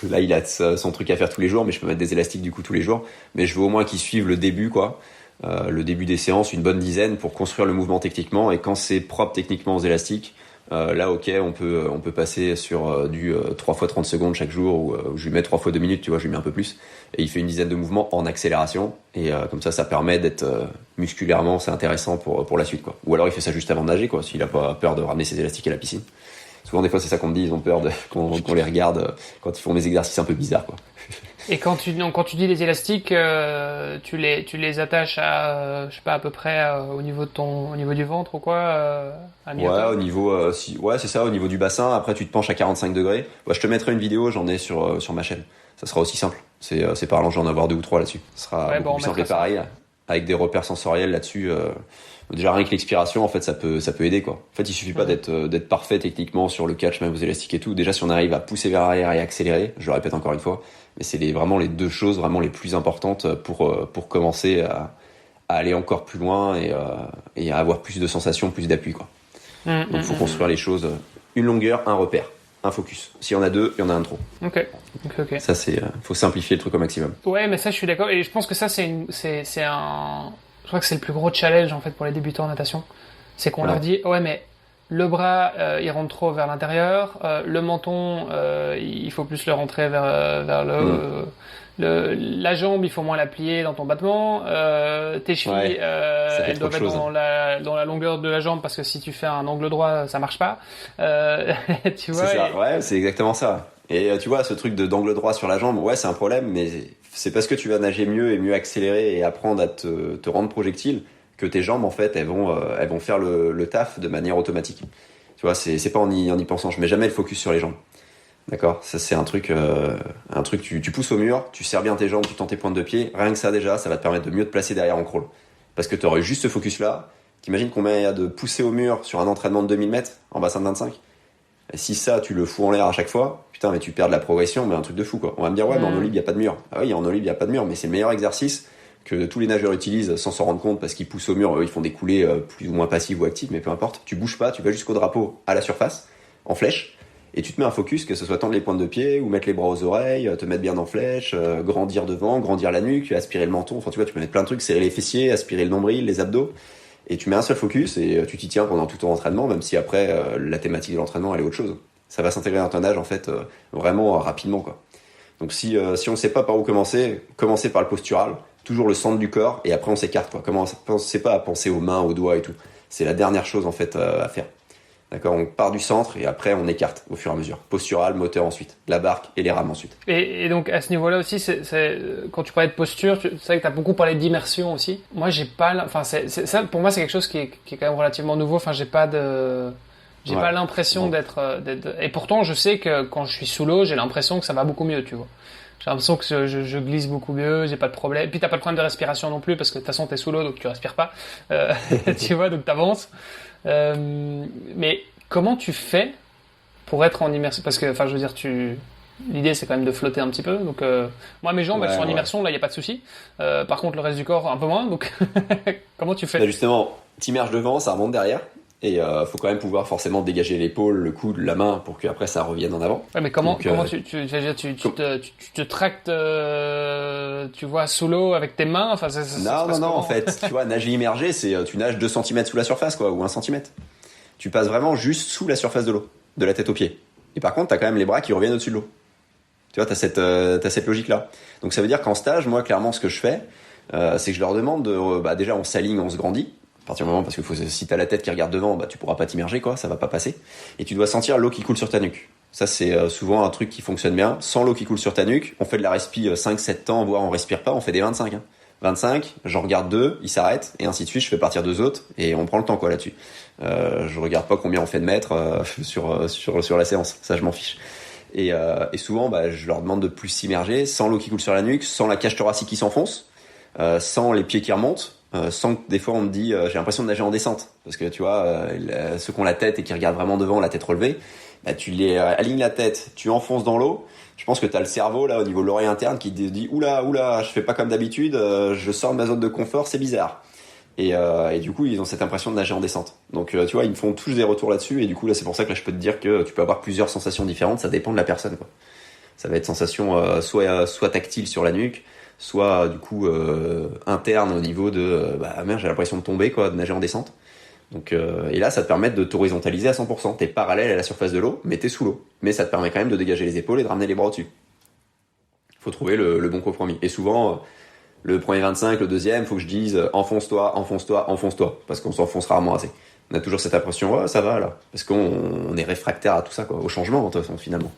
S3: Là il a son truc à faire tous les jours, mais je peux mettre des élastiques du coup tous les jours. Mais je veux au moins qu'il suive le début, quoi. Le début des séances, une bonne dizaine pour construire le mouvement techniquement. Et quand c'est propre techniquement aux élastiques, là ok, on peut passer sur du 3 fois 30 secondes chaque jour, ou je lui mets 3 fois 2 minutes, tu vois, je lui mets un peu plus, et il fait une dizaine de mouvements en accélération, et comme ça permet d'être musculairement, c'est intéressant pour la suite, quoi. Ou alors il fait ça juste avant de nager, quoi, s'il a pas peur de ramener ses élastiques à la piscine. Souvent, des fois, c'est ça qu'on me dit, ils ont peur qu'on les regarde quand ils font mes exercices un peu bizarres, quoi.
S2: Et quand tu dis les élastiques, tu les attaches à, je sais pas, à peu près au niveau du ventre ou quoi, à mi-hauteur?
S3: Ouais, au niveau, ouais, c'est ça, au niveau du bassin. Après, tu te penches à 45 degrés. Ouais, je te mettrai une vidéo, j'en ai sur ma chaîne. Ça sera aussi simple. C'est parlant, j'en ai en avoir 2 ou 3 là-dessus. Ce sera beaucoup plus simple et pareil, avec des repères sensoriels là-dessus. Déjà, rien que l'expiration, en fait, ça peut aider, quoi. En fait, il suffit pas d'être parfait techniquement sur le catch, même aux élastiques et tout. Déjà, si on arrive à pousser vers l'arrière et accélérer, je le répète encore une fois, mais c'est vraiment les 2 choses vraiment les plus importantes pour commencer à aller encore plus loin et à avoir plus de sensations, plus d'appui, quoi. Donc, faut construire les choses. Une longueur, un repère, un focus. S'il y en a 2, il y en a un de trop.
S2: Ok.
S3: Ça, faut simplifier le truc au maximum.
S2: Ouais, mais ça, je suis d'accord. Et je pense que ça, je crois que c'est le plus gros challenge, en fait, pour les débutants en natation. C'est qu'on leur dit, ouais, mais le bras, il rentre trop vers l'intérieur. Le menton, il faut plus le rentrer vers la jambe, il faut moins la plier dans ton battement. Tes chevilles, elles doivent être dans la longueur de la jambe parce que si tu fais un angle droit, ça marche pas. Tu vois.
S3: C'est ça. Ouais, c'est exactement ça. Et tu vois, ce truc d'angle droit sur la jambe, ouais, c'est un problème, mais c'est parce que tu vas nager mieux et mieux accélérer et apprendre à te rendre projectile que tes jambes, en fait, elles vont faire le taf de manière automatique. Tu vois, c'est pas en y pensant. Je mets jamais le focus sur les jambes. D'accord? Ça, c'est un truc, tu pousses au mur, tu serres bien tes jambes, tu tends tes pointes de pied. Rien que ça, déjà, ça va te permettre de mieux te placer derrière en crawl. Parce que tu aurais juste ce focus-là. T'imagines combien il y a de pousser au mur sur un entraînement de 2000 mètres en bassin de 25? Et si ça, tu le fous en l'air à chaque fois, putain, mais tu perds de la progression, mais un truc de fou, quoi. On va me dire, ouais, mais en eau libre, il n'y a pas de mur. Ah oui, en eau libre, il n'y a pas de mur, mais c'est le meilleur exercice que tous les nageurs utilisent sans s'en rendre compte parce qu'ils poussent au mur. Eux, ils font des coulées plus ou moins passives ou actives, mais peu importe. Tu bouges pas, tu vas jusqu'au drapeau à la surface, en flèche, et tu te mets un focus, que ce soit tendre les pointes de pied ou mettre les bras aux oreilles, te mettre bien en flèche, grandir devant, grandir la nuque, aspirer le menton. Enfin, tu vois, tu peux mettre plein de trucs, serrer les fessiers, aspirer le nombril, les abdos. Et tu mets un seul focus et tu t'y tiens pendant tout ton entraînement, même si après, la thématique de l'entraînement, elle est autre chose. Ça va s'intégrer dans ton nage, en fait, vraiment rapidement, quoi. Donc si on ne sait pas par où commencer par le postural, toujours le centre du corps, et après on s'écarte, quoi. Pensez pas à penser aux mains, aux doigts et tout. C'est la dernière chose, en fait, à faire. D'accord, on part du centre et après on écarte au fur et à mesure. Postural, moteur ensuite, la barque et les rames ensuite.
S2: Et donc à ce niveau-là aussi, quand tu parlais de posture, c'est vrai que tu as beaucoup parlé d'immersion aussi. Moi, j'ai pas, enfin ça pour moi c'est quelque chose qui est quand même relativement nouveau. Enfin, j'ai pas l'impression d'être. Et pourtant, je sais que quand je suis sous l'eau, j'ai l'impression que ça va beaucoup mieux, tu vois. J'ai l'impression que je glisse beaucoup mieux, j'ai pas de problème. Et puis t'as pas de problème de respiration non plus parce que de toute façon t'es sous l'eau donc tu respires pas. Tu vois, donc t'avances. Mais comment tu fais pour être en immersion? Parce que, enfin, je veux dire, l'idée c'est quand même de flotter un petit peu. Donc, moi, mes jambes elles sont en immersion, là, il y a pas de souci. Par contre, le reste du corps un peu moins. Donc, comment tu fais?
S3: Là, justement, t'immerges devant, ça remonte derrière. Et faut quand même pouvoir forcément dégager l'épaule, le coude, la main pour qu'après ça revienne en avant.
S2: Ouais, mais comment tu te tractes, tu vois, sous l'eau avec tes mains? Enfin,
S3: non, en fait, tu vois, nager immergé, c'est tu nages 2 cm sous la surface, quoi, ou 1 cm. Tu passes vraiment juste sous la surface de l'eau, de la tête aux pieds. Et par contre, t'as quand même les bras qui reviennent au-dessus de l'eau. Tu vois, t'as cette logique-là. Donc ça veut dire qu'en stage, moi, clairement, ce que je fais, c'est que je leur demande déjà, on s'aligne, on se grandit. À partir du moment, parce que si t'as la tête qui regarde devant, tu pourras pas t'immerger, quoi, ça va pas passer. Et tu dois sentir l'eau qui coule sur ta nuque. Ça, c'est souvent un truc qui fonctionne bien. Sans l'eau qui coule sur ta nuque, on fait de la respi 5-7 temps, voire on respire pas, on fait des 25. 25, j'en regarde 2, ils s'arrêtent, et ainsi de suite, je fais partir 2 autres, et on prend le temps, quoi, là-dessus. Je regarde pas combien on fait de mètres sur la séance, ça je m'en fiche. Et souvent, je leur demande de plus s'immerger, sans l'eau qui coule sur la nuque, sans la cage thoracique qui s'enfonce, sans les pieds qui remontent, sans que des fois on me dit j'ai l'impression de nager en descente, parce que tu vois, ceux qui ont la tête et qui regardent vraiment devant, la tête relevée, tu les alignes la tête, tu enfonces dans l'eau. Je pense que t'as le cerveau là au niveau de l'oreille interne qui te dit oula, je fais pas comme d'habitude, je sors de ma zone de confort, c'est bizarre. Et du coup ils ont cette impression de nager en descente. Donc tu vois, ils me font tous des retours là-dessus, et du coup là c'est pour ça que là je peux te dire que tu peux avoir plusieurs sensations différentes, ça dépend de la personne, quoi. Ça va être sensation soit tactile sur la nuque, soit du coup interne au niveau de merde, j'ai l'impression de tomber, quoi, de nager en descente. Donc et là ça te permet de t'horizontaliser à 100%. T'es parallèle à la surface de l'eau, mais t'es sous l'eau. Mais ça te permet quand même de dégager les épaules et de ramener les bras au-dessus. Faut trouver le bon compromis. Et souvent le premier 25, le deuxième, faut que je dise enfonce-toi, parce qu'on s'enfonce rarement assez. On a toujours cette impression, ouais, ça va là, parce qu'on est réfractaire à tout ça, quoi, au changement de toute façon, finalement.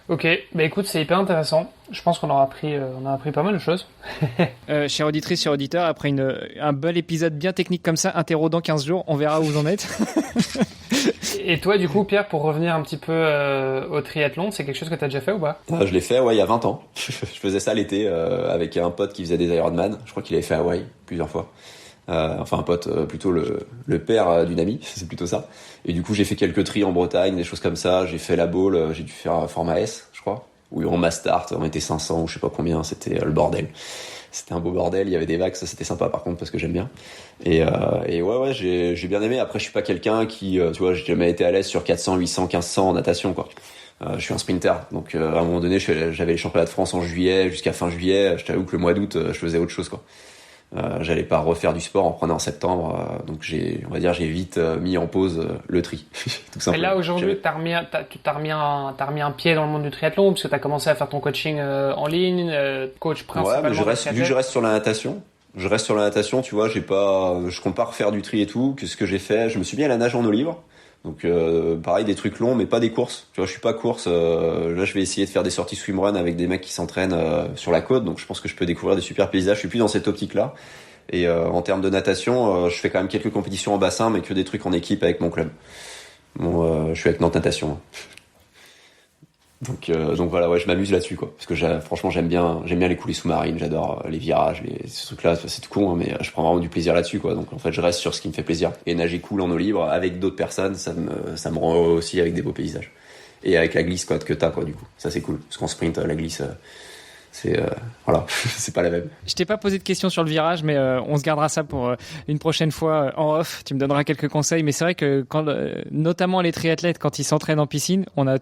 S2: Ok, bah écoute, c'est hyper intéressant. Je pense qu'on on a appris pas mal de choses.
S1: Chère auditrice, chers auditeurs, après un bel épisode bien technique comme ça, interro dans 15 jours, on verra où vous en êtes.
S2: Et toi, du coup, Pierre, pour revenir un petit peu au triathlon, c'est quelque chose que tu as déjà fait ou pas?
S3: Je l'ai fait, ouais, il y a 20 ans. Je faisais ça l'été avec un pote qui faisait des Ironman. Je crois qu'il avait fait Hawaï plusieurs fois. Enfin un pote, plutôt le père d'une amie, c'est plutôt ça. Et du coup j'ai fait quelques tris en Bretagne, des choses comme ça. J'ai fait la bowl, j'ai dû faire un format S, je crois. Où en mass start, on était 500 ou je sais pas combien, c'était le bordel. C'était un beau bordel, il y avait des vagues, ça c'était sympa par contre parce que j'aime bien. Et ouais, j'ai bien aimé. Après je suis pas quelqu'un qui, tu vois, j'ai jamais été à l'aise sur 400, 800, 1500 en natation, quoi. Je suis un sprinter, donc à un moment donné j'avais les championnats de France en juillet jusqu'à fin juillet. Je t'avoue que le mois d'août je faisais autre chose, quoi. J'allais pas refaire du sport en prenant en septembre, donc j'ai vite mis en pause le tri. Tout simplement.
S2: Et là aujourd'hui, t'as remis un pied dans le monde du triathlon parce que t'as commencé à faire ton coaching en ligne, coach principalement.
S3: Ouais, mais vu que je reste sur la natation. Je reste sur la natation, tu vois, je compte pas refaire du tri et tout. Qu'est-ce que j'ai fait? Je me suis mis à la nage en eau libre. Donc pareil, des trucs longs mais pas des courses. Tu vois, je suis pas course. Là je vais essayer de faire des sorties swimrun avec des mecs qui s'entraînent sur la côte, donc je pense que je peux découvrir des super paysages. Je suis plus dans cette optique là. Et en termes de natation, je fais quand même quelques compétitions en bassin, mais que des trucs en équipe avec mon club. Bon, je suis avec Nantes Natation. Donc voilà, ouais, je m'amuse là-dessus, quoi. Parce que franchement j'aime bien les coulées sous-marines, j'adore les virages, ces trucs-là, c'est tout con, hein, mais je prends vraiment du plaisir là-dessus, quoi. Donc en fait je reste sur ce qui me fait plaisir. Et nager cool en eau libre avec d'autres personnes, ça me rend aussi avec des beaux paysages. Et avec la glisse, quoi, que t'as, quoi, du coup. Ça c'est cool. Parce qu'en sprint, la glisse, c'est voilà, c'est pas la même.
S1: Je t'ai pas posé de questions sur le virage, mais on se gardera ça pour une prochaine fois en off. Tu me donneras quelques conseils, mais c'est vrai que notamment les triathlètes, quand ils s'entraînent en piscine, on a,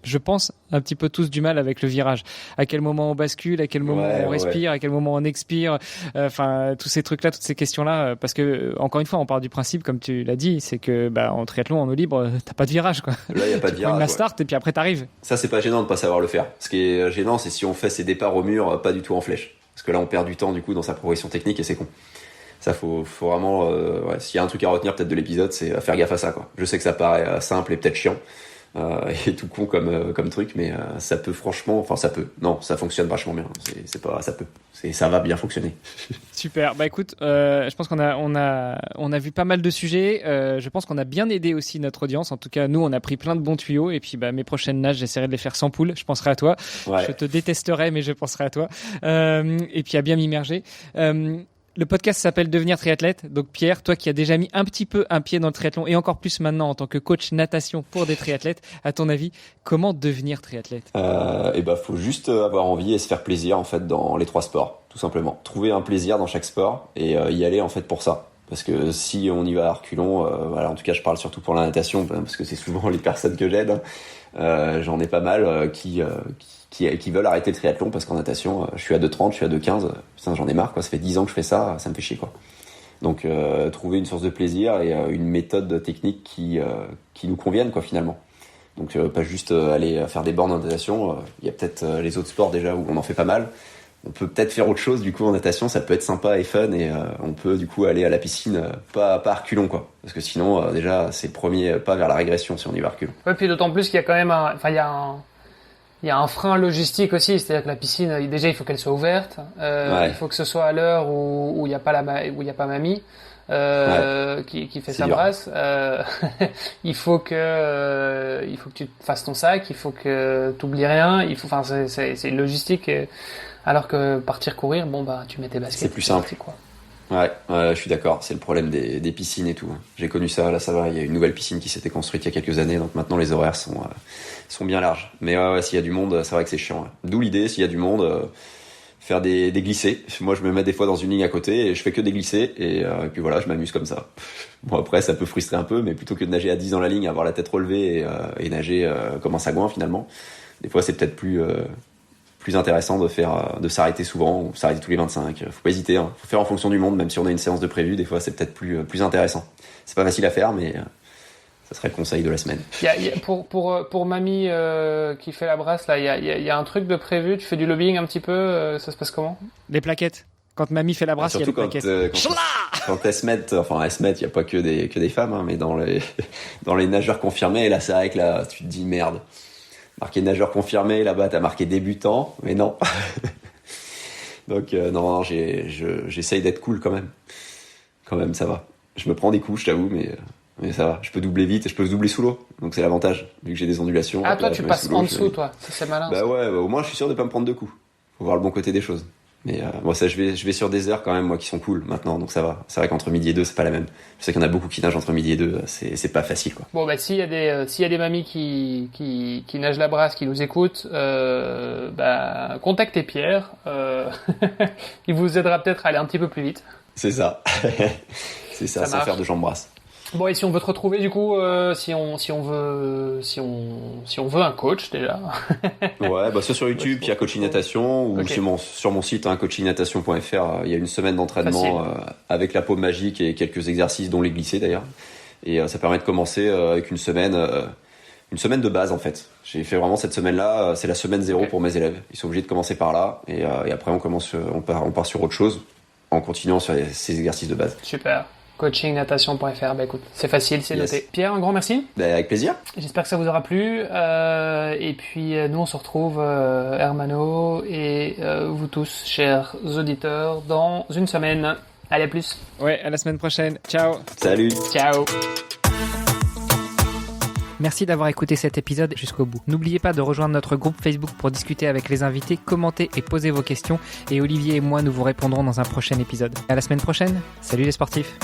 S1: je pense, un petit peu tous du mal avec le virage. À quel moment on bascule, à quel moment on respire, à quel moment on expire, enfin tous ces trucs-là, toutes ces questions-là, parce que encore une fois, on part du principe, comme tu l'as dit, c'est que en triathlon, en eau libre, t'as pas de virage, quoi.
S3: Là, y a pas de virage.
S1: Tu prends une start et puis après t'arrives.
S3: Ça, c'est pas gênant de pas savoir le faire. Ce qui est gênant, c'est si on fait ses départs au mur, pas du tout en flèche, parce que là, on perd du temps du coup dans sa progression technique et c'est con. Ça, faut vraiment, s'il y a un truc à retenir peut-être de l'épisode, c'est faire gaffe à ça, quoi. Je sais que ça paraît simple et peut-être chiant. Et tout con comme truc, mais ça peut franchement, enfin ça fonctionne vachement bien. Ça va bien fonctionner.
S1: Super. Bah écoute, je pense qu'on a vu pas mal de sujets. Je pense qu'on a bien aidé aussi notre audience. En tout cas, nous, on a pris plein de bons tuyaux. Et puis, mes prochaines nages, j'essaierai de les faire sans poule. Je penserai à toi. Ouais. Je te détesterai, mais je penserai à toi. Et puis à bien m'immerger. Le podcast s'appelle Devenir triathlète. Donc Pierre, toi qui as déjà mis un petit peu un pied dans le triathlon et encore plus maintenant en tant que coach natation pour des triathlètes, à ton avis, comment devenir triathlète?
S3: Faut juste avoir envie et se faire plaisir en fait dans les trois sports, tout simplement. Trouver un plaisir dans chaque sport et y aller en fait pour ça. Parce que si on y va à reculons, en tout cas je parle surtout pour la natation parce que c'est souvent les personnes que j'aide. J'en ai pas mal qui veulent arrêter le triathlon parce qu'en natation, je suis à 2,30, je suis à 2,15. Putain, j'en ai marre, quoi. Ça fait 10 ans que je fais ça, ça me fait chier, quoi. Donc, trouver une source de plaisir et une méthode technique qui nous convienne, quoi, finalement. Donc, pas juste aller faire des bornes en natation. Il y a peut-être les autres sports déjà où on en fait pas mal. On peut peut-être faire autre chose, du coup, en natation, ça peut être sympa et fun et on peut, du coup, aller à la piscine, pas à reculons, quoi. Parce que sinon, déjà, c'est le premier pas vers la régression si on y va à reculons.
S2: Ouais, puis d'autant plus qu'il y a quand même il y a un frein logistique aussi, c'est-à-dire que la piscine, déjà, il faut qu'elle soit ouverte. Il faut que ce soit à l'heure où il y a pas mamie, qui fait sa brasse. Il faut que tu fasses ton sac, il faut que t'oublies rien, c'est une logistique, alors que partir courir, tu mets tes baskets.
S3: C'est plus simple.
S2: Quoi.
S3: Ouais, je suis d'accord. C'est le problème des piscines et tout. J'ai connu ça. Là, ça va. Il y a une nouvelle piscine qui s'était construite il y a quelques années, donc maintenant les horaires sont bien larges. Mais s'il y a du monde, c'est vrai que c'est chiant. Ouais. D'où l'idée, s'il y a du monde, faire des glissés. Moi, je me mets des fois dans une ligne à côté et je fais que des glissés et puis voilà, je m'amuse comme ça. Bon, après, ça peut frustrer un peu, mais plutôt que de nager à 10 dans la ligne, avoir la tête relevée et nager comme un sagouin finalement, des fois, c'est peut-être plus intéressant de s'arrêter souvent ou s'arrêter tous les 25. Faut pas hésiter, hein. Faut faire en fonction du monde, même si on a une séance de prévu, des fois c'est peut-être plus intéressant. C'est pas facile à faire, mais ça serait le conseil de la semaine.
S2: Pour mamie qui fait la brasse, là, il y a un truc de prévu, tu fais du lobbying un petit peu, ça se passe comment?
S1: Les plaquettes. Quand mamie fait la brasse, il y a
S3: surtout
S1: les plaquettes.
S3: quand elles se mettent, il n'y a pas que des femmes, hein, mais dans les nageurs confirmés, là, c'est vrai que là, tu te dis merde. Marqué nageur confirmé, là-bas, t'as marqué débutant, mais non. Donc, non, j'essaye d'être cool quand même. Quand même, ça va. Je me prends des coups, je t'avoue, mais ça va. Je peux doubler vite et je peux doubler sous l'eau. Donc, c'est l'avantage, vu que j'ai des ondulations.
S2: Ah, toi, tu passes en dessous, toi. Ça, c'est malin.
S3: Bah ouais, au moins, je suis sûr de pas me prendre de coups. Faut voir le bon côté des choses. Mais moi, ça, je vais sur des heures quand même, moi, qui sont cool maintenant, donc ça va. C'est vrai qu'entre midi et 2, c'est pas la même. Je sais qu'il y en a beaucoup qui nagent entre midi et 2, c'est pas facile, quoi.
S2: Bon, bah, s'il y a des mamies qui nagent la brasse, qui nous écoutent, bah, contactez Pierre. Il vous aidera peut-être à aller un petit peu plus vite.
S3: C'est ça. C'est ça, sans faire de jambes brasse.
S2: Bon, et si on veut te retrouver, du coup, si on veut un coach, déjà.
S3: Ouais, bah, soit sur YouTube, Pierre Coaching Natation, ou okay. sur mon site, hein, coachingnatation.fr, il y a une semaine d'entraînement, avec la paume magique et quelques exercices, dont les glissés, d'ailleurs. Et, ça permet de commencer, avec une semaine de base, en fait. J'ai fait vraiment cette semaine-là, c'est la semaine 0 pour mes élèves. Ils sont obligés de commencer par là, et après, on part sur autre chose, en continuant sur ces exercices de base.
S2: Super. Coachingnatation.fr, bah écoute, c'est facile, c'est noté. Pierre, un grand merci.
S3: Bah, avec plaisir.
S2: J'espère que ça vous aura plu. Et puis nous on se retrouve, Hermano et vous tous, chers auditeurs, dans une semaine. Allez, à plus.
S1: Ouais, à la semaine prochaine. Ciao.
S3: Salut.
S2: Ciao.
S1: Merci d'avoir écouté cet épisode jusqu'au bout. N'oubliez pas de rejoindre notre groupe Facebook pour discuter avec les invités, commenter et poser vos questions. Et Olivier et moi, nous vous répondrons dans un prochain épisode. À la semaine prochaine. Salut les sportifs.